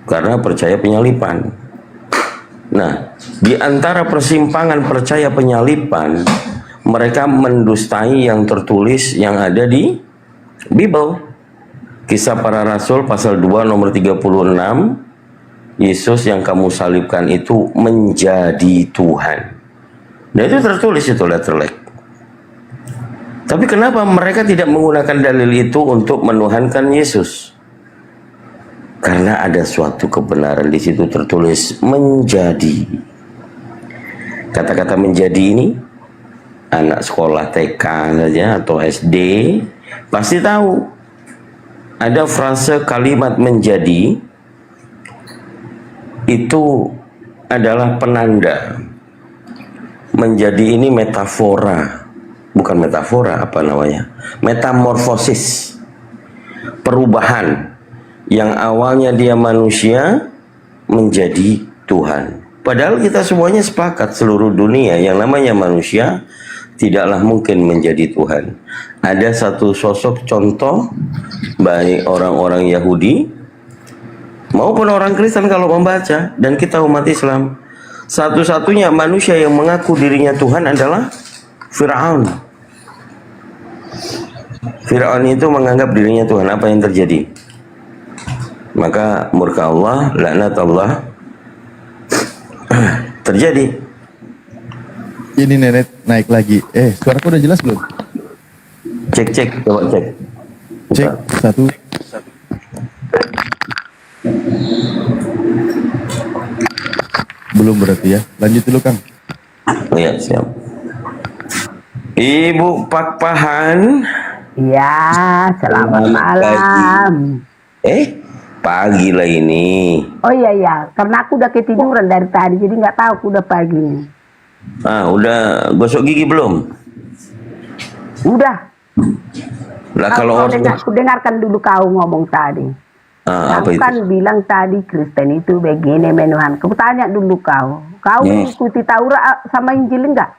karena percaya penyalipan. Nah, di antara persimpangan percaya penyalipan, mereka mendustai yang tertulis yang ada di Bible. Kisah Para Rasul pasal 2 nomor 36, Yesus yang kamu salibkan itu menjadi Tuhan. Nah, itu tertulis itu letterlek. Tapi kenapa mereka tidak menggunakan dalil itu untuk menuhankan Yesus? Karena ada suatu kebenaran di situ tertulis menjadi. Kata-kata menjadi ini anak sekolah TK saja atau SD pasti tahu. Ada frase kalimat menjadi itu adalah penanda. Menjadi ini metafora. Bukan metafora, apa namanya? Metamorfosis. Perubahan. Yang awalnya dia manusia menjadi Tuhan. Padahal kita semuanya sepakat seluruh dunia yang namanya manusia tidaklah mungkin menjadi Tuhan. Ada satu sosok contoh baik orang-orang Yahudi maupun orang Kristen kalau membaca, dan kita umat Islam, satu-satunya manusia yang mengaku dirinya Tuhan adalah Firaun. Firaun itu menganggap dirinya Tuhan. Apa yang terjadi? Maka murka Allah, laknat Allah terjadi. Ini nenek naik lagi. Suaraku udah jelas belum? Cek, coba cek. Cek, satu. Belum berarti ya. Lanjut dulu Kang. Oh ya, siap. Ibu Pak Pahan. Ya, selamat malam. Pagi lah ini. Oh iya, karena aku udah ketiduran dari tadi, jadi nggak tahu aku udah pagi nih. Udah gosok gigi belum? Udah. Lah kalau aku dengarkan dulu kau ngomong tadi. apa Kamu itu? kan bilang tadi Kristen itu begini menuhan. Kamu tanya dulu kau ikuti Taurat sama Injil enggak?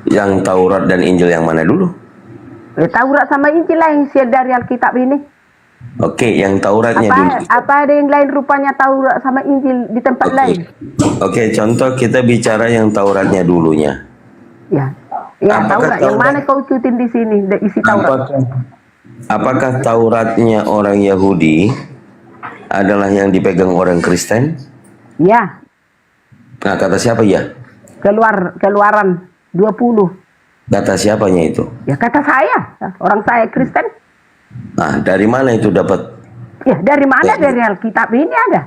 Yang Taurat dan Injil yang mana dulu? Taurat sama Injil lah yang share dari Alkitab ini. Oke, yang Tauratnya dulu. Apa ada yang lain rupanya Taurat sama Injil di tempat lain? Oke, contoh kita bicara yang Tauratnya dulunya. Ya, Apakah Taurat yang mana kau ikutin di sini isi Taurat? Apakah Tauratnya orang Yahudi adalah yang dipegang orang Kristen? Ya. Nah, kata siapa ya? Keluaran 20. Kata siapanya itu? Ya kata saya, orang saya Kristen. Nah, dari mana itu dapat? Ya dari mana? Dari Alkitab ini ada.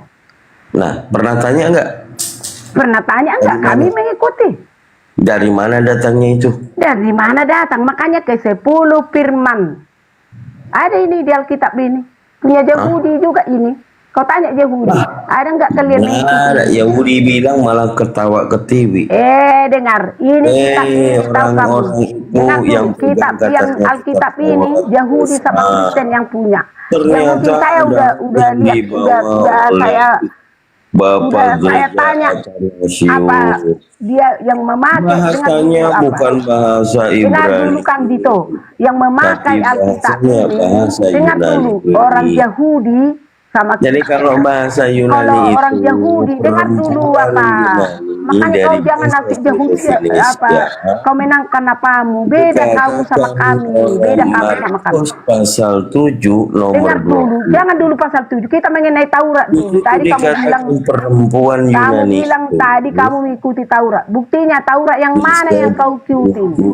Nah, pernah tanya enggak? Pernah tanya enggak? Kami mengikuti. Dari mana datangnya itu? Dari mana datang? Makanya ke 10 firman. Ada ini di Alkitab ini. Punya Yahudi juga ini. Kau tanya Yahudi. Ada enggak kalian mengikuti? Ada Yahudi bilang malah ketawa ketiwi. Dengar. Ini kitab ini tahu kamu. Dengar yang dulu, kitab yang Alkitab ini Yahudi sama Kristen yang punya. Yahudi saya udah lihat, udah saya tanya apa dia yang memakai bahasanya bukan bahasa dengar Ibrani. dulu Kang Dito yang memakai Tapi Alkitab bahasanya ini bahasa dengar Yunani. dulu orang Yahudi sama Jadi kalau bahasa Yunani kalau itu orang Yahudi dengar dulu apa makanya kau jangan nasib Yahudi apa kau menangkan apamu beda kau sama kami beda kami sama kami pasal 7 nomor dengar dulu jangan dulu pasal 7 kita mengenai Taurat dulu tadi kamu bilang perempuan Yunani tadi kamu mengikuti Taurat buktinya Taurat yang mana yang kau ikuti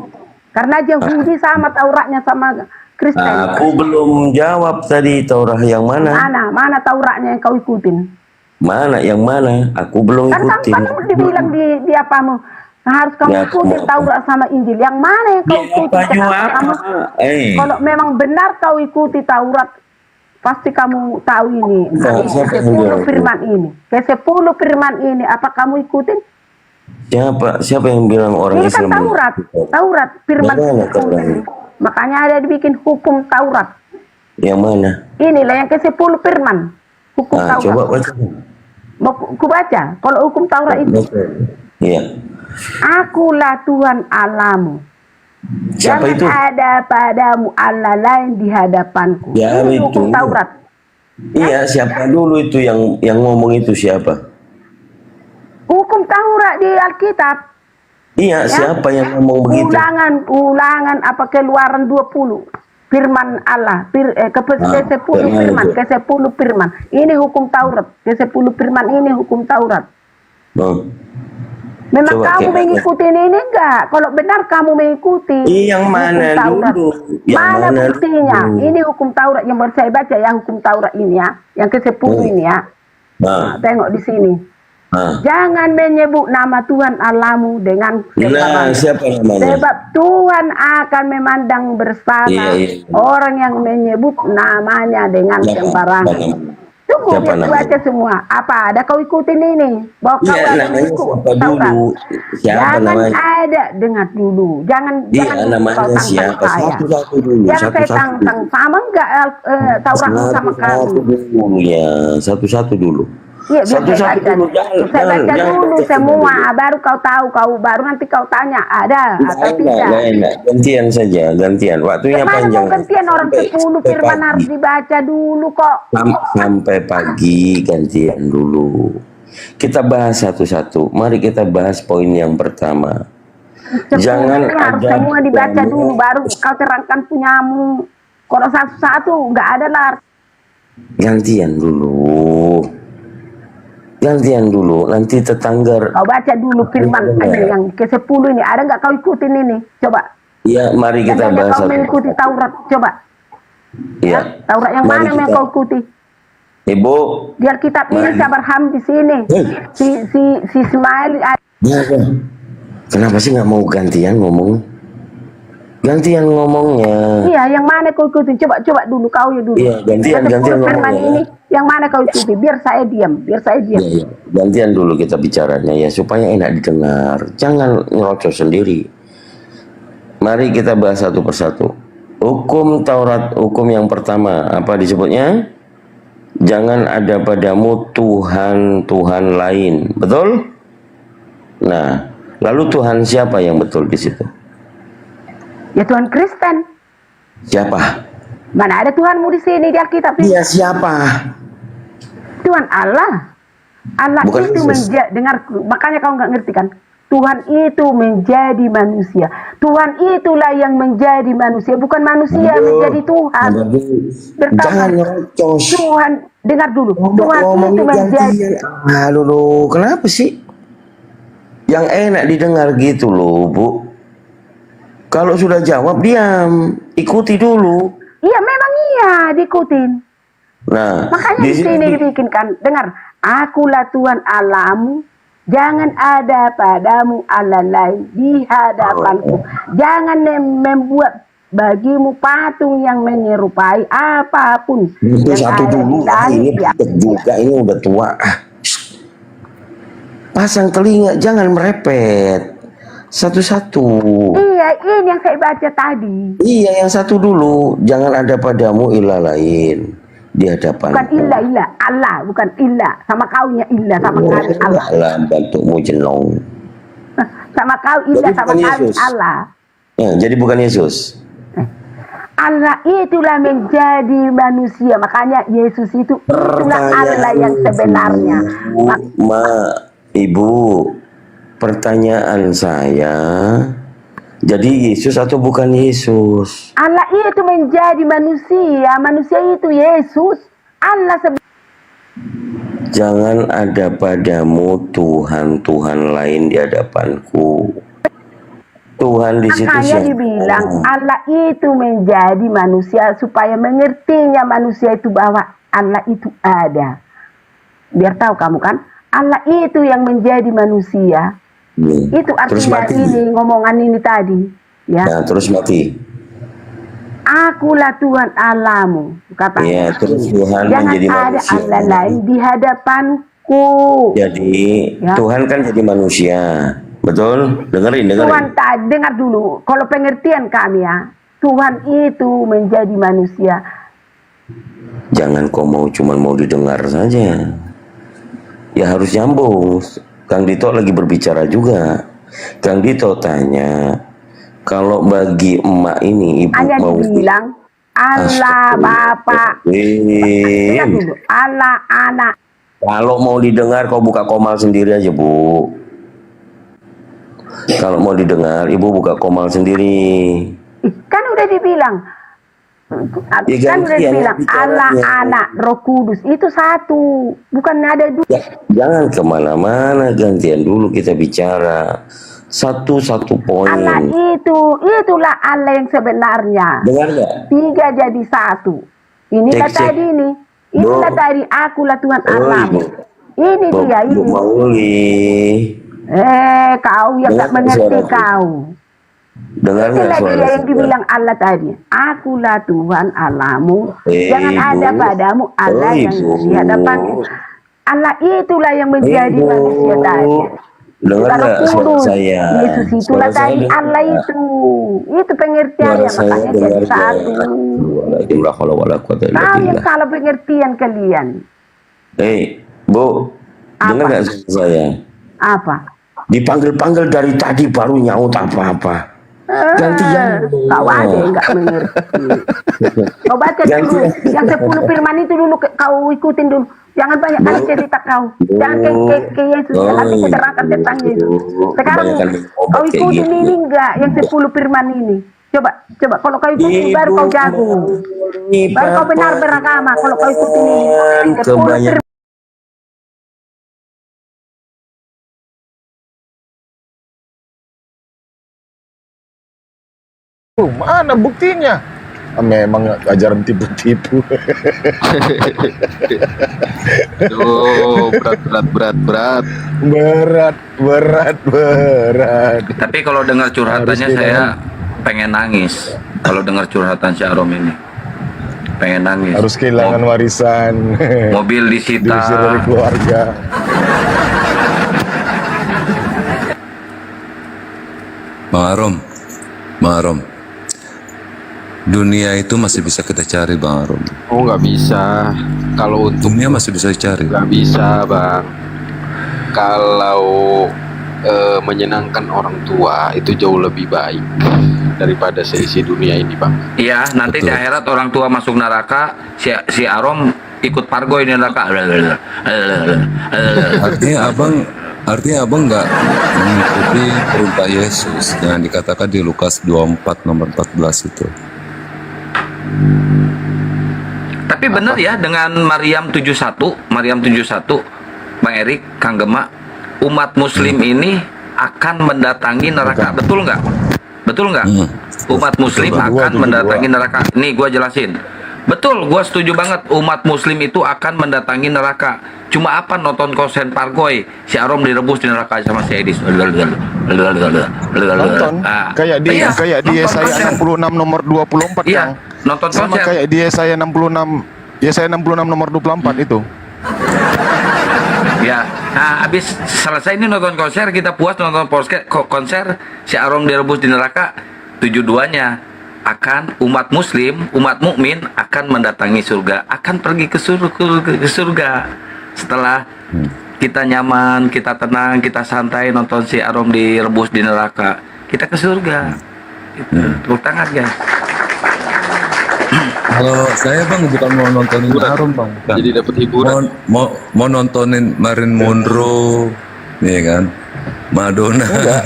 karena Yahudi sama Tauratnya sama Kristen. Aku belum jawab tadi Taurat yang mana. Mana Tauratnya yang kau ikutin? Mana yang mana? Aku belum ikutin. Kan kamu dibilang di apamu harus kamu ikutin Taurat sama Injil. Yang mana yang kau ikuti? Kalau memang benar kau ikuti Taurat, pasti kamu tahu ini. Ke 10 firman ini. Ke 10 firman ini, apa kamu ikutin? Siapa yang bilang orang ini Islam? Ini kan Taurat firman. Makanya ada dibikin hukum Taurat. Yang mana? Inilah yang ke 10 firman. Hukum Taurat. Coba baca. Mau ku baca? Kalau hukum Taurat itu. Iya. Akulah Tuhan Allahmu Siapa Jangan itu? ada padamu Allah lain di hadapanku. Ya, Ini itu. hukum Taurat. Iya, siapa dulu itu yang ngomong itu siapa? Hukum Taurat di Alkitab. Iya, siapa yang ngomong begitu? Ulangan apa Keluaran 20. Firman Allah, ke-10 firman, ke-10 firman. Ini hukum Taurat. Ke-10 firman ini hukum Taurat. Oh. Memang Coba, kamu mengikuti ini enggak? Kalau benar kamu mengikuti yang mana hukum Taurat. dulu? Yang Mana mana buktinya? dulu? Ini hukum Taurat yang baru saya baca ya, hukum Taurat ini ya, yang ke-10 ini ya. Nah, Tengok di sini. Jangan menyebut nama Tuhan Allahmu dengan sembarangan. siapa namanya? Sebab Tuhan akan memandang bersalah orang yang menyebut namanya dengan sembarangan. Tunggu Siapa biar namanya? baca semua. Apa ada kau ikutin ini? Bahwa kau Iya, ada namanya ikut siapa Taurat. dulu? Siapa Jangan namanya? ada dengar dulu. Jangan Iya, jangan namanya kau tantang siapa? saya. Satu-satu dulu. Jangan saya Satu-satu. tantang. Sama enggak Tauratmu sama Satu-satu kami? dulu ya. Satu-satu dulu. Iya, biar saya Satu-satu baca. dulu. Saya baca dulu semua, baru kau tahu, baru nanti kau tanya ada atau tidak. Enggak. Gantian saja, gantian. Waktunya Mana panjang. mau gantian orang 10 firman harus dibaca dulu kok. Sampai pagi gantian dulu. Kita bahas satu-satu. Mari kita bahas poin yang pertama. 10 Jangan ini harus ada semua dibaca yang- dulu, baru kau terangkan punyamu. Kalau satu-satu nggak ada lah. Gantian dulu. Gantian dulu. Nanti tetangga. Kau baca dulu firman ini yang ke-10 ini. Ada nggak kau ikutin ini? Coba. Ya, mari kita Jangan bahas kau mengikuti Taurat. Coba. Ya. Taurat yang Mari mana yang kita- kau ikuti? Ibu. Biar kitab ini Sabarham di sini. Si Ismail Kenapa sih nggak mau gantian ngomong? Gantian ngomongnya. iya, yang mana kau ikuti? Coba dulu kau ya dulu. Iya, gantian Yang 10 firman ngomongnya. ini yang mana kau ikuti? Biar saya diam. Iya. Gantian dulu kita bicaranya ya supaya enak didengar. Jangan nyerocos sendiri. Mari kita bahas satu persatu. Hukum Taurat, hukum yang pertama apa disebutnya? Jangan ada padamu Tuhan lain. Betul? Nah, lalu Tuhan siapa yang betul di situ? Ya Tuhan Kristen. Siapa? Mana ada Tuhanmu di sini di Alkitab? Dia siapa? Tuhan Allah. Allah Bukan itu Yesus. dengar, makanya kau nggak ngerti kan? Tuhan itu menjadi manusia. Tuhan itulah yang menjadi manusia, bukan manusia menjadi Tuhan. Pertama, Jangan nyerocos. Tuhan, dengar dulu. Tuhan itu Ngomongnya menjadi. gantian. Halo, kenapa sih? Yang enak didengar gitu loh, Bu. Kalau sudah jawab, diam. Ikuti dulu. Iya, memang iya diikutin. Nah, Makanya di sini dibikinkan. Dengar, akulah Tuhan Allahmu. Jangan ada padamu Allah lain di hadapanku. Jangan membuat bagimu patung yang menyerupai apapun. itu yang satu ada dulu. di langit, Ini di praktek juga, ini udah tua. Pasang telinga, jangan merepet. Satu-satu. Iya, ini yang saya baca tadi. Iya, yang satu dulu. Jangan ada padamu ilah lain di hadapan. Bukan ilah, Allah, bukan ilah. Sama kaunya ilah, sama kali Allah. Allah bentukmu jenong. Sama kau ilah, Jadi sama bukan kali Yesus. Allah. Ya, jadi bukan Yesus. Allah itulah menjadi manusia. Makanya Yesus itu itulah Allah yang sebenarnya. Ibu, pertanyaan saya, jadi Yesus atau bukan Yesus? Allah itu menjadi manusia. Manusia itu Yesus. Allah Jangan ada padamu Tuhan lain di hadapanku. Tuhan di situ makanya siapa? dibilang Allah itu menjadi manusia supaya mengertinya manusia itu bahwa Allah itu ada. Biar tahu kamu kan, Allah itu yang menjadi manusia. Itu Terus artinya mati. ini ngomongan ini tadi, ya. Nah, terus mati. Akulah Tuhan Allahmu, katanya. Ya, terus Tuhan Jangan menjadi ada manusia. Allah lain di hadapanku. Jadi Ya. Tuhan kan jadi manusia, betul? Dengerin. Tuhan tak dengar dulu. Kalau pengertian kami ya, Tuhan itu menjadi manusia. Jangan kau mau didengar saja. Ya harus nyambung. Kang Dito lagi berbicara juga. Kang Dito tanya, Kalau bagi emak ini, ibu Hanya mau dibilang Allah Bapak. Dengar dulu. Allah Anak. kalau mau didengar kau buka komal sendiri aja, Bu. Kalau mau didengar, Ibu buka komal sendiri. Kan udah dibilang. Ya, Kan udah gantian dibilang Allah bicaranya. Anak Roh Kudus. Itu satu. Bukan ada dua. Ya, jangan kemana-mana, gantian dulu kita bicara. Satu-satu poin. Allah itulah Allah yang sebenarnya. Dengar nggak? 3 jadi 1. Inilah Cek. tadi ini. Inilah Bu. tadi akulah Tuhan Oh, Allahmu. Ibu. Ini Bu, dia Bu ini. Mauli. Kau yang Dengar tak mengerti suaraku. kau. Dengar nggak Itulah suara dia yang saya? dibilang Allah tadi. Akulah Tuhan Allahmu. Jangan Ibu. ada padamu Allah yang Ibu. di hadapan. Allah itulah yang menjadi Ibu. manusia tadi. Dengar Bukan nggak Roh suara Kudus. saya? Yesus itulah Suara saya tadi dengar Allah nggak? itu. Itu pengertiannya Suara saya makanya dengar jadi nggak? satu. Waalaikumsalam la haula wala quwata illa Kau yang billah. salah pengertian kalian. Bu, Apa? dengar nggak suara saya? Apa? Dipanggil-panggil dari tadi baru nyaut apa-apa. Gantian. Kau ada yang nggak mengerti. Kau baca dulu Gantian. yang 10 firman itu dulu kau ikutin dulu. Jangan banyak kali cerita kau. Jangan ke Yesus. Oh, Nanti kita terangkan tentang Yesus. Sekarang kebanyakan obat kau kayak ikutin gitu. ini enggak yang 10 firman ini. Coba kalau kau ikutin baru kau jago. Baru kau benar beragama kalau kau ikutin ini. 10 Kebanyakan. Mana buktinya? Memang ajaran tipu-tipu. Aduh, berat. Berat. Tapi kalau dengar curhatannya Harus saya pengen nangis. Kalau dengar curhatan si Arom ini, pengen nangis. Harus kehilangan warisan. Mobil Diusir dari disita. keluarga. Bang Arom. Dunia itu masih bisa kita cari, Bang Arom. Oh, nggak bisa. Kalau untuk Dunia masih bisa dicari. nggak bisa, Bang. Kalau menyenangkan orang tua itu jauh lebih baik daripada seisi dunia ini, Bang. Iya, nanti di Betul. akhirat orang tua masuk neraka, si Arom ikut pargoy di neraka. Artinya abang nggak mengikuti perintah Yesus yang dikatakan di Lukas 24 nomor 14 itu. Tapi benar ya dengan Maryam 71, Bang Erik, Kang Gema, umat Muslim ini akan mendatangi neraka, betul nggak? Betul nggak? Umat Muslim akan mendatangi neraka. Nih gua jelasin. Betul, gua setuju banget. Umat Muslim itu akan mendatangi neraka. Cuma apa nonton konser Pargoy, si Arom direbus di neraka sama si Edis. Nonton. Kayak di Yesaya 66 nomor 24 Iya, Kang. nonton Sama konser. kayak di Yesaya 66 nomor 24 itu. Ya, nah abis selesai ini nonton konser, kita puas nonton konser, si Arom direbus di neraka. Tujuannya akan umat Muslim, umat mukmin akan mendatangi surga, akan pergi ke surga. Setelah kita nyaman, kita tenang, kita santai nonton si Arom direbus di neraka, kita ke surga. Itu. Tepuk tangan guys. Kalau saya bang bukan mau nontonin Arom bang, bukan. Jadi dapat hiburan. Mau nontonin Marilyn Monroe, nih kan, Madonna. Enggak,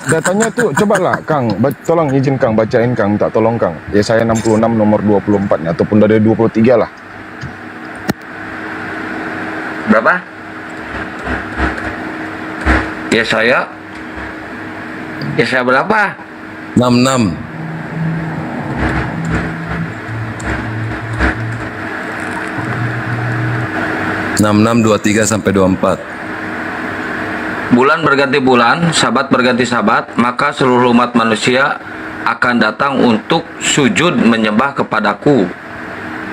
datanya tuh coba lah Kang, tolong izin Kang bacain Kang, minta tolong Kang. Yesaya 66 nomor 24 ataupun dari 23 lah. Berapa? Yesaya berapa? 66. enam 23 sampai 24. Bulan berganti bulan, sabat berganti sabat, maka seluruh umat manusia akan datang untuk sujud menyembah kepadaku.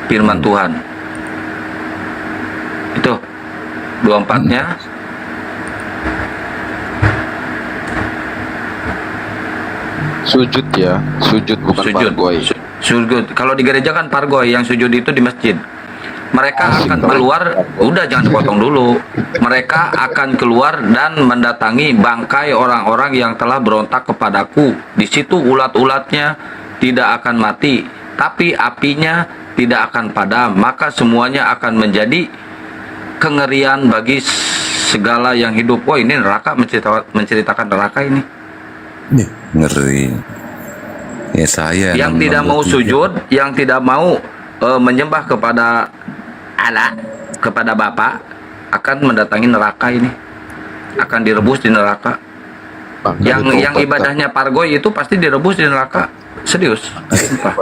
Firman Tuhan. Itu 24-nya. Sujud ya, sujud bukan Sujud. pargoy. Sujud. Kalau di gereja kan pargoy, yang sujud itu di masjid. Mereka akan keluar, udah jangan dipotong dulu. Mereka akan keluar dan mendatangi bangkai orang-orang yang telah berontak kepadaku. Di situ ulat-ulatnya tidak akan mati, tapi apinya tidak akan padam. Maka semuanya akan menjadi kengerian bagi segala yang hidup. Wah, ini neraka, menceritakan neraka ini. Ngeri. Ya saya Yang tidak mau sujud, yang tidak mau menyembah kepada Allah, kepada Bapa, akan mendatangi neraka ini. Akan direbus di neraka. Yang ibadahnya Pargoy itu pasti direbus di neraka. Serius. Sumpah.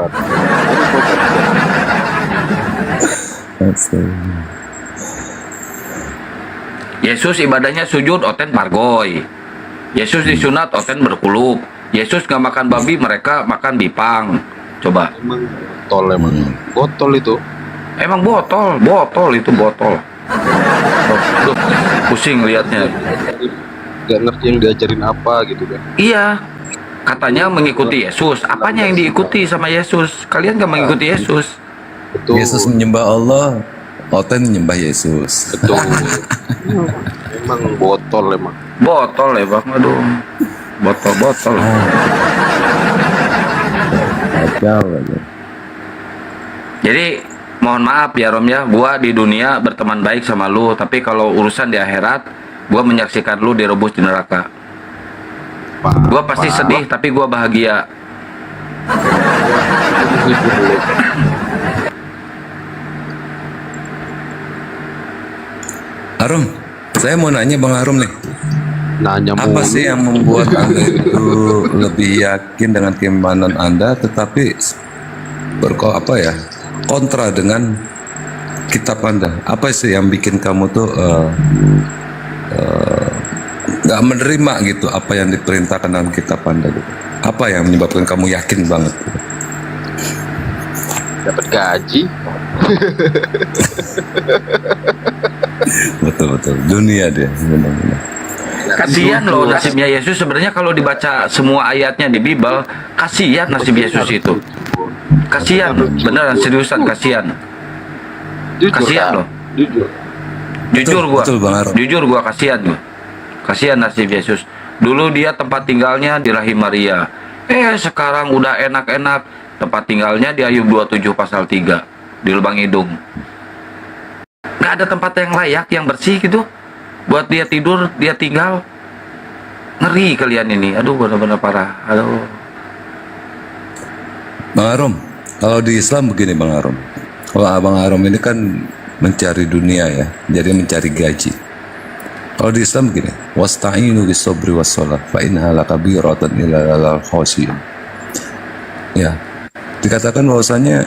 Yesus ibadahnya sujud, oten Pargoy. Yesus disunat, oten berkuluk. Yesus nggak makan babi, mereka makan bipang. Coba. Emang botol itu. Emang botol itu botol. Duh, pusing liatnya. Gak ngerti yang diajarin apa gitu kan. Iya, katanya mengikuti Yesus. Apanya yang diikuti sama Yesus? Kalian nggak mengikuti Yesus. Betul. Yesus menyembah Allah, Oten menyembah Yesus. Betul. Emang botol emang. Botol ya bang, aduh. Botol. Jadi mohon maaf ya Rom ya, gua di dunia berteman baik sama lu, tapi kalau urusan di akhirat, gua menyaksikan lu direbus di neraka. Gua pasti sedih, tapi gua bahagia. Arum, saya mau nanya Bang Arum nih. Nanya Apa sih yang membuat Anda itu lebih yakin dengan keimanan Anda, tetapi kontra dengan kitab Anda? Apa sih yang bikin kamu tuh nggak menerima gitu apa yang diperintahkan dalam kitab Anda gitu? Apa yang menyebabkan kamu yakin banget? dapat gaji. Betul dunia dia benar-benar. Kasihan loh nasibnya Yesus sebenarnya kalau dibaca semua ayatnya di Bible. Kasihan nasib Yesus itu. Kasihan, beneran seriusan kasihan. Kasihan loh. Jujur gua kasihan gua. Kasihan nasib Yesus. Dulu dia tempat tinggalnya di rahim Maria. Sekarang udah enak-enak tempat tinggalnya di Ayub 27 pasal 3 di lubang hidung. Gak ada tempat yang layak, yang bersih gitu buat dia tidur, dia tinggal. Ngeri kalian ini. Aduh, benar-benar parah. Aduh. Bang Arum, kalau di Islam begini Bang Arum. Kalau Abang Arum ini kan mencari dunia ya, jadi mencari gaji. Kalau di Islam begini, wasta'inu bis-sabri was-shalah fa innaha lakabiratan illa lal khashiyin. Ya, dikatakan bahwasanya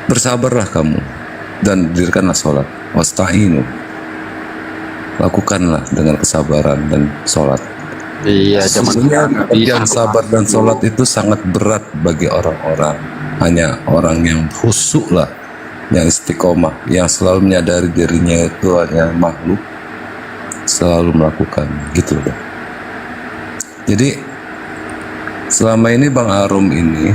bersabarlah kamu dan dirikanlah sholat. Wasta'inu, lakukanlah dengan kesabaran dan sholat. Iya, sesungguhnya yang sabar dan sholat itu sangat berat bagi orang-orang. Hanya orang yang khusyuk lah, yang istiqomah, yang selalu menyadari dirinya itu hanya makhluk, selalu melakukan gitu loh. Jadi selama ini Bang Arum ini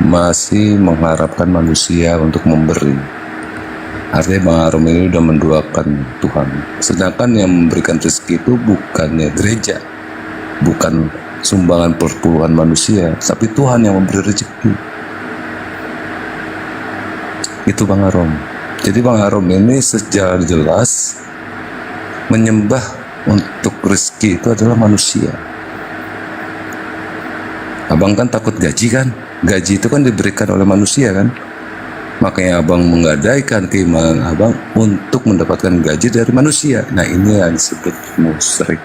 masih mengharapkan manusia untuk memberi. Artinya Bang Arum ini udah menduakan Tuhan. Sedangkan yang memberikan rezeki itu bukannya gereja, bukan sumbangan perpuluhan manusia, tapi Tuhan yang memberi rezeki. Itu Bang Arum. Jadi Bang Arum ini secara jelas menyembah untuk rezeki itu adalah manusia. Abang kan takut gaji kan? Gaji itu kan diberikan oleh manusia kan? Makanya abang menggadaikan keimanan abang untuk mendapatkan gaji dari manusia. Nah ini yang disebut musyrik.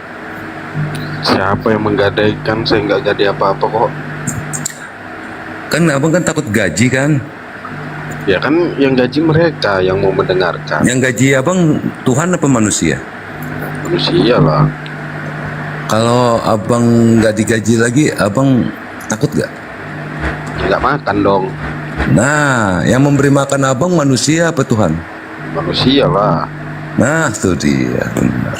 Siapa yang menggadaikan? Saya nggak gadai apa-apa kok. Kan abang kan takut gaji kan? Ya kan yang gaji mereka yang mau mendengarkan. Yang gaji abang Tuhan apa manusia? Manusia lah. Kalau abang nggak digaji lagi, abang takut gak? Nggak makan dong. Nah, yang memberi makan abang manusia apa Tuhan? Manusia lah. Nah, itu dia benar.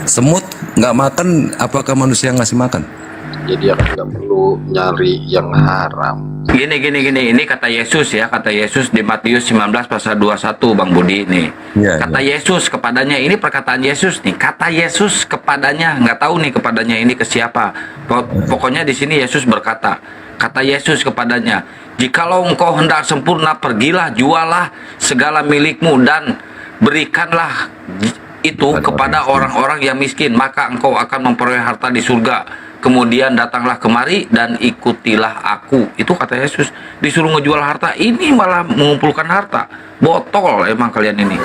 Semut nggak makan, apakah manusia yang ngasih makan? Jadi akan nggak perlu nyari yang haram. Gini, ini kata Yesus ya, kata Yesus di Matius 19 pasal 21, Bang Budi nih. Iya, Kata Yesus kepadanya, ini perkataan Yesus nih, kata Yesus kepadanya, nggak tahu nih kepadanya ini ke siapa. Pokoknya di sini Yesus berkata, kata Yesus kepadanya, jikalau engkau hendak sempurna, pergilah, jualah segala milikmu dan berikanlah itu kepada orang-orang yang miskin, maka engkau akan memperoleh harta di surga. Kemudian datanglah kemari dan ikutilah aku. Itu kata Yesus. Disuruh ngejual harta, ini malah mengumpulkan harta. Botol emang kalian ini.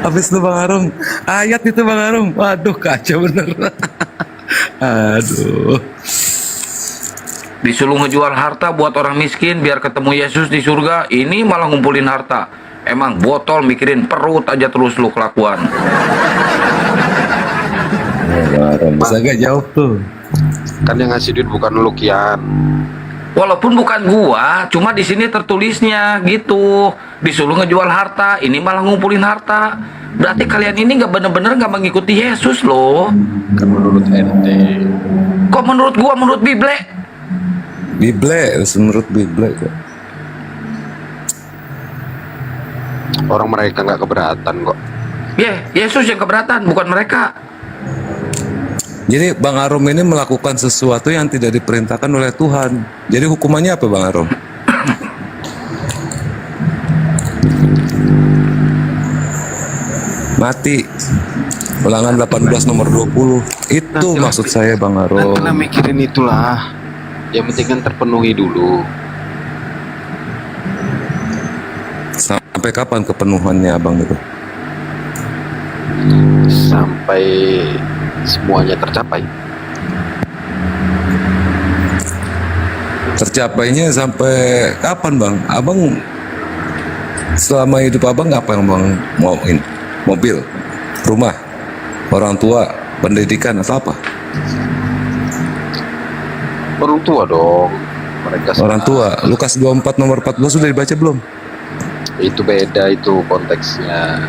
Habis itu Bang Arum, ayat itu Bang Arum, waduh kacau bener. Aduh. Disuruh ngejual harta buat orang miskin biar ketemu Yesus di surga, ini malah ngumpulin harta. Emang botol, mikirin perut aja terus lu kelakuan. Bisa gak jawab tuh? Kan yang ngasih duit bukan lu, Kian. Walaupun bukan gua, cuma di sini tertulisnya gitu. Disuruh ngejual harta, ini malah ngumpulin harta. Berarti kalian ini nggak bener-bener nggak mengikuti Yesus loh. Kan menurut ente. Kok menurut gua, menurut Bible? Menurut Bible kok. Orang mereka nggak keberatan kok. Yesus yang keberatan, bukan mereka. Jadi Bang Arum ini melakukan sesuatu yang tidak diperintahkan oleh Tuhan. Jadi hukumannya apa Bang Arum? Mati. Ulangan 18 nomor 20. Itu maksud saya Bang Arum. Nanti lah mikirin itulah. Yang penting kan terpenuhi dulu. Sampai kapan kepenuhannya Abang itu? Sampai semuanya tercapai. Tercapainya sampai kapan Bang? Abang selama hidup Abang apa yang Bang mauin? Mobil, rumah, orang tua, pendidikan atau apa? Orang tua dong. Mereka Orang tua. Lukas 24 nomor 14 sudah dibaca belum? itu beda, itu konteksnya.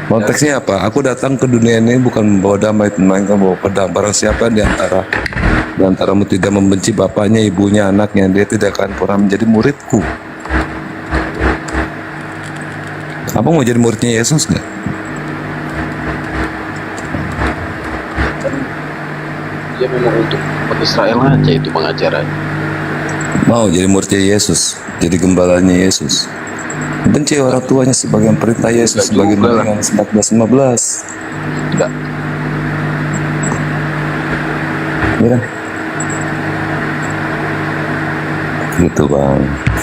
Konteksnya apa? Aku datang ke dunia ini bukan membawa damai, melainkan membawa pedang. Barang siapa di antaramu tidak membenci bapaknya, ibunya, anaknya, dia tidak akan pernah menjadi muridku. Apa mau jadi muridnya Yesus nggak? Dia memang untuk umat Israel aja itu pengajarannya. Mau jadi muridnya Yesus, jadi gembalanya Yesus. Benci orang tuanya sebagian perintah Yesus, sebagian Bilangan 14:15. Enggak. Ya. Gitu Bang.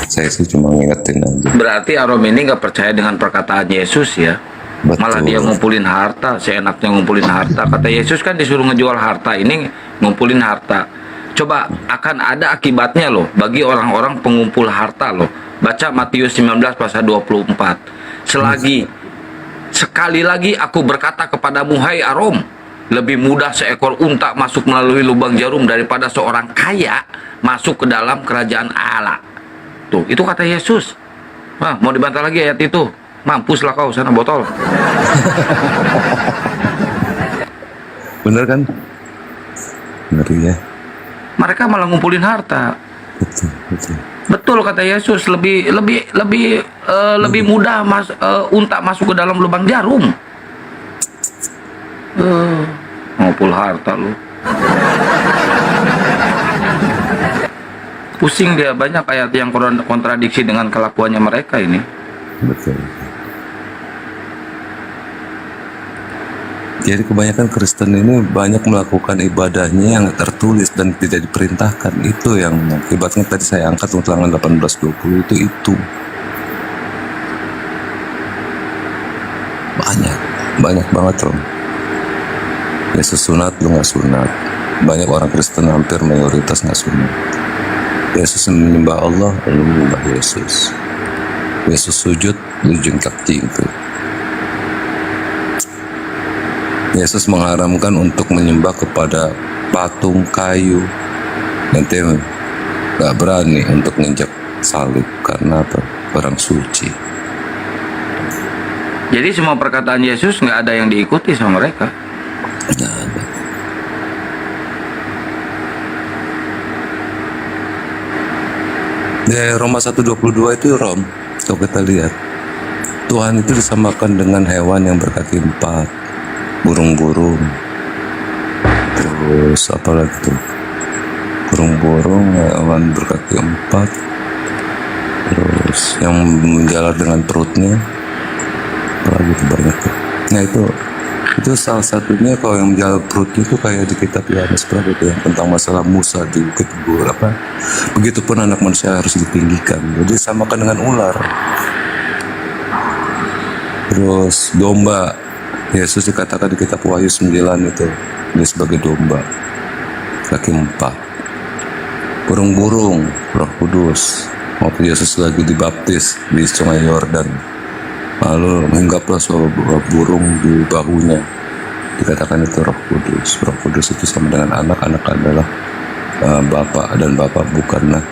Saya sih cuma ngingetin aja. Berarti Arum ini nggak percaya dengan perkataan Yesus ya. Betul. Malah dia ngumpulin harta, seenaknya ngumpulin harta. Kata Yesus kan disuruh ngejual harta, ini ngumpulin harta. Coba akan ada akibatnya loh bagi orang-orang pengumpul harta loh. Baca Matius 19 pasal 24. Sekali lagi aku berkata kepadamu, hai Arum, lebih mudah seekor unta masuk melalui lubang jarum daripada seorang kaya masuk ke dalam kerajaan Allah. Tuh, itu kata Yesus. Nah, mau dibantah lagi ayat itu? Mampuslah kau sana botol. Bener kan? Ngeri ya. Mereka malah ngumpulin harta. Betul. Betul kata Yesus, lebih mudah unta masuk ke dalam lubang jarum. Ngumpul harta lu. Pusing dia, banyak ayat yang kontradiksi dengan kelakuannya mereka ini. Betul. Jadi kebanyakan Kristen ini banyak melakukan ibadahnya yang tertulis dan tidak diperintahkan. Itu yang akibatnya tadi saya angkat Ulangan 18:20 itu. Banyak banget Rom. Yesus sunat, lu nggak sunat. Banyak orang Kristen hampir mayoritas nggak sunat. Yesus menyembah Allah, lu menyembah Yesus. Yesus sujud, lu jingkrak-jingkrik. Yesus mengharamkan untuk menyembah kepada patung kayu. Nanti nggak berani untuk nginjak salib karena apa? Orang suci. Jadi semua perkataan Yesus nggak ada yang diikuti sama mereka. Nggak ada. Di Roma 1:22 itu Rom, kalau kita lihat Tuhan itu disamakan dengan hewan yang berkaki 4, burung-burung, terus apa lagi tuh, burung-burung, hewan berkaki 4, terus yang menjalar dengan perutnya, apa lagi tuh banyak tuh. Nah itu salah satunya. Kalau yang menjalar perutnya itu kayak di kitab Yohanes berapa itu yang tentang masalah Musa di Bukit Bur apa. Begitupun anak manusia harus ditinggikan. Jadi samakan dengan ular. Terus domba, Yesus dikatakan di kitab Wahyu 9 itu dia sebagai domba, kaki 4. Burung-burung, Roh Kudus. Waktu Yesus lagi dibaptis di Sungai Yordan, lalu menganggaplah sebuah burung di bahunya, dikatakan itu Roh Kudus. Roh Kudus itu sama dengan anak adalah Bapa, dan Bapa bukanlah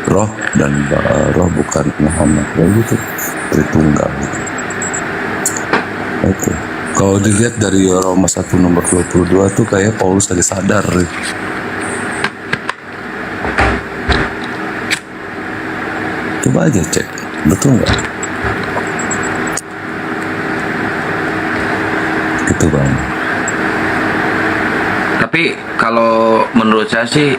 Roh, dan Roh bukanlah anak. Begitu, Tritunggal. Itu. Kalau dilihat dari Roma 1 nomor 22 tuh kayak Paulus lagi sadar. Coba aja cek, betul nggak? Gitu Bang. Tapi kalau menurut saya sih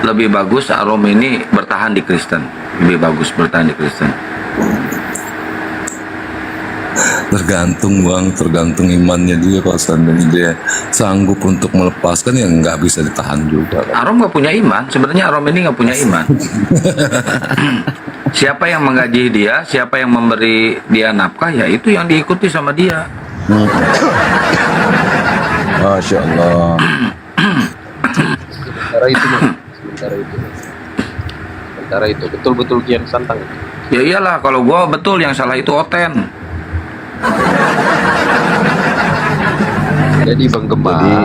lebih bagus Arom ini bertahan di Kristen. Lebih bagus bertahan di Kristen. Tergantung Bang, tergantung imannya dia. Kalau seandainya dia sanggup untuk melepaskan, ya nggak bisa ditahan juga. Arom nggak punya iman. Sebenarnya Arom ini nggak punya iman. Siapa yang menggaji dia, siapa yang memberi dia nafkah, ya itu yang diikuti sama dia. Masya Allah. Sementara itu betul-betul kian santang. Ya iyalah, kalau gua betul, yang salah itu Oten. Jadi Bang Gema,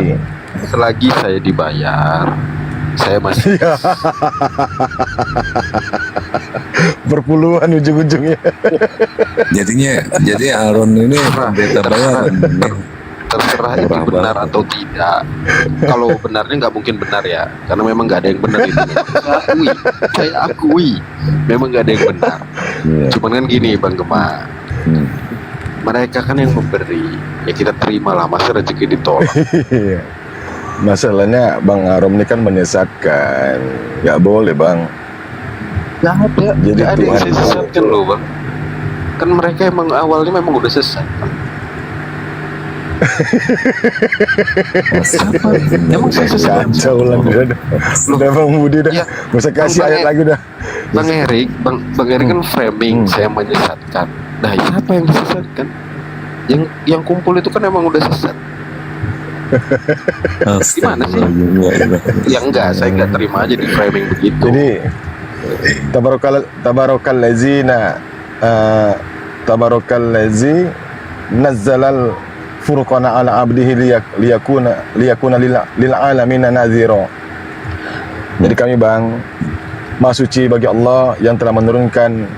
selagi saya dibayar, saya masih berpuluhan ujung-ujungnya. Jadi Aaron ini beta bayaran. terserah itu benar atau tidak. Kalau benarnya nggak mungkin benar ya, karena memang nggak ada yang benar itu. Saya akui, memang nggak ada yang benar. Cuman kan gini Bang Gema, mereka kan yang memberi, ya kita terima lah, masa rezeki ditolak. Masalahnya Bang Arom ini kan menyesatkan, nggak boleh Bang. Nggak ada, Jadi nggak ada yang Tuhan saya sesatkan loh Bang. Kan mereka emang awalnya memang udah sesat. Emang saya sesat. Kacau lah udah Bang Budi dah. Masa kasih ayat lagi dah. Bang Erik kan framing saya menyesatkan. Nah, siapa yang disesatkan? Yang kumpul itu kan emang udah sesat. Gimana sih? Ya enggak, saya enggak terima aja di framing begitu. Jadi tabarakalladzi nazzalal furqana ala abdihi liyakuna lil alamin nazira. Jadi kami Bang, Maha suci bagi Allah yang telah menurunkan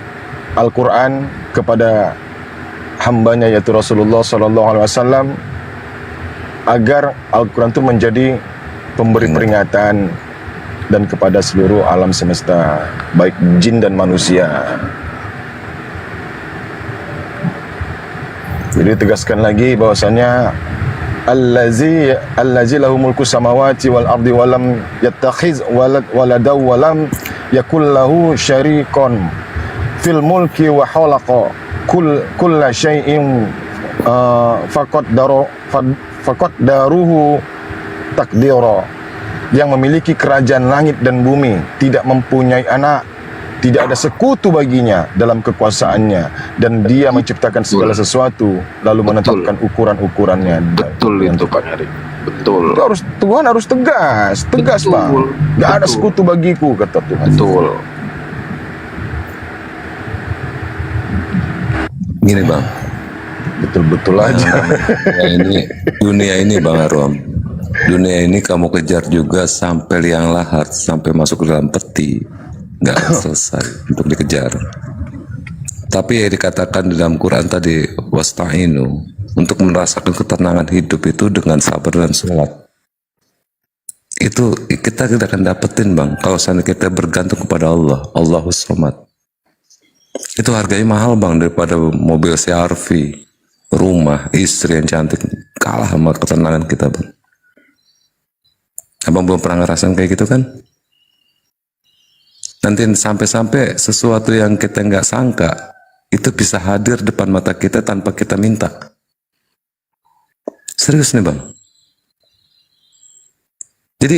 Al-Quran kepada hambanya yaitu Rasulullah SAW, agar Al-Quran itu menjadi pemberi peringatan dan kepada seluruh alam semesta, baik jin dan manusia. Jadi tegaskan lagi bahwasanya allazi lahu mulku samawati wal ardi wa lam yattakhiz walada wa lam yakul lahu syarikun fil mulki wa khalaqa kulla syai'in faqad daruhu takdira, yang memiliki kerajaan langit dan bumi, tidak mempunyai anak, tidak ada sekutu baginya dalam kekuasaannya, dan dia menciptakan segala sesuatu lalu menetapkan ukuran-ukurannya. Betul itu Pak Erik. Betul. Itu Tuhan harus tegas Bang. Gak ada sekutu bagiku, kata Tuhan. Betul. Gini Bang, betul-betul aja. Dunia ini Bang Arom, dunia ini kamu kejar juga sampai liang lahat, sampai masuk ke dalam peti, nggak akan selesai untuk dikejar. Tapi ya dikatakan di dalam Quran tadi, wasta'inu, untuk merasakan ketenangan hidup itu dengan sabar dan sholat. Itu kita tidak akan dapetin bang kalau seandainya kita bergantung kepada Allah, Allahus Somad. Itu harganya mahal bang daripada mobil CR-V, rumah, istri yang cantik, kalah sama ketenangan kita bang. Abang belum pernah ngerasain kayak gitu kan? Nanti sampai-sampai sesuatu yang kita nggak sangka itu bisa hadir depan mata kita tanpa kita minta. Serius nih bang. Jadi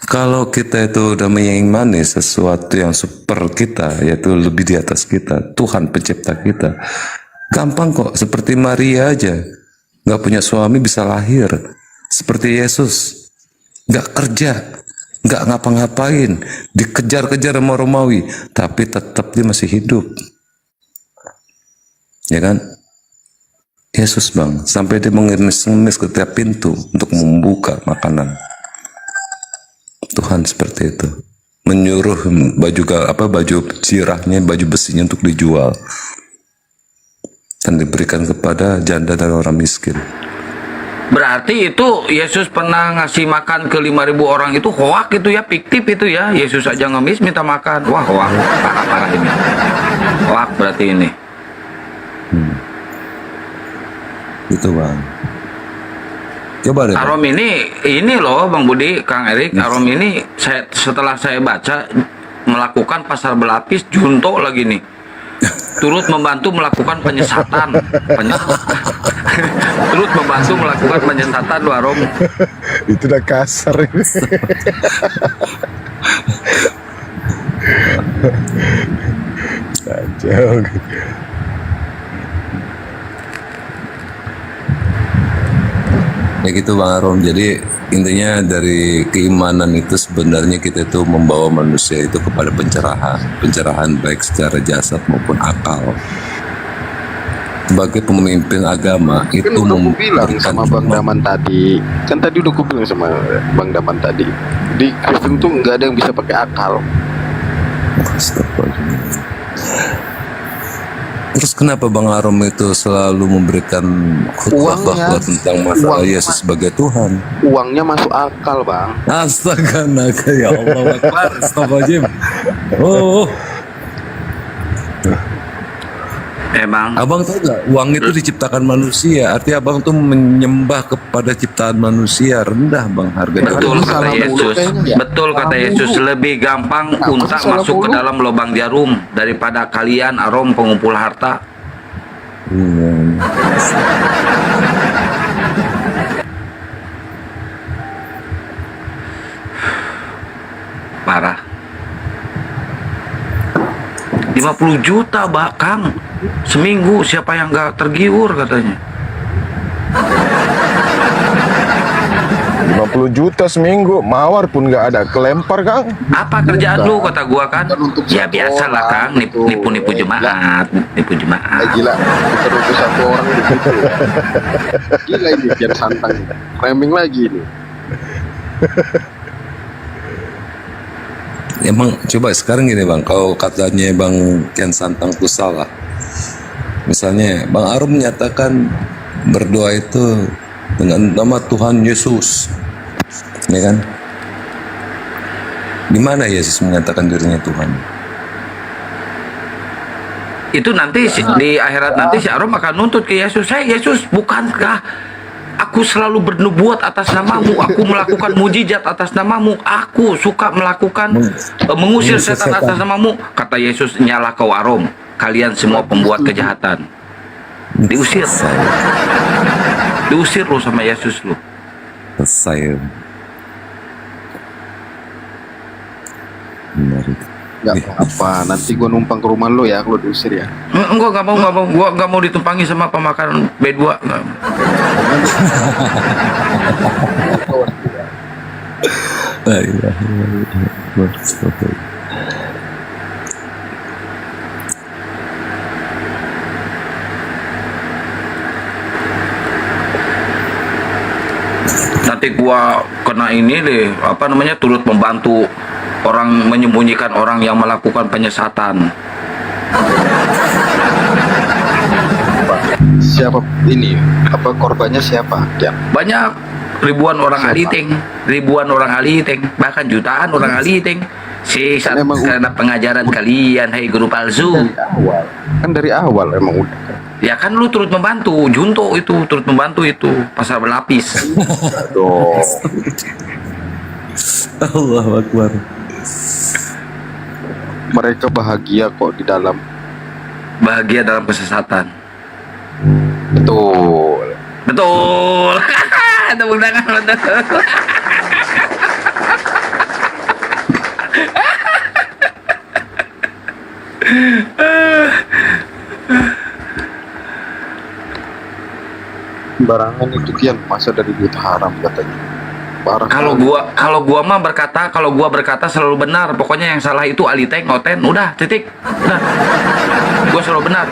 kalau kita itu udah mengimani sesuatu yang super kita, yaitu lebih di atas kita, Tuhan pencipta kita, gampang kok. Seperti Maria aja, nggak punya suami bisa lahir. Seperti Yesus, nggak kerja, nggak ngapa-ngapain, dikejar-kejar sama Romawi, tapi tetap dia masih hidup. Ya kan? Yesus bang, sampai dia mengemis-ngemis ke tiap pintu untuk membuka makanan. Tuhan seperti itu, menyuruh baju cirahnya, baju besinya untuk dijual dan diberikan kepada janda dan orang miskin. Berarti itu Yesus pernah ngasih makan ke 5.000 orang itu hoak itu ya, fiktif itu ya. Yesus aja ngemis minta makan. Wah, hoak parah ini. Hoak berarti ini. Itu bang. Coba deh. Arom ini loh Bang Budi, Kang Erik, Arom ini setelah saya baca melakukan pasar berlapis junto lagi nih. Turut membantu melakukan penyesatan. Turut membantu melakukan penyesatan loh Arom. Itu udah kasar ini. Kacau. Ya gitu Bang Arom, jadi intinya dari keimanan itu sebenarnya kita itu membawa manusia itu kepada pencerahan baik secara jasad maupun akal. Sebagai pemimpin agama Kan itu udah aku bilang sama Bang Daman tadi, kan tadi udah aku bilang sama Bang Daman tadi, di Kristen tuh nggak ada yang bisa pakai akal. Terus kenapa Bang Arom itu selalu memberikan khutbah bahwa tentang masalah Yesus sebagai Tuhan? Uangnya masuk akal Bang. Astaga naga, ya Allah Akbar, astagfirullahaladzim. Oh. Emang Abang tahu gak, uang itu diciptakan manusia, artinya abang tuh menyembah kepada ciptaan manusia, rendah bang harganya. betul kata Yesus. Betul kata Yesus, lebih gampang unta masuk ke dalam lubang jarum daripada kalian Arom pengumpul harta. Parah. 50 juta Kang seminggu, siapa yang gak tergiur katanya. 50 juta seminggu, mawar pun nggak ada, kelempar Kang. Apa kerjaan lu kata gua kan? Ya biasalah Kang, nipu jemaat, nipu jemaat. Gila, bukan untuk satu orang gitu. Gila ini Kian Santang, framing lagi ini. Emang coba sekarang gini bang, kalau katanya Bang Kian Santang itu salah, misalnya Bang Arom menyatakan berdoa itu dengan nama Tuhan Yesus, ya kan? Di mana Yesus menyatakan dirinya Tuhan? Itu nanti di akhirat nanti si Arom akan nuntut ke Yesus. Saya Yesus, bukankah aku selalu bernubuat atas namamu, aku melakukan mujizat atas namamu, aku suka melakukan mengusir setan atas namamu. Kata Yesus, nyala kau Arom, kalian semua pembuat kejahatan. Diusir. Diusir lo sama Yesus lo. Selesai. Benar itu. Gak apa, nanti gua numpang ke rumah lo ya, kalau diusir ya. Enggak mau, gua nggak mau ditumpangi sama pemakan B2. Nggak. La ilaha illallah. Nanti gua kena ini deh, apa namanya, turut membantu orang menyembunyikan orang yang melakukan penyesatan. Siapa ini? Apa korbannya siapa? Ya. Banyak ribuan orang aliting, bahkan jutaan orang aliting. Sesat karena pengajaran kalian, hai guru palsu. Dari awal emang udah. Ya kan lu turut membantu, Junto itu turut membantu itu pasar berlapis. Aduh. Allahu Akbar. Mereka bahagia kok di dalam. Bahagia dalam kesesatan. Betul. Betul. Tepuk tangan, betul. Barangan itu kian masa dari duit haram katanya. Parah. Kalau gua mah berkata, kalau gua berkata selalu benar. Pokoknya yang salah itu Aliteng, Oten, udah titik. Udah. Gua selalu benar.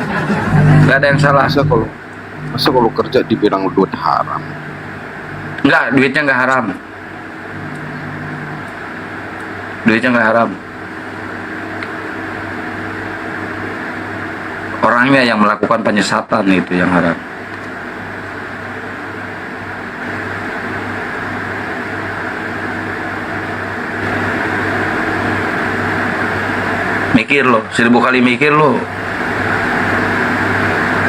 Gak ada yang salah. Masa kalau kerja dibilang duit haram? Enggak, duitnya enggak haram. Duitnya enggak haram. Orangnya yang melakukan penyesatan itu yang haram. Mikir lo, 1000 kali mikir lo,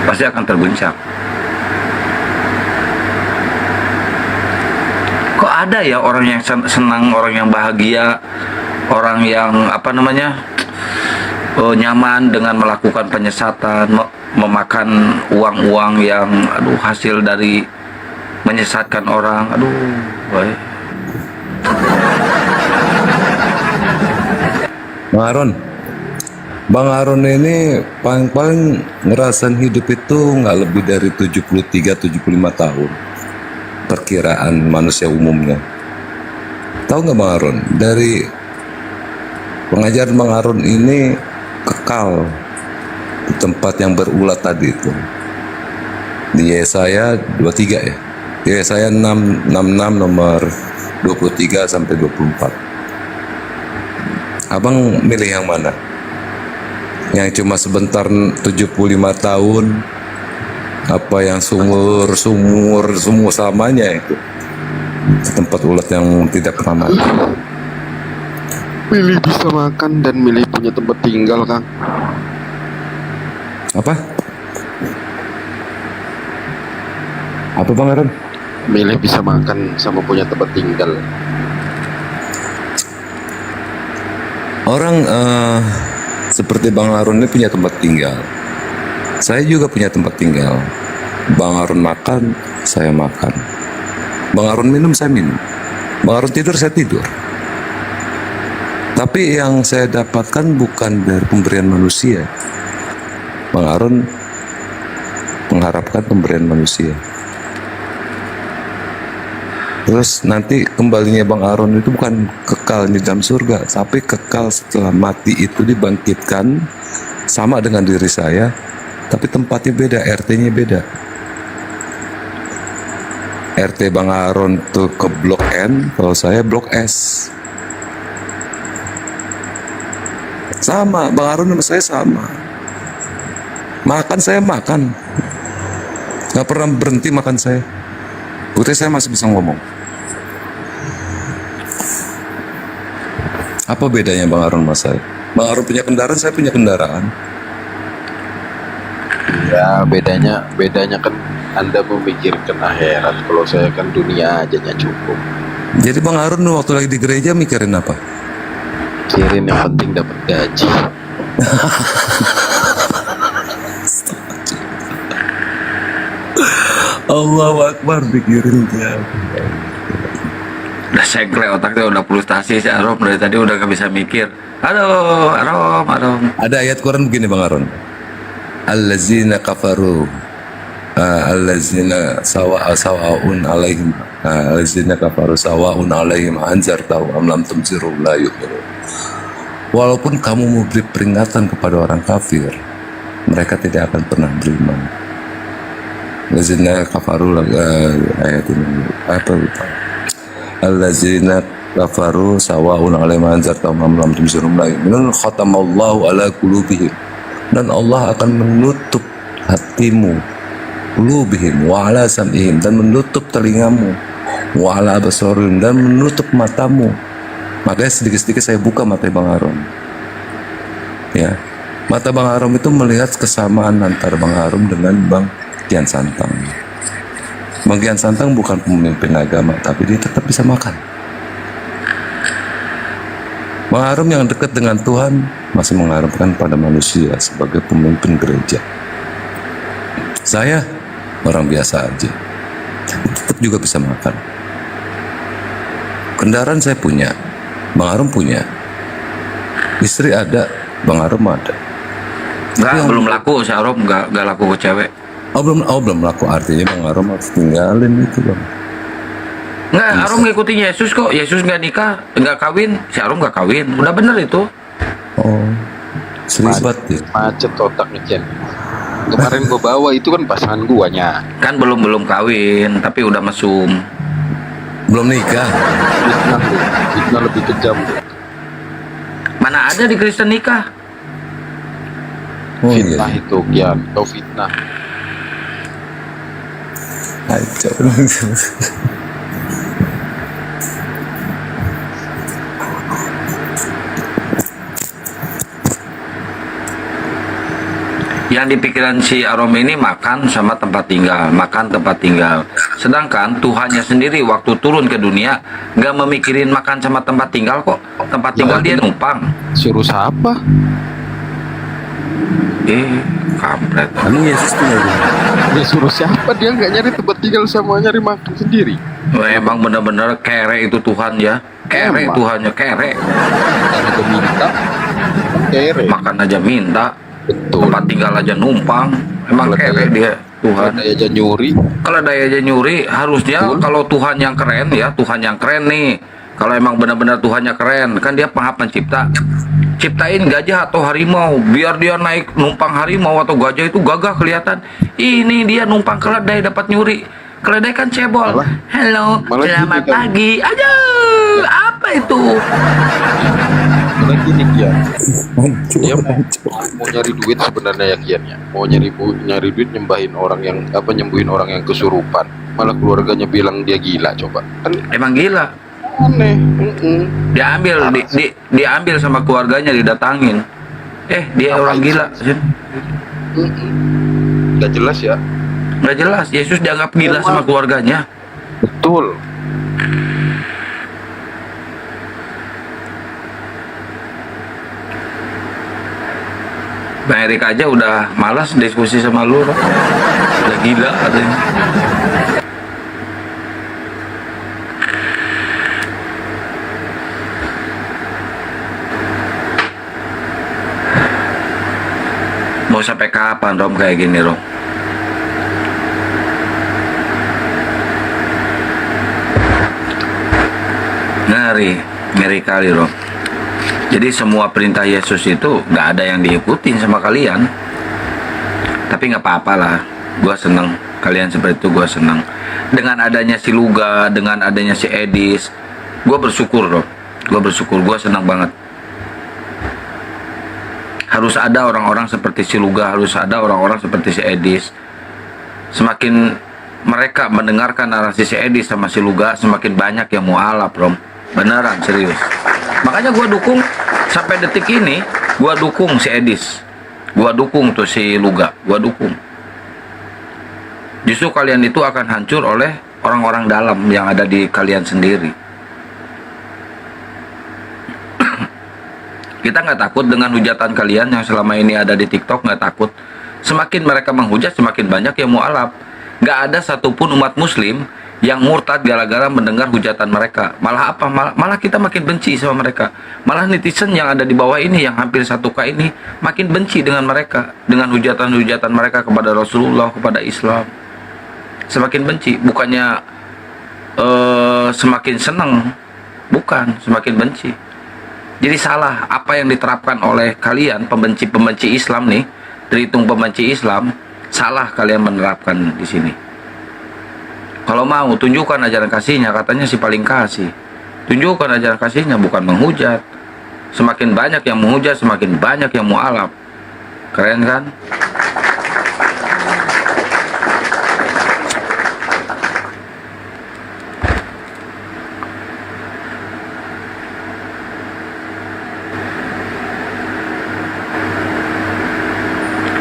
pasti akan terguncang. Kok ada ya orang yang senang, orang yang bahagia, orang yang nyaman dengan melakukan penyesatan, memakan uang-uang yang hasil dari menyesatkan orang. Baik. Bang Aron ini paling ngerasain hidup itu nggak lebih dari 73-75 tahun perkiraan manusia umumnya. Tahu nggak Bang Aron, dari pengajaran Bang Aron ini kekal di tempat yang berulat tadi itu, di Yesaya 23 ya, di Yesaya 66 nomor 23 sampai 24. Abang milih yang mana? Yang cuma sebentar 75 tahun, apa yang sumur samanya itu, tempat ulat yang tidak pernah mati. Milih bisa makan dan milih punya tempat tinggal, Kang. Apa Bang Aron? Milih bisa makan sama punya tempat tinggal. Orang seperti Bang Harun ini punya tempat tinggal. Saya juga punya tempat tinggal. Bang Harun makan, saya makan. Bang Harun minum, saya minum. Bang Harun tidur, saya tidur. Tapi yang saya dapatkan bukan dari pemberian manusia. Bang Harun mengharapkan pemberian manusia. Terus nanti kembalinya Bang Aron itu bukan kekal di dalam surga, tapi kekal setelah mati itu dibangkitkan sama dengan diri saya, tapi tempatnya beda, RT-nya beda. RT Bang Aron tuh ke Blok N, kalau saya Blok S. Sama, Bang Aron sama saya sama. Makan saya makan, nggak pernah berhenti makan saya. Putri saya masih bisa ngomong. Apa bedanya Bang Aron sama saya? Bang Aron punya kendaraan, saya punya kendaraan. Ya bedanya kan Anda memikirkan akhirat. Kalau saya kan dunia aja cukup. Jadi Bang Aron waktu lagi di gereja mikirin apa? Mikirin yang penting dapat gaji. Allahu Akbar, pikirin dia. Udah segre otaknya, udah frustasi si Arom dari tadi udah gak bisa mikir. Aduh, Arom. Ada ayat Quran begini Bang Aron. Allazina kafaru, allazina sawa'un alaihim, allazina kafaru sawa'un alaihim anzartahu am lam tunziru la yu'minun. Walaupun kamu memberi peringatan kepada orang kafir, mereka tidak akan pernah beriman. Allazina kafaru, ayat ini apa lupa. Allazina kafaru sawa'un alaihim anzartahum am lam tunziru la yu'minun. Khatamallahu ala qulubihim, dan Allah akan menutup hatimu, qulubihim wa ala sam'ihim, dan menutup telingamu, wa ala absarihim, dan menutup matamu. Makanya sedikit-sedikit saya buka mata Bang Arom. Ya, mata Bang Arom itu melihat kesamaan antara Bang Arom dengan Bang Kian Santang. Bang Kian Santang bukan pemimpin agama, tapi dia tetap bisa makan. Bang Arom yang dekat dengan Tuhan masih mengharapkan pada manusia sebagai pemimpin gereja. Saya orang biasa aja, tapi tetap juga bisa makan. Kendaraan saya punya, Bang Arom punya, istri ada, Bang Arom ada. Enggak, belum laku si Arom, enggak laku ke cewek. Belum laku, artinya Bang Arom harus tinggalin itu, Bang. Enggak, Arom ngikutin Yesus kok. Yesus nggak nikah, nggak kawin, si Arom nggak kawin. Udah bener itu. Oh, serius banget ya. Macet otaknya Jen. Kemarin gua bawa itu kan pasangan guanya. Kan belum kawin, tapi udah mesum. Belum nikah. Fitnah lebih kejam. Mana ada di Kristen nikah? Oh, Fitnah iya. itu Kian, kau fitnah. Aja. Yang di pikiran si Arom ini makan sama tempat tinggal, makan tempat tinggal. Sedangkan Tuhannya sendiri waktu turun ke dunia nggak memikirin makan sama tempat tinggal kok. Tempat tinggal dia numpang. Suruh siapa? Kampret. Emang Yesus tinggal di mana? Dia suruh siapa? Dia nggak nyari tempat tinggal, sama nyari makan sendiri. Emang bener-bener kere itu Tuhan ya. Kere Emang. Tuhannya kere. Makan aja minta. Kere. Makan aja minta. Betul. Tempat tinggal aja numpang. Emang Kalau kere daya- dia Tuhan. Ada aja nyuri. Kalau daya aja nyuri, harusnya kalau Tuhan yang keren ya, Tuhan yang keren nih. Kalau emang benar-benar Tuhannya keren, kan dia maha pencipta. Ciptain gajah atau harimau, biar dia naik numpang harimau atau gajah itu gagah kelihatan. Ini dia numpang keledai dapat nyuri. Keledai kan cebol. Halo, malah selamat gini kan. pagi. Aduh, apa itu? Karena gini Kian, dia mau nyari duit sebenarnya ya Kian ya. Mau nyari duit nyembahin orang yang nyembuhin orang yang kesurupan. Malah keluarganya bilang dia gila, coba. Kan Emang gila. aneh. Diambil, diambil sama keluarganya, didatangin. Dia orang gila. Gak jelas ya. Nggak jelas. Yesus dianggap gila sama keluarganya. Betul. Bang Erik aja udah malas diskusi sama lu, Rob. Udah gila katanya. Mau sampai kapan Rom kayak gini, Rom? Ngeri kali, Rom. Jadi semua perintah Yesus itu nggak ada yang diikutin sama kalian. Tapi nggak apa-apa lah, gue seneng. Kalian seperti itu gue seneng. Dengan adanya si Luga, dengan adanya si Edis, gue bersyukur loh. Gue bersyukur, gue senang banget. Harus ada orang-orang seperti si Luga, harus ada orang-orang seperti si Edis. Semakin mereka mendengarkan narasi si Edis sama si Luga, semakin banyak yang mualaf, Rom. Beneran, serius. Makanya gue dukung sampai detik ini, gue dukung si Edis, gue dukung tuh si Luga, gue dukung. Justru kalian itu akan hancur oleh orang-orang dalam yang ada di kalian sendiri. Kita nggak takut dengan hujatan kalian yang selama ini ada di TikTok, nggak takut. Semakin mereka menghujat, semakin banyak yang mualaf. Nggak ada satupun umat Muslim yang murtad gara-gara mendengar hujatan mereka. Malah apa? Malah kita makin benci sama mereka. Malah netizen yang ada di bawah ini, yang hampir 1K ini, makin benci dengan mereka, dengan hujatan-hujatan mereka kepada Rasulullah, kepada Islam. Semakin benci, bukannya semakin senang, bukan, semakin benci. Jadi salah apa yang diterapkan oleh kalian pembenci-pembenci Islam nih, terhitung pembenci Islam, salah kalian menerapkan di sini. Kalau mau tunjukkan ajaran kasihnya, katanya si paling kasih. Tunjukkan ajaran kasihnya, bukan menghujat. Semakin banyak yang menghujat, semakin banyak yang mualaf. Keren kan?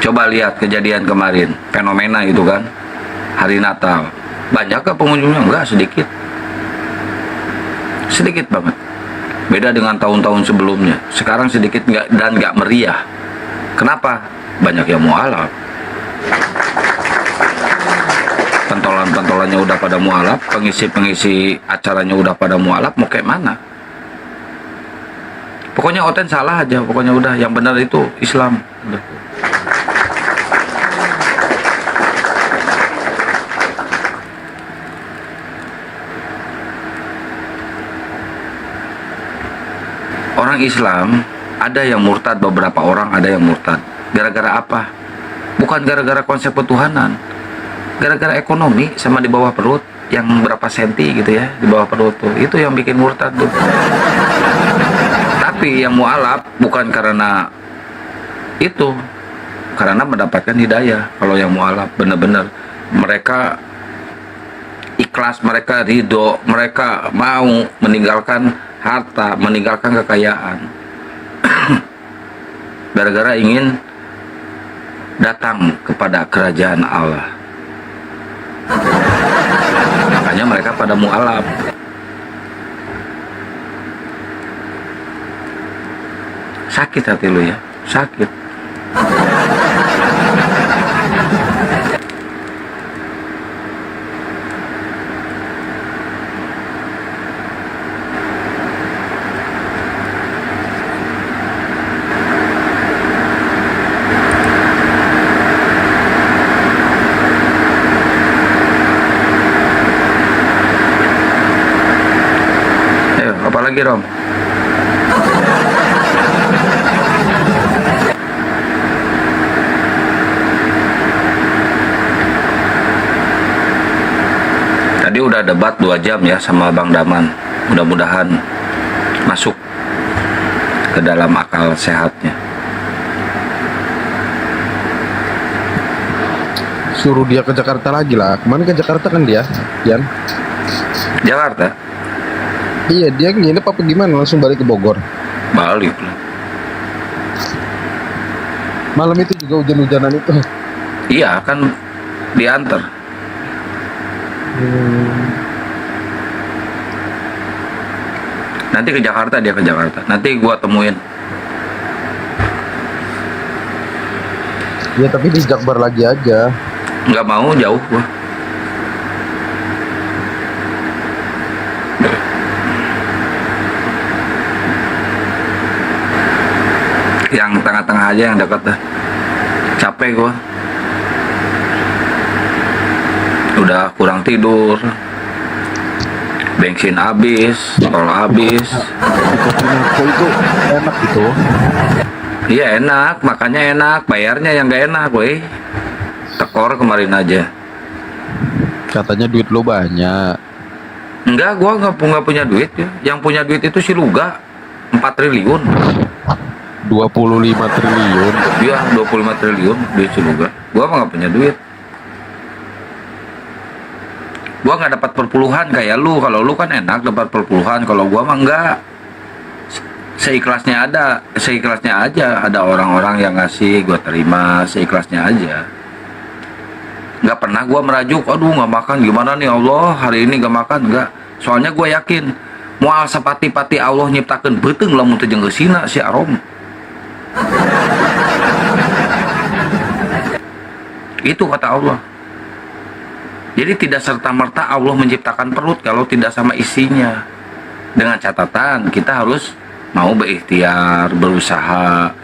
Coba lihat kejadian kemarin, fenomena itu kan, hari Natal. Banyak ke pengunjungnya? Enggak, sedikit. Sedikit banget. Beda dengan tahun-tahun sebelumnya. Sekarang sedikit dan nggak meriah. Kenapa? Banyak yang mualaf. Pentolan-pentolannya udah pada mualaf, pengisi-pengisi acaranya udah pada mualaf, mau kayak mana? Pokoknya Oten salah aja, pokoknya udah. Yang benar itu Islam. Udah. Orang Islam ada yang murtad, beberapa orang ada yang murtad. Gara-gara apa? Bukan gara-gara konsep ketuhanan. Gara-gara ekonomi sama di bawah perut yang berapa senti gitu ya, di bawah perut tuh. Itu yang bikin murtad tuh. Tapi yang mualaf bukan karena itu, karena mendapatkan hidayah. Kalau yang mualaf benar-benar mereka ikhlas, mereka ridho, mereka mau meninggalkan harta, meninggalkan kekayaan gara-gara ingin datang kepada kerajaan Allah. Makanya mereka pada mualaf. Sakit hati lu ya, sakit. Ayo, apa lagi Rom? Tadi udah debat 2 jam ya sama Bang Daman. Mudah-mudahan masuk ke dalam akal sehatnya. Suruh dia ke Jakarta lagi lah. Kemarin ke Jakarta kan dia, Yan? Jakarta? Iya, dia nginep apa gimana? Langsung balik ke Bogor. Balik. Malam itu juga hujan-hujanan itu. Iya kan diantar. Nanti ke Jakarta, dia ke Jakarta. Nanti gua temuin. Ya tapi di Jakbar lagi aja. Nggak mau, jauh gua. Yang tengah-tengah aja, yang dekat dah. Capek gua. Udah kurang tidur, bensin habis, tol habis. Kopi Nako itu enak gitu. Iya enak, makanya enak. Bayarnya yang gak enak, weh. Tekor kemarin aja. Katanya duit lo banyak. Enggak, gua nggak punya duit ya. Yang punya duit itu si Luga, 4 triliun. 25 triliun. Iya, 25 triliun duit si Luga. Gua mah nggak punya duit. Gua nggak dapat perpuluhan kayak lu. Kalau lu kan enak dapat perpuluhan. Kalau gua mah enggak. Seikhlasnya ada, seikhlasnya aja. Ada orang-orang yang ngasih, gua terima seikhlasnya aja. Nggak pernah gua merajuk, aduh nggak makan gimana nih Allah, hari ini nggak makan, enggak. Soalnya gua yakin moal sapati-pati Allah nyiptakeun beuteung lamun teu jeung geusina si Arom. Itu kata Allah. Jadi tidak serta-merta Allah menciptakan perut kalau tidak sama isinya. Dengan catatan kita harus mau berikhtiar, berusaha.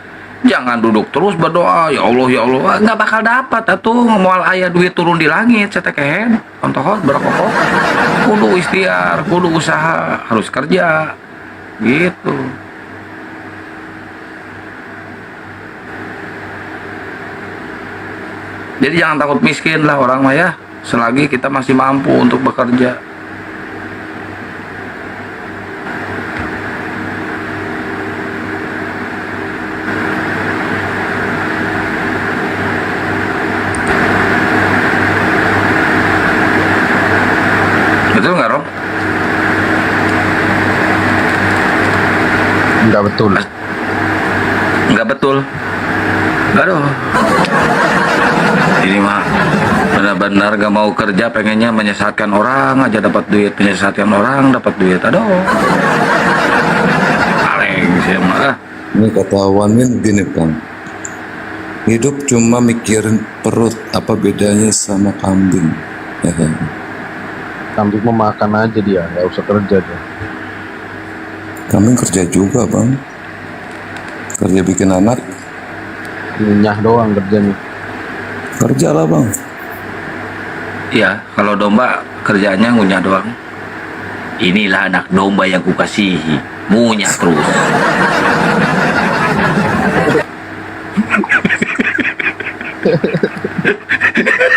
Jangan duduk terus berdoa, ya Allah, nggak bakal dapat atuh. Moal aya duit turun di langit, cetekehen, kontohon, berakokok. Kudu ikhtiar, kudu usaha, harus kerja, gitu. Jadi jangan takut miskin lah orang mah ya. Selagi kita masih mampu untuk bekerja. Betul nggak, Rom? Nggak betul. Nggak betul. Aduh. benar gak mau kerja, pengennya menyesatkan orang aja dapat duit, menyesatkan orang dapat duit. Aduh. Paling sih mah. Ini kata Wamin gini Bang, hidup cuma mikirin perut, apa bedanya sama kambing? Ya kan? Kambing memakan aja dia, nggak usah kerja dia. Kambing kerja juga Bang, kerja bikin anak. Nyah doang kerjanya. Kerja lah Bang. Iya, kalau domba kerjanya ngunyah doang. Inilah anak domba yang kukasihi, ngunyah terus.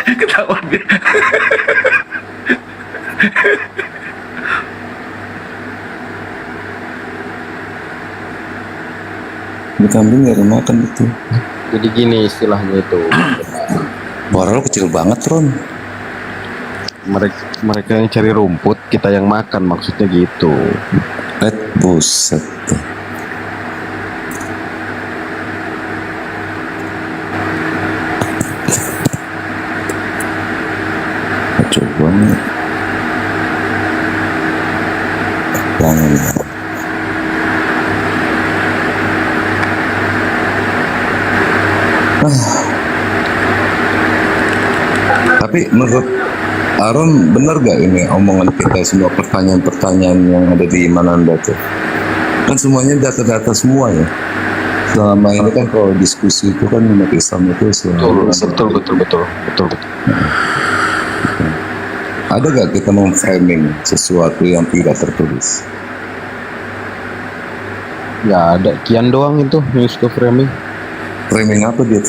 Ketawa dia. Ini kambing gak ada makan itu. Jadi gini istilahnya itu. Suara lo kecil banget Ron. Mereka yang cari rumput, kita yang makan, maksudnya gitu. Buset. Coba nih. Jangan. Tapi menurut Aaron benar gak ini omongan kita, semua pertanyaan-pertanyaan yang ada di iman Anda tuh? Kan semuanya data-data semua ya. Selama ini kan kalau diskusi itu kan umat Islam itu selalu Betul. Ada gak kita memframing sesuatu yang tidak tertulis? Ya ada Kian doang itu yang suka framing. Framing apa dia?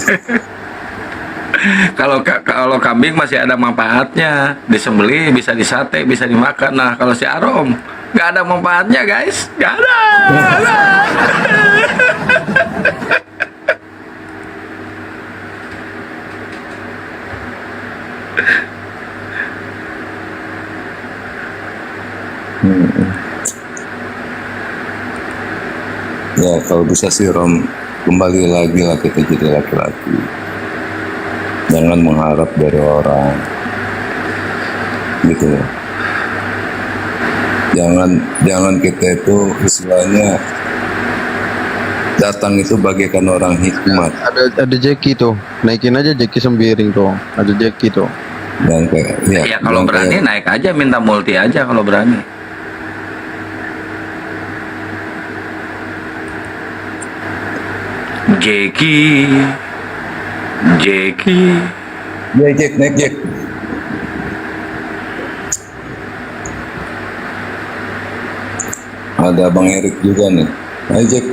Kalau kambing masih ada manfaatnya, disembelih bisa disate, bisa dimakan. Nah kalau si Arom nggak ada manfaatnya guys, nggak ada. Ya kalau bisa sih Rom, kembali lagi lah kita jadi laki-laki. Jangan mengharap dari orang, gitu. Jangan kita itu istilahnya datang itu bagaikan orang hikmat. Ada Jeki tuh, naikin aja Jeki sembiring tuh. Ada Jeki tuh. Dan kayak, Ya kalau berani naik aja, minta multi aja kalau berani. Jeki. Ya Jack, naik Jack. Ada Bang Erik juga nih. Ayo Jack.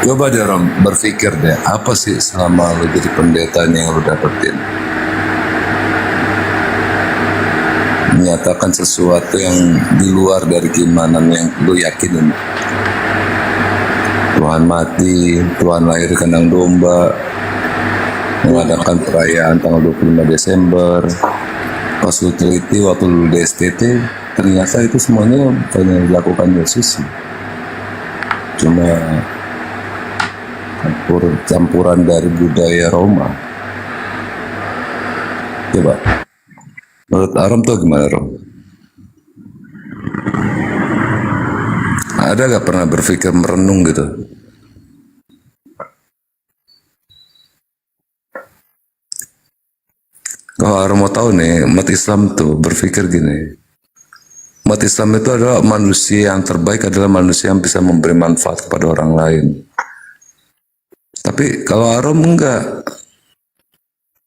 Coba deh Rom, berpikir deh, apa sih selama lo jadi pendeta yang lo dapetin? Menyatakan sesuatu yang di luar dari keimanan yang lo yakinin. Tuhan mati, Tuhan lahir di kandang domba, mengadakan perayaan tanggal 25 Desember. Pas lo teliti waktu lo di STT, ternyata itu semuanya bukan yang dilakukan Yesus. Cuma campuran dari budaya Roma. Coba menurut Arom tuh gimana Rom? Ada gak pernah berpikir merenung gitu? Kalau Arom mau tahu nih, umat Islam tuh berpikir gini, umat Islam itu adalah manusia yang terbaik, adalah manusia yang bisa memberi manfaat kepada orang lain. Tapi kalau Arom enggak,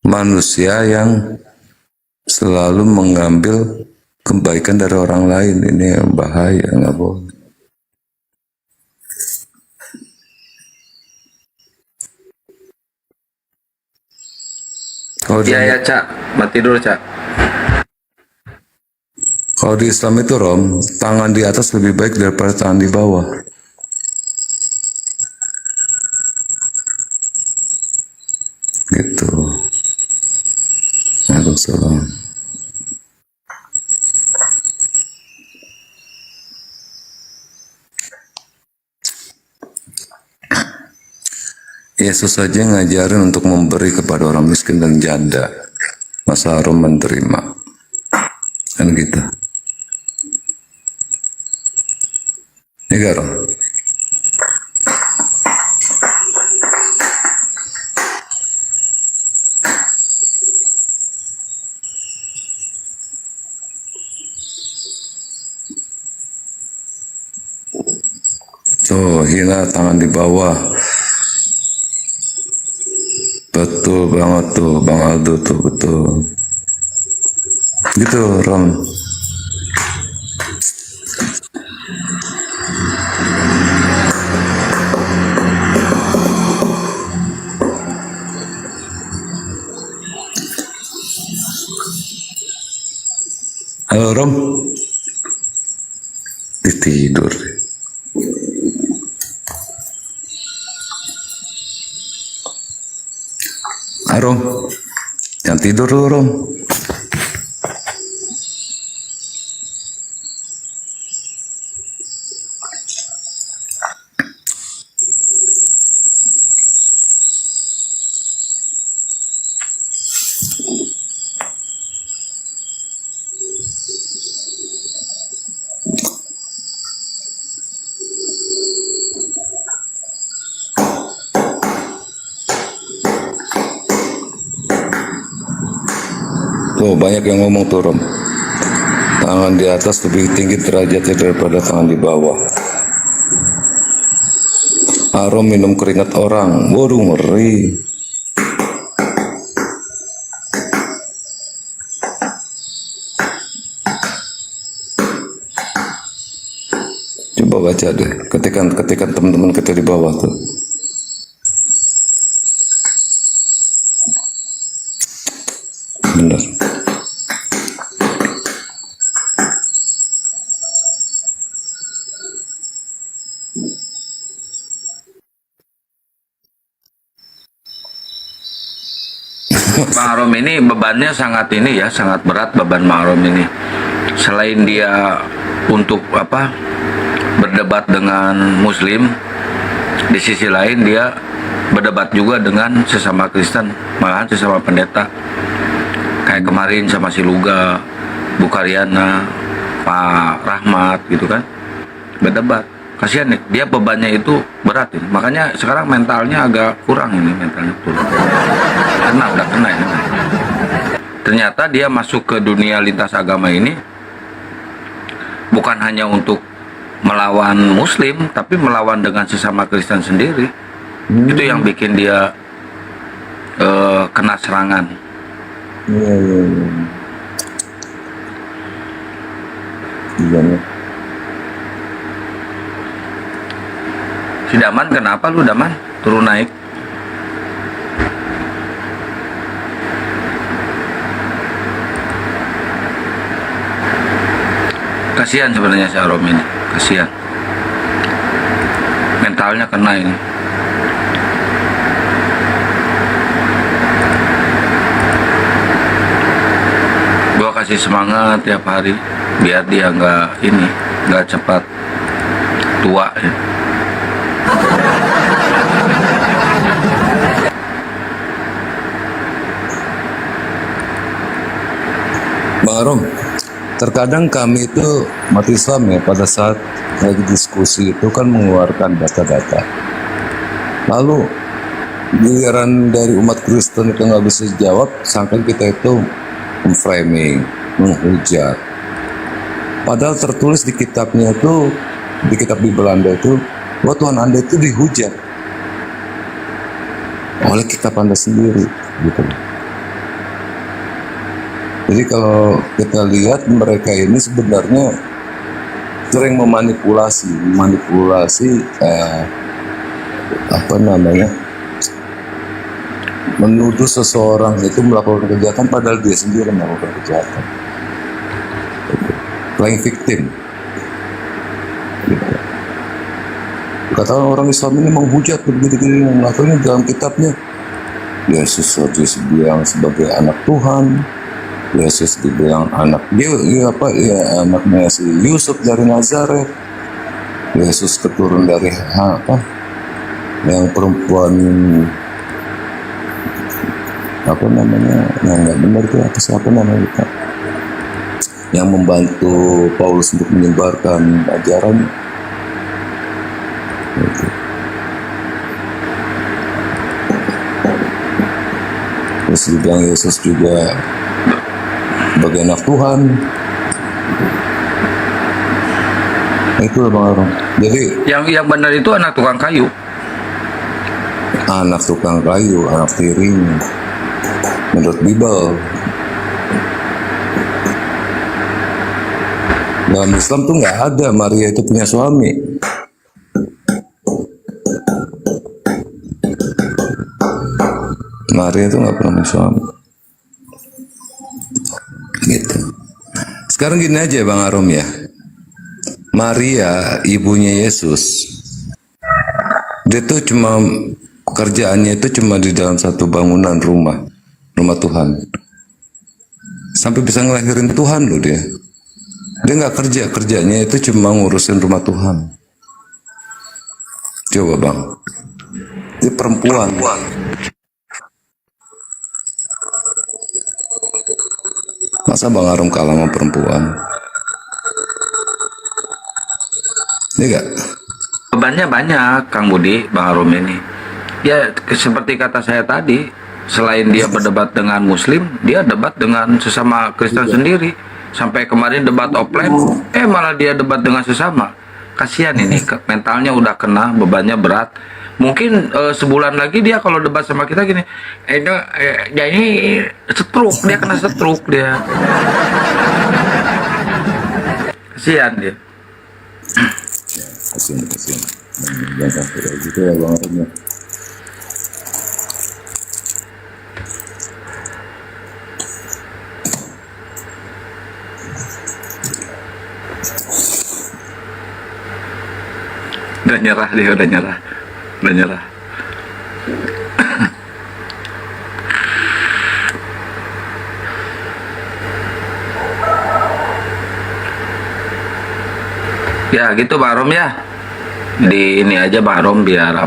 manusia yang selalu mengambil kebaikan dari orang lain. Ini yang bahaya, nggak boleh. Iya ya Cak, mati dulu Cak. Kalau di Islam itu Rom, tangan di atas lebih baik daripada tangan di bawah. Gitu. Waalaikumsalam. Yesus saja ngajarin untuk memberi kepada orang miskin dan janda. Masa harum menerima. Kan gitu. Ini Garo. Tuh, hina tangan di bawah. Betul banget tuh, Bang Aldo tuh, betul. Gitu, Rom. Halo, Rom. Tidur. Rom, jangan tidur dulu, Rom. Tuh, banyak yang ngomong tuh, Rom. Tangan di atas lebih tinggi derajatnya daripada tangan di bawah. Rom minum keringat orang. Waduh, ngeri. Coba baca deh. Ketikan teman-teman kita di bawah tuh. Benar. Bang Arom ini bebannya sangat ini ya, sangat berat beban Bang Arom ini. Selain dia untuk berdebat dengan Muslim, di sisi lain dia berdebat juga dengan sesama Kristen, malahan sesama pendeta. Kayak kemarin sama si Luga, Bu Karyana, Pak Rahmat gitu kan, berdebat. Kasihan nih, dia bebannya itu berat ini. Makanya sekarang mentalnya agak kurang ini, mentalnya turun. Udah kena ini. Ternyata dia masuk ke dunia lintas agama ini bukan hanya untuk melawan Muslim, tapi melawan dengan sesama Kristen sendiri. Itu yang bikin dia kena serangan. Si Daman kenapa lu Daman turun naik? Kasihan sebenarnya si Arom ini, kasihan. Mentalnya kena ini. Gua kasih semangat tiap hari biar dia nggak cepat tua ya. Bang Arom, terkadang kami itu umat Islam ya, pada saat lagi diskusi itu kan mengeluarkan data-data. Lalu giliran dari umat Kristen itu nggak bisa jawab, sangka kita itu memframing, menghujat. Padahal tertulis di kitabnya itu, di kitab di Belanda itu, bahwa Tuhan Anda itu dihujat oleh kitab Anda sendiri, gitu. Jadi kalau kita lihat mereka ini sebenarnya sering memanipulasi menuduh seseorang itu melakukan kejahatan padahal dia sendiri melakukan kejahatan. Playing victim. Gitu. Katakan orang Islam ini menghujat begitu-begitu, mengatakan dalam kitabnya Yesus dibilang sebagai anak Tuhan. Yesus dibilang anak anaknya si Yusuf dari Nazaret. Yesus keturun dari yang perempuan apa namanya yang nggak benar itu apa siapa namanya Pak? Yang membantu Paulus untuk menyebarkan ajaran itu. Terus dibilang Yesus juga sebagai anak Tuhan. Itu Bang Arum. Jadi Yang benar itu anak tukang kayu. anak tukang kayu, anak tiring. Menurut Bible. Dalam Islam tuh nggak ada Maria itu punya suami. Maria itu nggak pernah punya suami. Gitu. Sekarang gini aja Bang Arum ya. Maria ibunya Yesus. Dia tuh cuma kerjaannya itu cuma di dalam satu bangunan rumah Tuhan. Sampai bisa ngelahirin Tuhan loh dia. Dia nggak kerjanya itu cuma ngurusin rumah Tuhan. Coba Bang. Dia perempuan. Masa Bang Arum kalah sama perempuan? Iya gak? Bebannya banyak, Kang Budi, Bang Arum ini. Ya, seperti kata saya tadi, selain dia berdebat dengan Muslim, dia debat dengan sesama Kristen sendiri. Sampai kemarin debat offline, malah dia debat dengan sesama. Kasihan ini, mentalnya udah kena, bebannya berat. Mungkin sebulan lagi dia kalau debat sama kita gini, dia ini stroke, dia kena stroke dia. Kasihan dia. Kasihan. Jangan sampai kayak gitu ya Bang Arum ya. Udah nyerah dia, udah nyerah. Ya gitu Bang Arum ya. Di ini aja Bang Arum, biar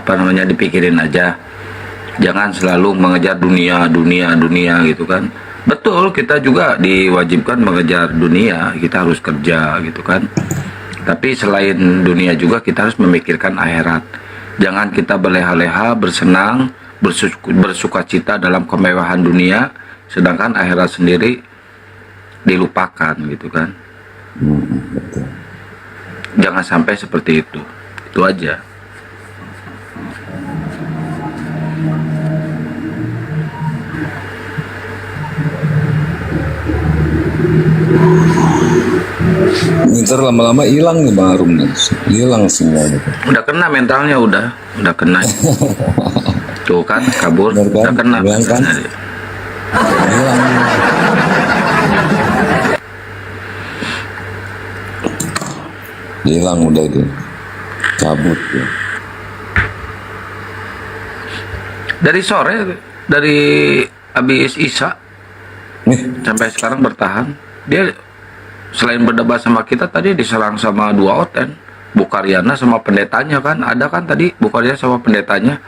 dipikirin aja. Jangan selalu mengejar dunia gitu kan. Betul, kita juga diwajibkan mengejar dunia, kita harus kerja gitu kan. Tapi selain dunia juga kita harus memikirkan akhirat. Jangan kita berleha-leha, bersenang, bersukacita dalam kemewahan dunia, sedangkan akhirat sendiri dilupakan gitu kan. Jangan sampai seperti itu. Itu aja. Ntar lama-lama hilang nih Bang Arum nih. Hilang semua gitu. Udah kena mentalnya, udah kena. Tuh kan kabur, Bener kan? udah kena. Hilang kan? Hilang. Hilang udah itu. Cabut ya. Dari sore, dari habis Isya sampai sekarang bertahan. Dia selain berdebat sama kita, tadi diserang sama dua oten, Bukariana sama pendetanya kan. Ada kan tadi Bukariana sama pendetanya.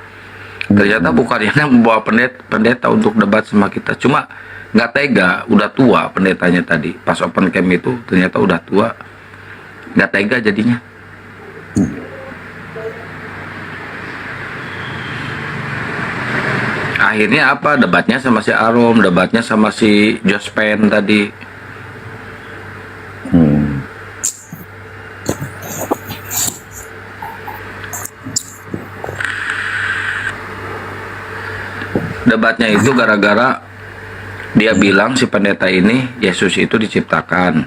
Ternyata Bukariana membawa pendeta untuk debat sama kita. Cuma nggak tega, udah tua pendetanya tadi. Pas open camp itu ternyata udah tua. Nggak tega jadinya. Akhirnya apa? Debatnya sama si Arum, debatnya sama si Jospen tadi. Debatnya itu gara-gara dia bilang si pendeta ini Yesus itu diciptakan.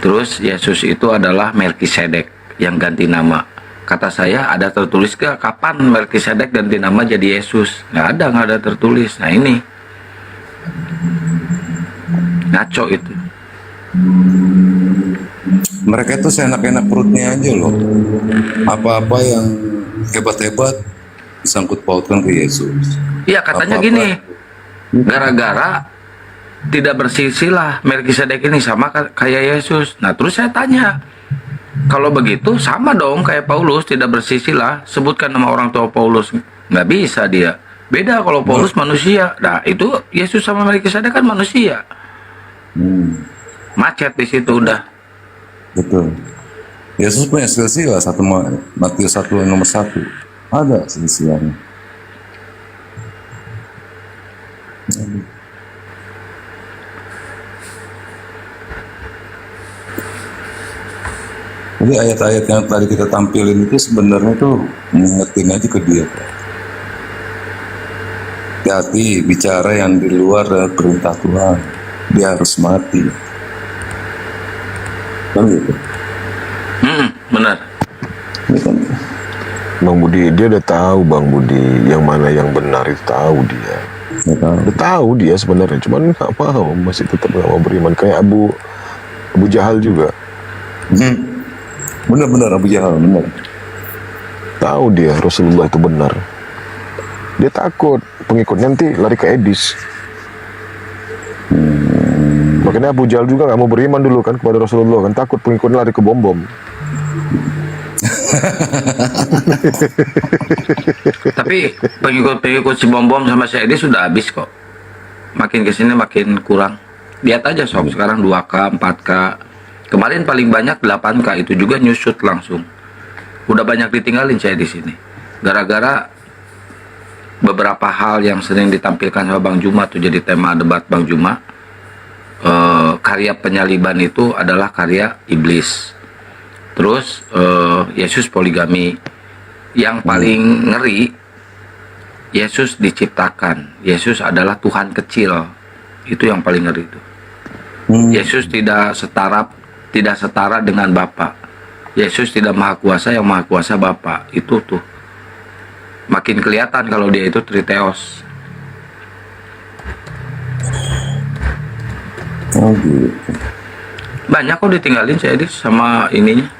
Terus Yesus itu adalah Melkisedek yang ganti nama. Kata saya, ada tertulis gak kapan Melkisedek ganti nama jadi Yesus? Nggak ada tertulis. Nah ini ngaco itu. Mereka itu seenak-enak perutnya aja loh. Apa-apa yang hebat-hebat sangkut pautkan ke Yesus. Iya katanya Apa-apa. gini, gara-gara tidak bersilsilah Melkisedek ini sama kayak Yesus. Nah terus saya tanya, Kalau begitu sama dong kayak Paulus, tidak bersisilah. Sebutkan nama orang tua Paulus, nggak bisa dia. Beda kalau Paulus manusia. Nah itu Yesus sama Melkisedek kan manusia. Macet di situ udah. Betul. Yesus punya silsilah Matius 1 nomor 1. Ada silsilahnya. Jadi ayat-ayat yang tadi kita tampilin itu sebenarnya tuh mengingetin aja ke dia. Hati-hati bicara yang di luar dari perintah Tuhan, dia harus mati. Kan gitu. Benar. Ini kan Bang Budi, dia udah tahu Bang Budi yang mana yang benar itu tahu dia. Udah tahu dia sebenarnya, cuman nggak mau, masih tetap nggak mau beriman kayak Abu Jahal juga. Benar-benar Abu Jahal, benar. Tahu dia Rasulullah itu benar. Dia takut pengikutnya nanti lari ke Edis. Makanya Abu Jahal juga nggak mau beriman dulu kan kepada Rasulullah kan, takut pengikutnya lari ke bom-bom. Tapi pengikut si bom-bom sama si Edis sudah habis kok. Makin kesini makin kurang. Lihat aja sob, sekarang 2K, 4K. Kemarin paling banyak 8K, itu juga nyusut langsung. Udah banyak ditinggalin saya di sini. Gara-gara beberapa hal yang sering ditampilkan sama Bang Juma tuh jadi tema debat Bang Juma. Karya penyaliban itu adalah karya iblis. Terus Yesus poligami. Yang paling ngeri, Yesus diciptakan. Yesus adalah Tuhan kecil. Itu yang paling ngeri itu. Yesus tidak setara dengan Bapa. Yesus tidak maha kuasa, yang maha kuasa Bapa. Itu tuh makin kelihatan kalau dia itu triteos. gitu. Banyak kok ditinggalin saya Edis sama ininya.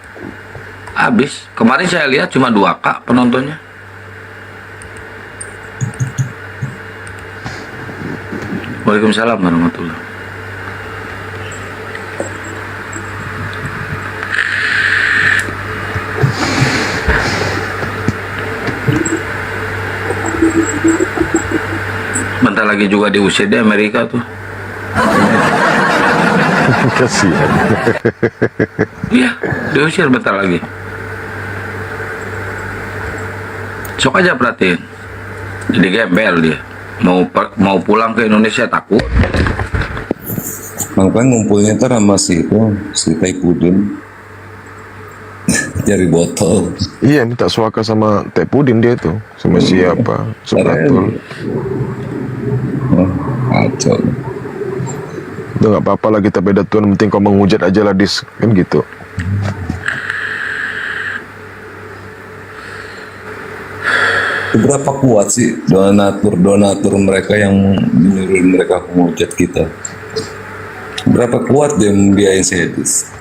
Habis. Kemarin saya lihat cuma 2K penontonnya. Waalaikumsalam warahmatullahi. Bentar lagi juga diusir di Amerika tuh. Kasihan. Iya, diusir bentar lagi. Sok aja perhatiin. Jadi gembel dia. Mau pulang ke Indonesia takut. Makanya ngumpulnya ntar sama si Taipudin. Cari botol. Iya, minta suaka sama Teh Pudin dia tuh, sama siapa? Supratul. Kacau. Udah nggak apa-apa lah kita beda Tuhan, penting kau menghujat aja lah dis, kan gitu. Seberapa kuat sih donatur mereka yang menyuruh mereka menghujat kita? Berapa kuat dia membiayai Sedis?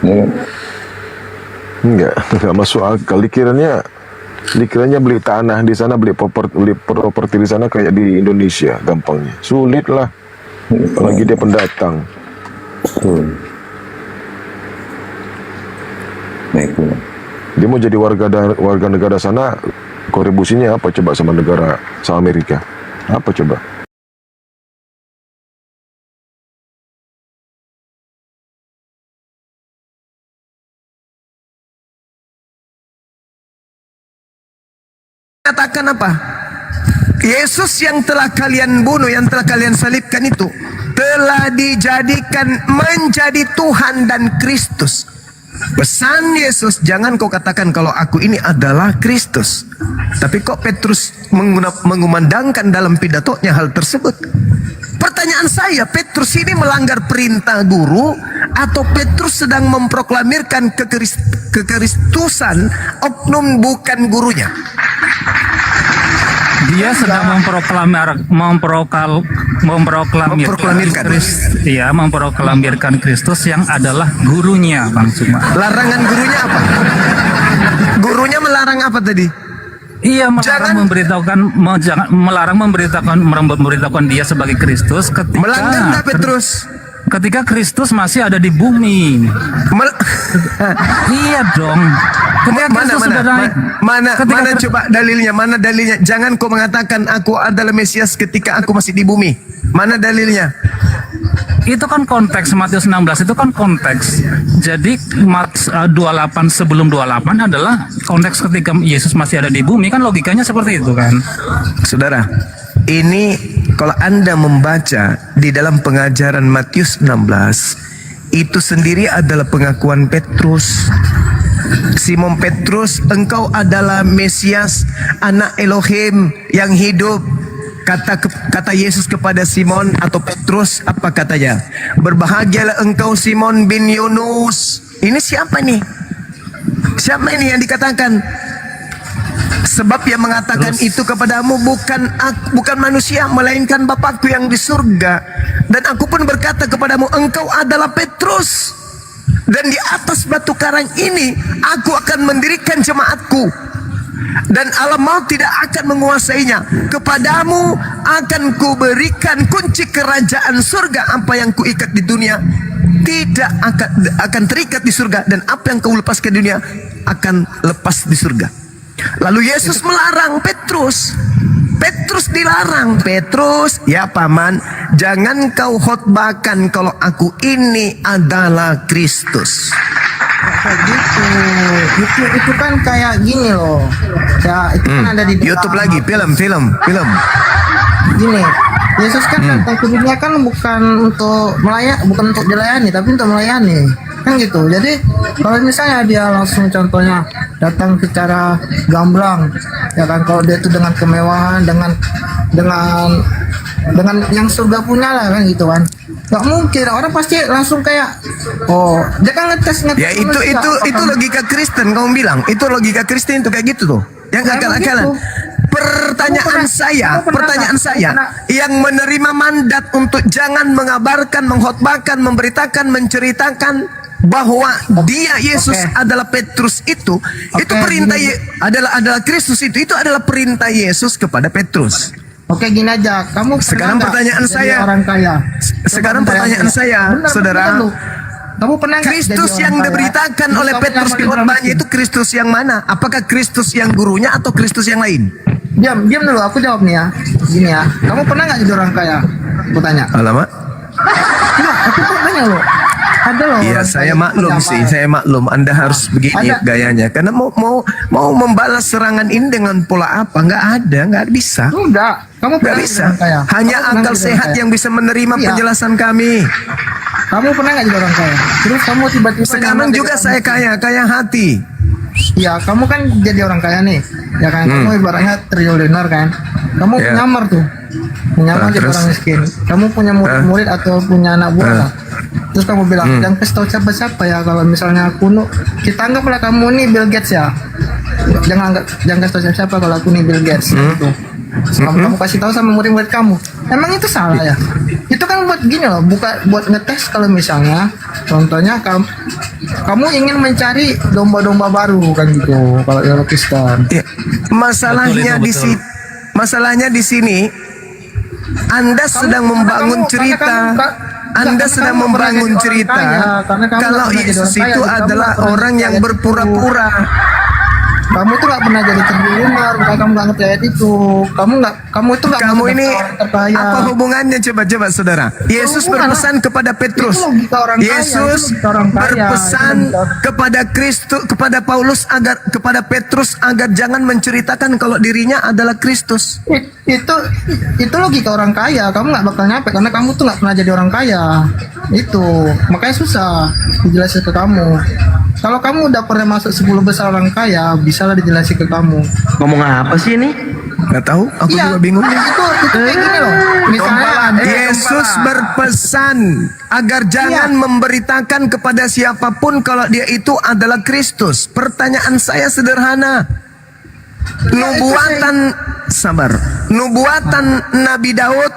Ya. Enggak masuk akal. Dikiranya beli tanah di sana, beli properti di sana kayak di Indonesia gampangnya. Sulit lah. Apalagi dia pendatang. Betul. Nah itu. Dia mau jadi warga negara sana, kontribusinya apa coba sama Amerika? Apa coba? Katakan apa? Yesus yang telah kalian bunuh, yang telah kalian salibkan itu telah dijadikan menjadi Tuhan dan Kristus. Pesan Yesus, jangan kau katakan kalau aku ini adalah Kristus. Tapi kok Petrus mengumandangkan dalam pidatonya hal tersebut? Pertanyaan saya, Petrus ini melanggar perintah guru atau Petrus sedang memproklamirkan kekristusan oknum bukan gurunya? Dia sedang memproklamirkan Kristus yang adalah gurunya, Bang Cuma. Larangan gurunya apa? Gurunya melarang apa tadi? Iya, melarang memberitakan dia sebagai Kristus ketika melanggar nggak Petrus? ketika Kristus masih ada di bumi. Iya dong. Ketika Kristus sudah naik. Mana coba dalilnya? Mana dalilnya? Jangan kau mengatakan aku adalah Mesias ketika aku masih di bumi. Mana dalilnya? Itu kan konteks Matius 16 itu kan konteks. Jadi 28 sebelum 28 adalah konteks ketika Yesus masih ada di bumi, kan logikanya seperti itu kan. Saudara, ini kalau Anda membaca di dalam pengajaran Matius 16, itu sendiri adalah pengakuan Petrus. Simon Petrus, engkau adalah Mesias, anak Elohim yang hidup. Kata Yesus kepada Simon atau Petrus, apa katanya? Berbahagialah engkau Simon bin Yunus. Ini siapa nih? Siapa ini yang dikatakan? Sebab yang mengatakan itu kepadamu bukan manusia, melainkan Bapakku yang di surga. Dan aku pun berkata kepadamu, engkau adalah Petrus. Dan di atas batu karang ini aku akan mendirikan jemaatku. Dan alam maut tidak akan menguasainya. Kepadamu akan kuberikan kunci kerajaan surga. Apa yang kuikat di dunia tidak akan terikat di surga, dan apa yang kau lepaskan di dunia akan lepas di surga. Lalu Yesus melarang Petrus. Petrus dilarang. Petrus, ya paman, jangan kau khotbahkan kalau aku ini adalah Kristus. Itu kan kayak gini loh. Ya, itu kan ada di YouTube lagi, film. Gini, Yesus kan datang ke dunia kan bukan untuk dilayani, tapi untuk melayani. Kan gitu. Jadi kalau misalnya dia langsung contohnya datang secara gamblang, ya kan, kalau dia itu dengan kemewahan, dengan yang surga punya lah kan gitu kan. Gak mungkin, orang pasti langsung kayak, oh dia kan ngetes. Ya itu logika Kristen, kamu bilang itu logika Kristen itu kayak gitu tuh, yang akal-akalan. Pertanyaan saya, yang menerima mandat untuk jangan mengabarkan, mengkhotbahkan, memberitakan, menceritakan bahwa dia Yesus adalah Petrus itu perintah adalah Kristus itu adalah perintah Yesus kepada Petrus. Oke, gini aja, kamu sekarang pertanyaan saya, orang kaya. saudara, kamu pernah Kristus yang diberitakan oleh Petrus di khotbahnya itu Kristus yang mana? Apakah Kristus yang gurunya atau Kristus yang lain? Diam dulu, aku jawab nih ya. Gini ya, kamu pernah nggak jadi orang kaya? Aku tanya. Alamak. Nah, aku tanya lo. Ada loh. Iya, saya maklum. Anda harus begini gayanya. Karena mau membalas serangan ini dengan pola apa? Nggak bisa. Kamu nggak bisa. Hanya akal sehat yang bisa menerima penjelasan kami. Kamu pernah nggak jadi orang kaya? Terus kamu tiba-tiba sekarang juga saya kaya hati. Iya, kamu kan jadi orang kaya nih, ya kan? Kamu ibaratnya triliuner kan? Kamu menyamar jadi orang miskin. Kamu punya murid-murid atau punya anak buah. Terus kamu bilang, jangan kasih tahu siapa-siapa ya kalau misalnya kita anggaplah kamu nih Bill Gates ya. Jangan kasih tahu siapa kalau aku nih Bill Gates gitu. Kamu kasih tahu sama murid-murid kamu. Emang itu salah ya? Itu kan buat gini loh, buat ngetes kalau misalnya contohnya kamu ingin mencari domba-domba baru kan gitu kalau yang Kristen. Masalahnya di sini Anda sedang membangun cerita. Kalau Yesus itu adalah orang yang berpura-pura. Kamu tuh nggak pernah jadi triliuner, kamu nggak ngerti ayat itu. Kamu ini apa hubungannya? Coba saudara. Yesus berpesan kepada Petrus. Yesus berpesan kepada Kristus, kepada Petrus agar jangan menceritakan kalau dirinya adalah Kristus. Itu logika orang kaya. Kamu nggak bakal nyampe karena kamu tuh nggak pernah jadi orang kaya. Itu makanya susah dijelasin ke kamu. Kalau kamu udah pernah masuk 10 besar orang kaya, bisalah dijelasin ke kamu. Ngomong apa sih ini? Nggak tahu, aku juga bingung. Itu kayak gini loh. Misalnya Yesus berpesan agar jangan memberitakan kepada siapapun kalau dia itu adalah Kristus. Pertanyaan saya sederhana. Nubuatan Nabi Daud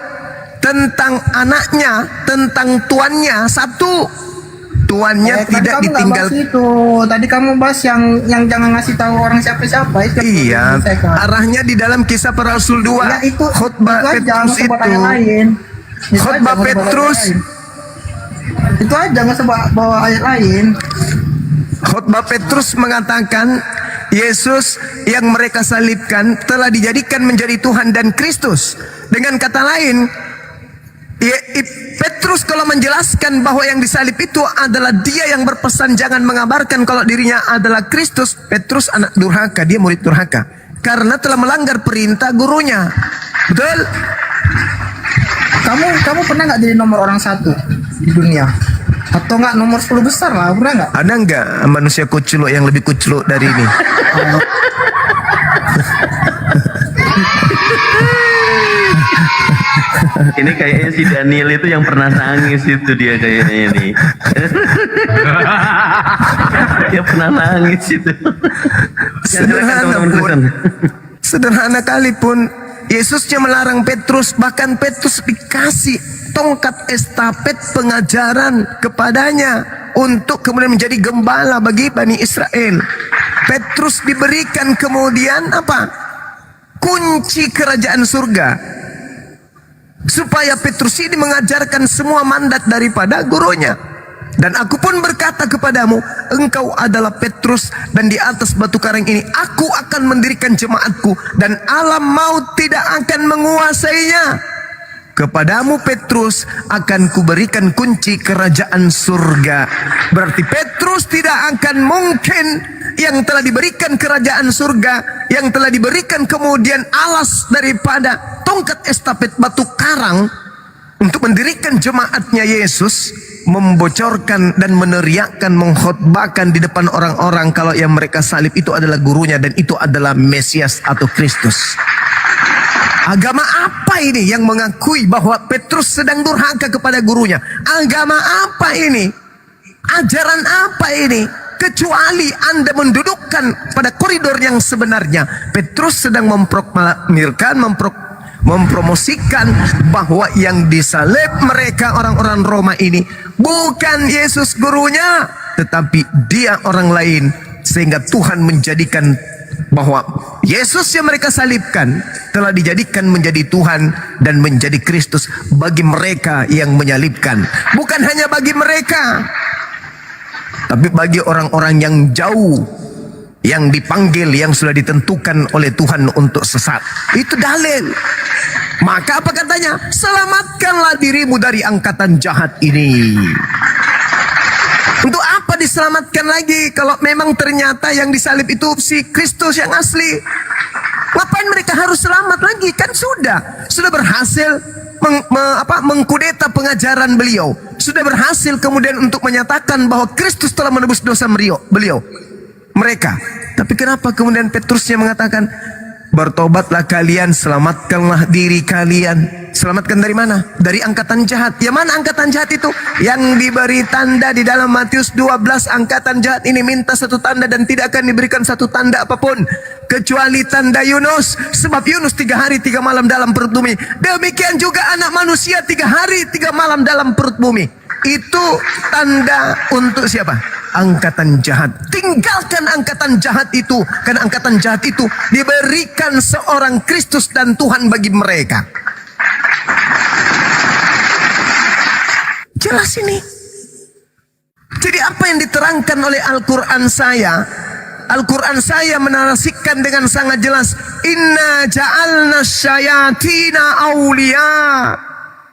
tentang anaknya, tentang tuannya satu. Tuannya tidak ditinggal. Tadi kamu bahas yang jangan ngasih tahu orang siapa-siapa itu. Iya, arahnya di dalam Kisah Para Rasul 2. Ya, itu khotbah Petrus itu. Khotbah Petrus. Itu aja, nggak usah bawa ayat lain. Khotbah Petrus mengatakan Yesus yang mereka salibkan telah dijadikan menjadi Tuhan dan Kristus. Dengan kata lain, Petrus kalau menjelaskan bahwa yang disalib itu adalah dia yang berpesan jangan mengabarkan kalau dirinya adalah Kristus, Petrus anak durhaka, dia murid durhaka karena telah melanggar perintah gurunya. Betul? Kamu pernah nggak jadi nomor orang 1 di dunia? Atau nggak nomor 10 besar lah, pernah nggak? Ada nggak manusia kuculuk yang lebih kuculuk dari ini? Ini kayaknya si Daniel itu yang pernah nangis itu dia kayaknya nih. Dia pernah nangis itu. Sederhana kali pun Yesusnya melarang Petrus, bahkan Petrus dikasih tongkat estafet pengajaran kepadanya untuk kemudian menjadi gembala bagi Bani Israel. Petrus diberikan kemudian apa? Kunci kerajaan surga. Supaya Petrus ini mengajarkan semua mandat daripada gurunya. Dan aku pun berkata kepadamu, engkau adalah Petrus, dan di atas batu karang ini aku akan mendirikan jemaatku, dan alam maut tidak akan menguasainya. Kepadamu Petrus akan kuberikan kunci kerajaan surga. Berarti Petrus tidak akan mungkin yang telah diberikan kerajaan surga, yang telah diberikan kemudian alas daripada tongkat estafet batu karang untuk mendirikan jemaatnya Yesus, membocorkan dan meneriakkan, mengkhotbahkan di depan orang-orang kalau yang mereka salib itu adalah gurunya dan itu adalah Mesias atau Kristus. Agama apa ini yang mengakui bahwa Petrus sedang durhaka kepada gurunya? Agama apa ini? Ajaran apa ini? Kecuali Anda mendudukkan pada koridor yang sebenarnya. Petrus sedang mempromosikan bahwa yang disalib mereka orang-orang Roma ini bukan Yesus gurunya, tetapi dia orang lain, sehingga Tuhan menjadikan bahwa Yesus yang mereka salibkan telah dijadikan menjadi Tuhan dan menjadi Kristus bagi mereka yang menyalibkan. Bukan hanya bagi mereka, tapi bagi orang-orang yang jauh, yang dipanggil, yang sudah ditentukan oleh Tuhan untuk sesat. Itu dalil. Maka apa katanya? Selamatkanlah dirimu dari angkatan jahat ini. Untuk apa diselamatkan lagi kalau memang ternyata yang disalib itu si Kristus yang asli? Ngapain mereka harus selamat lagi? Kan sudah berhasil mengkudeta pengajaran beliau. Sudah berhasil kemudian untuk menyatakan bahwa Kristus telah menebus dosa beliau. Mereka. Tapi kenapa kemudian Petrusnya mengatakan, bertobatlah kalian, selamatkanlah diri kalian. Selamatkan dari mana? Dari angkatan jahat. Yang mana angkatan jahat itu? Yang diberi tanda di dalam Matius 12. Angkatan jahat ini minta satu tanda dan tidak akan diberikan satu tanda apapun kecuali tanda Yunus. Sebab Yunus 3 hari 3 malam dalam perut bumi. Demikian juga anak manusia 3 hari 3 malam dalam perut bumi. Itu tanda untuk siapa? Angkatan jahat. Tinggalkan angkatan jahat itu, karena angkatan jahat itu diberikan seorang Kristus dan Tuhan bagi mereka. Jelas ini. Jadi apa yang diterangkan oleh Al-Quran saya? Al-Quran saya menarasikan dengan sangat jelas, inna ja'alna syayatina awliya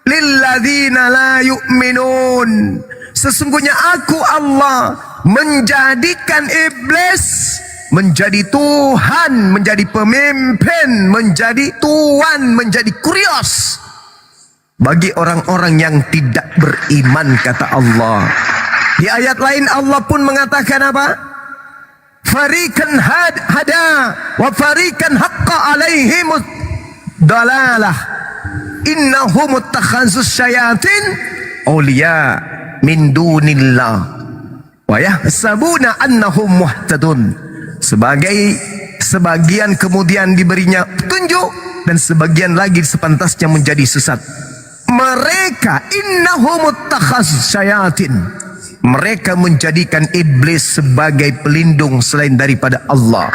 lilladzina la yu'minun. Sesungguhnya aku Allah menjadikan iblis menjadi Tuhan, menjadi pemimpin, menjadi tuan, menjadi kurios bagi orang-orang yang tidak beriman, kata Allah. Di ayat lain Allah pun mengatakan apa? Farikan hada wa farikan haqqa alaihimud dalalah innahum ittakhazus syayatin awliya min dunillah wa yahsabuna annahum muhtadun. Sebagian kemudian diberinya petunjuk dan sebagian lagi sepantasnya menjadi sesat. Mereka innahum ittakhazus syayatin, mereka menjadikan iblis sebagai pelindung selain daripada Allah.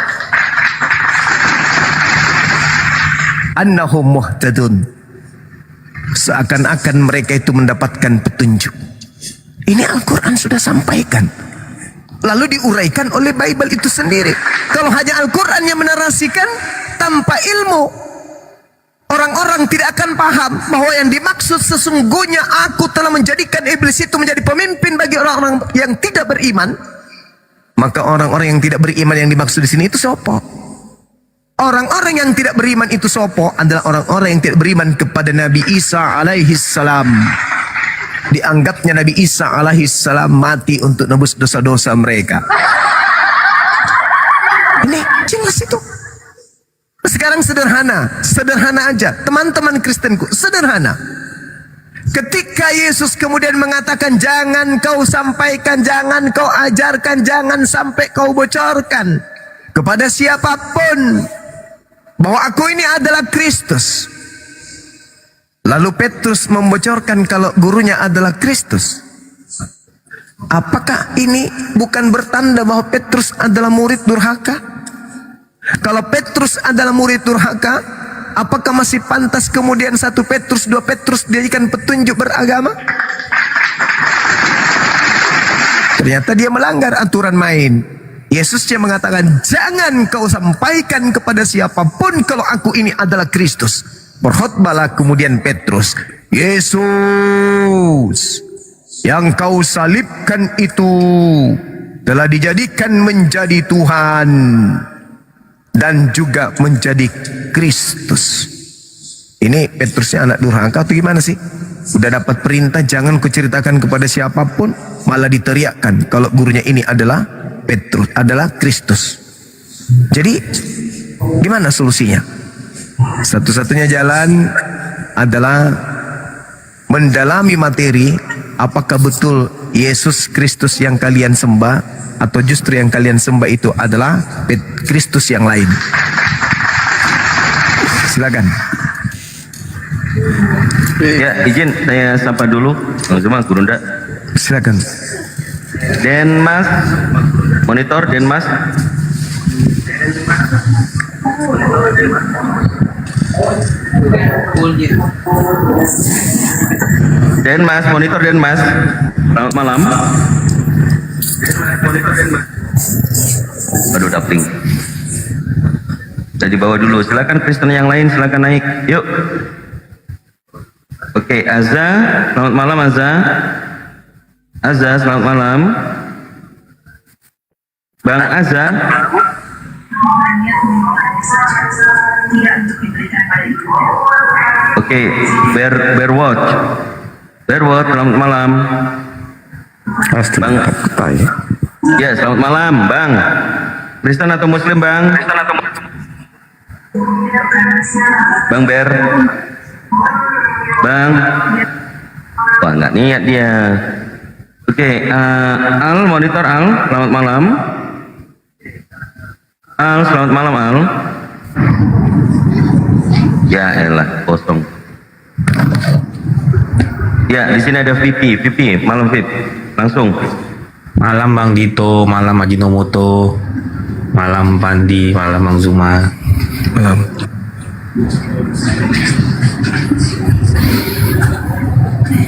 Annahum muhtadun, seakan-akan mereka itu mendapatkan petunjuk. Ini Al-Quran sudah sampaikan. Lalu diuraikan oleh Bible itu sendiri. Kalau hanya Al-Quran yang menarasikan tanpa ilmu, orang-orang tidak akan paham bahwa yang dimaksud sesungguhnya aku telah menjadikan iblis itu menjadi pemimpin bagi orang-orang yang tidak beriman. Maka orang-orang yang tidak beriman yang dimaksud di sini itu sopo? Orang-orang yang tidak beriman itu sopo adalah orang-orang yang tidak beriman kepada Nabi Isa alaihi salam. Dianggapnya Nabi Isa alaihi salam mati untuk nebus dosa-dosa mereka. Ini jelas itu. Sekarang sederhana aja, teman-teman Kristenku, sederhana. Ketika Yesus kemudian mengatakan jangan kau sampaikan, jangan kau ajarkan, jangan sampai kau bocorkan kepada siapapun bahwa aku ini adalah Kristus. Lalu Petrus membocorkan kalau gurunya adalah Kristus. Apakah ini bukan bertanda bahwa Petrus adalah murid durhaka? Kalau Petrus adalah murid durhaka, apakah masih pantas kemudian 1 Petrus, 2 Petrus dijadikan petunjuk beragama? Ternyata dia melanggar aturan main. Yesus yang mengatakan, jangan kau sampaikan kepada siapapun kalau aku ini adalah Kristus. Berkhotbahlah kemudian Petrus, Yesus yang kau salibkan itu telah dijadikan menjadi Tuhan dan juga menjadi Kristus. Ini Petrusnya anak durhaka atau gimana sih? Udah dapat perintah jangan kuceritakan kepada siapapun, malah diteriakkan kalau gurunya ini adalah Petrus, adalah Kristus. Jadi gimana solusinya? Satu-satunya jalan adalah mendalami materi. Apakah betul Yesus Kristus yang kalian sembah, atau justru yang kalian sembah itu adalah Kristus yang lain? Silakan. Ya, izin saya sapa dulu. Cuma Gurunda. Silakan. Denmas, monitor Denmas. Denmas, monitor Denmas. Selamat malam. Aduh, dapling. Kita dibawa dulu. Silakan Kristen yang lain, silakan naik. Yuk. Oke, Azza. Selamat malam Azza. Azza, selamat malam. Bang Azza. Oke, Berwatch, selamat malam. Bang, ya selamat malam, Bang. Kristen atau Muslim, Bang? Bang Ber, Bang. Wah, nggak niat dia. Oke, Al, monitor Al, selamat malam. Al, selamat malam Al. Ya elah, kosong. Ya, di sini ada VP, malam VIP. Langsung. Malam Bang Dito, malam Ajinomoto, malam Pandi, malam Bang Zuma. Malam.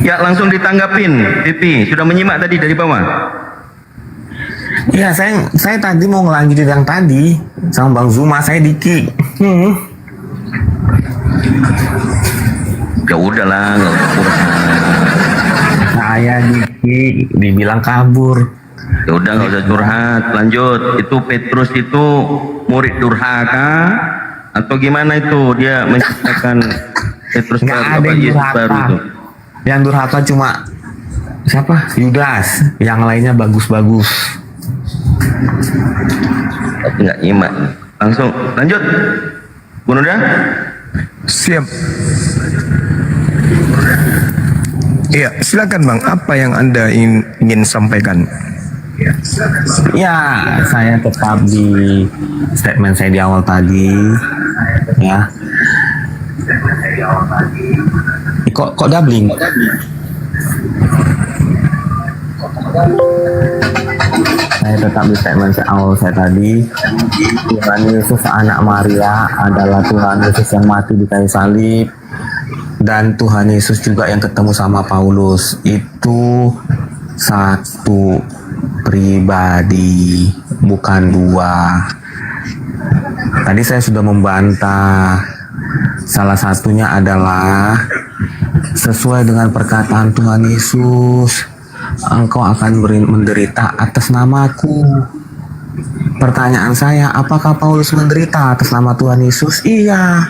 Ya, langsung ditanggapin, VP. Sudah menyimak tadi dari bawah? Ya, saya tadi mau ngelanjutin yang tadi sama Bang Zuma, saya Diki. Ya udahlah, nggak usah curhat. Saya Diki dibilang kabur. Ya udah nggak usah curhat. Lanjut. Itu Petrus itu murid durhaka atau gimana itu? Dia menciptakan Petrus baru, Yesus baru itu. Yang durhaka cuma siapa? Yudas. Yang lainnya bagus-bagus. Tapi nggak nyimak. Langsung lanjut. Bunda. Siap. Iya, silakan Bang. Apa yang Anda ingin sampaikan? Ya, saya tetap di statement saya di awal tadi. Ya. Kok doubling? Saya tetap di statement awal saya tadi. Tuhan Yesus anak Maria adalah Tuhan Yesus yang mati di kayu salib, dan Tuhan Yesus juga yang ketemu sama Paulus. Itu satu pribadi, bukan dua. Tadi saya sudah membantah. Salah satunya adalah sesuai dengan perkataan Tuhan Yesus, engkau akan menderita atas namaku. Pertanyaan saya, apakah Paulus menderita atas nama Tuhan Yesus? Iya.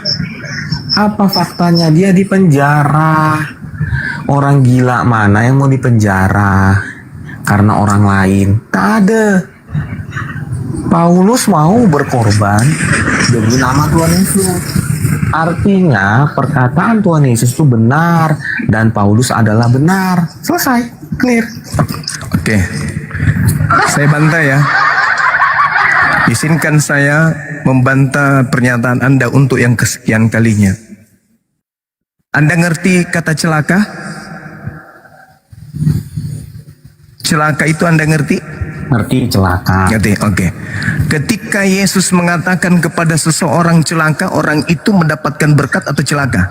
Apa faktanya? Dia dipenjara. Orang gila mana yang mau dipenjara karena orang lain? Tak ada. Paulus mau berkorban demi nama Tuhan Yesus. Artinya perkataan Tuhan Yesus itu benar dan Paulus adalah benar. Selesai, clear. Oke, saya bantah ya. Izinkan saya membantah pernyataan Anda untuk yang kesekian kalinya. Anda ngerti kata celaka? Celaka itu Anda ngerti? Ngerti celaka. Ngerti, oke. Ketika Yesus mengatakan kepada seseorang celaka, orang itu mendapatkan berkat atau celaka?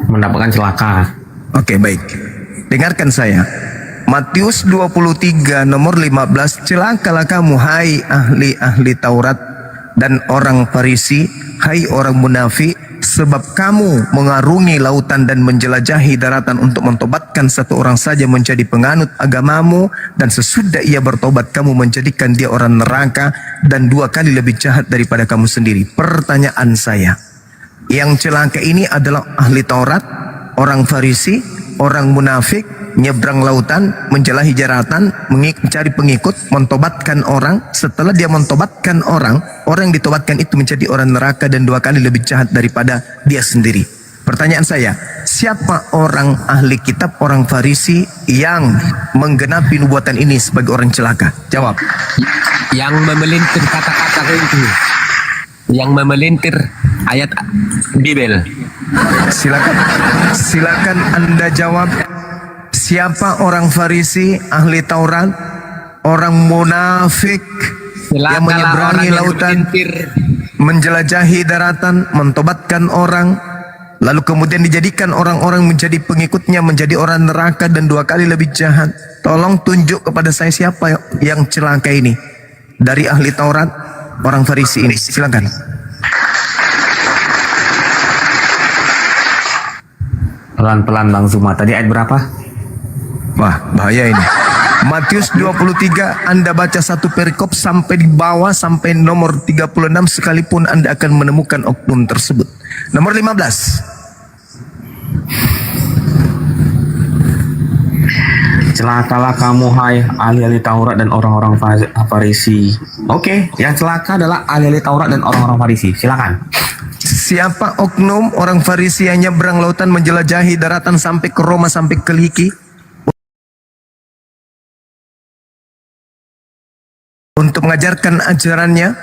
Mendapatkan celaka. Oke, baik. Dengarkan saya. Matius 23 nomor 15, celakalah kamu hai ahli-ahli Taurat dan orang Farisi, hai orang munafik, sebab kamu mengarungi lautan dan menjelajahi daratan untuk mentobatkan satu orang saja menjadi penganut agamamu, dan sesudah ia bertobat kamu menjadikan dia orang neraka dan 2 kali lebih jahat daripada kamu sendiri. Pertanyaan saya, yang celaka ini adalah ahli Taurat, orang Farisi, orang munafik, nyebrang lautan, menjelahi daratan, mencari pengikut, mentobatkan orang. Setelah dia mentobatkan orang yang ditobatkan itu menjadi orang neraka dan 2 kali lebih jahat daripada dia sendiri. Pertanyaan saya, siapa orang ahli kitab, orang Farisi yang menggenapi nubuatan ini sebagai orang celaka? Jawab. Yang memelintir kata-kata itu, yang memelintir ayat Bibel. Silakan Anda jawab. Siapa orang Farisi, ahli Taurat, orang munafik yang menyeberangi lautan, menjelajahi daratan, mentobatkan orang, lalu kemudian dijadikan orang-orang menjadi pengikutnya, menjadi orang neraka dan 2 kali lebih jahat? Tolong tunjuk kepada saya siapa yang celaka ini dari ahli Taurat, orang Farisi ini. Silakan. Pelan-pelan Bang Zuma. Tadi ayat berapa? Wah, bahaya ini. Matius 23, Anda baca satu perikop sampai di bawah, sampai nomor 36 sekalipun Anda akan menemukan oknum tersebut. Nomor 15. Celakalah kamu hai ahli-ahli Taurat dan orang-orang Farisi. Oke, yang celaka adalah ahli-ahli Taurat dan orang-orang Farisi. Silakan. Siapa oknum orang Farisi yang nyebrang lautan, menjelajahi daratan sampai ke Roma, sampai ke Liki, untuk mengajarkan ajarannya?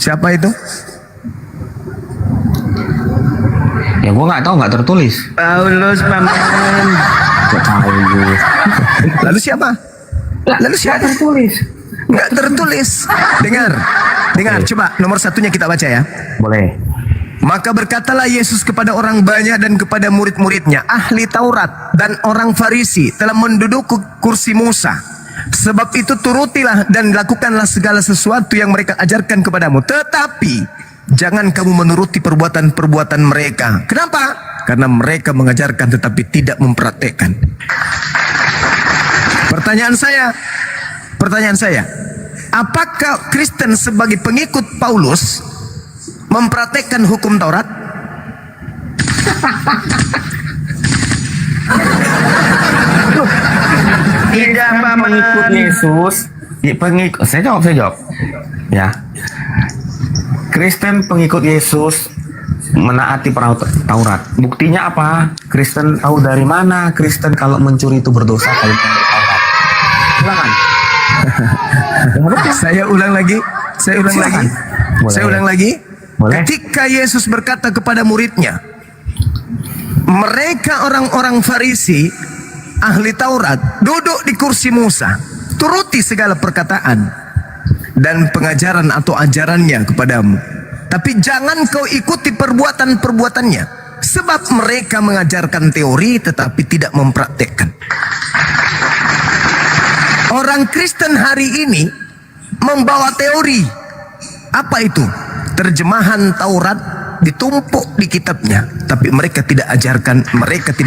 Siapa itu? Ya gua nggak tahu, nggak tertulis. Paulus paman. Lalu siapa? Lalu siapa? Tertulis. Nggak tertulis. Dengar, coba nomor 1-nya kita baca ya. Boleh. Maka berkatalah Yesus kepada orang banyak dan kepada murid-muridnya, ahli Taurat dan orang Farisi telah menduduki kursi Musa. Sebab itu turutilah dan lakukanlah segala sesuatu yang mereka ajarkan kepadamu. Tetapi jangan kamu menuruti perbuatan-perbuatan mereka. Kenapa? Karena mereka mengajarkan tetapi tidak mempraktekkan. Pertanyaan saya, apakah Kristen sebagai pengikut Paulus mempraktekkan hukum Taurat? Tidak, pengikut Yesus. Saya jawab. Ya. Kristen pengikut Yesus menaati Taurat. Buktinya apa? Kristen tahu dari mana Kristen kalau mencuri itu berdosa kalau Taurat. Silakan. Saya ulang lagi. Boleh. Ketika Yesus berkata kepada muridnya, mereka orang-orang Farisi, ahli Taurat, duduk di kursi Musa, turuti segala perkataan dan pengajaran atau ajarannya kepadamu, tapi jangan kau ikuti perbuatan-perbuatannya. Sebab mereka mengajarkan teori tetapi tidak mempraktekkan. Orang Kristen hari ini membawa teori. Apa itu? Terjemahan Taurat ditumpuk di kitabnya, tapi mereka tidak ajarkan, mereka tidak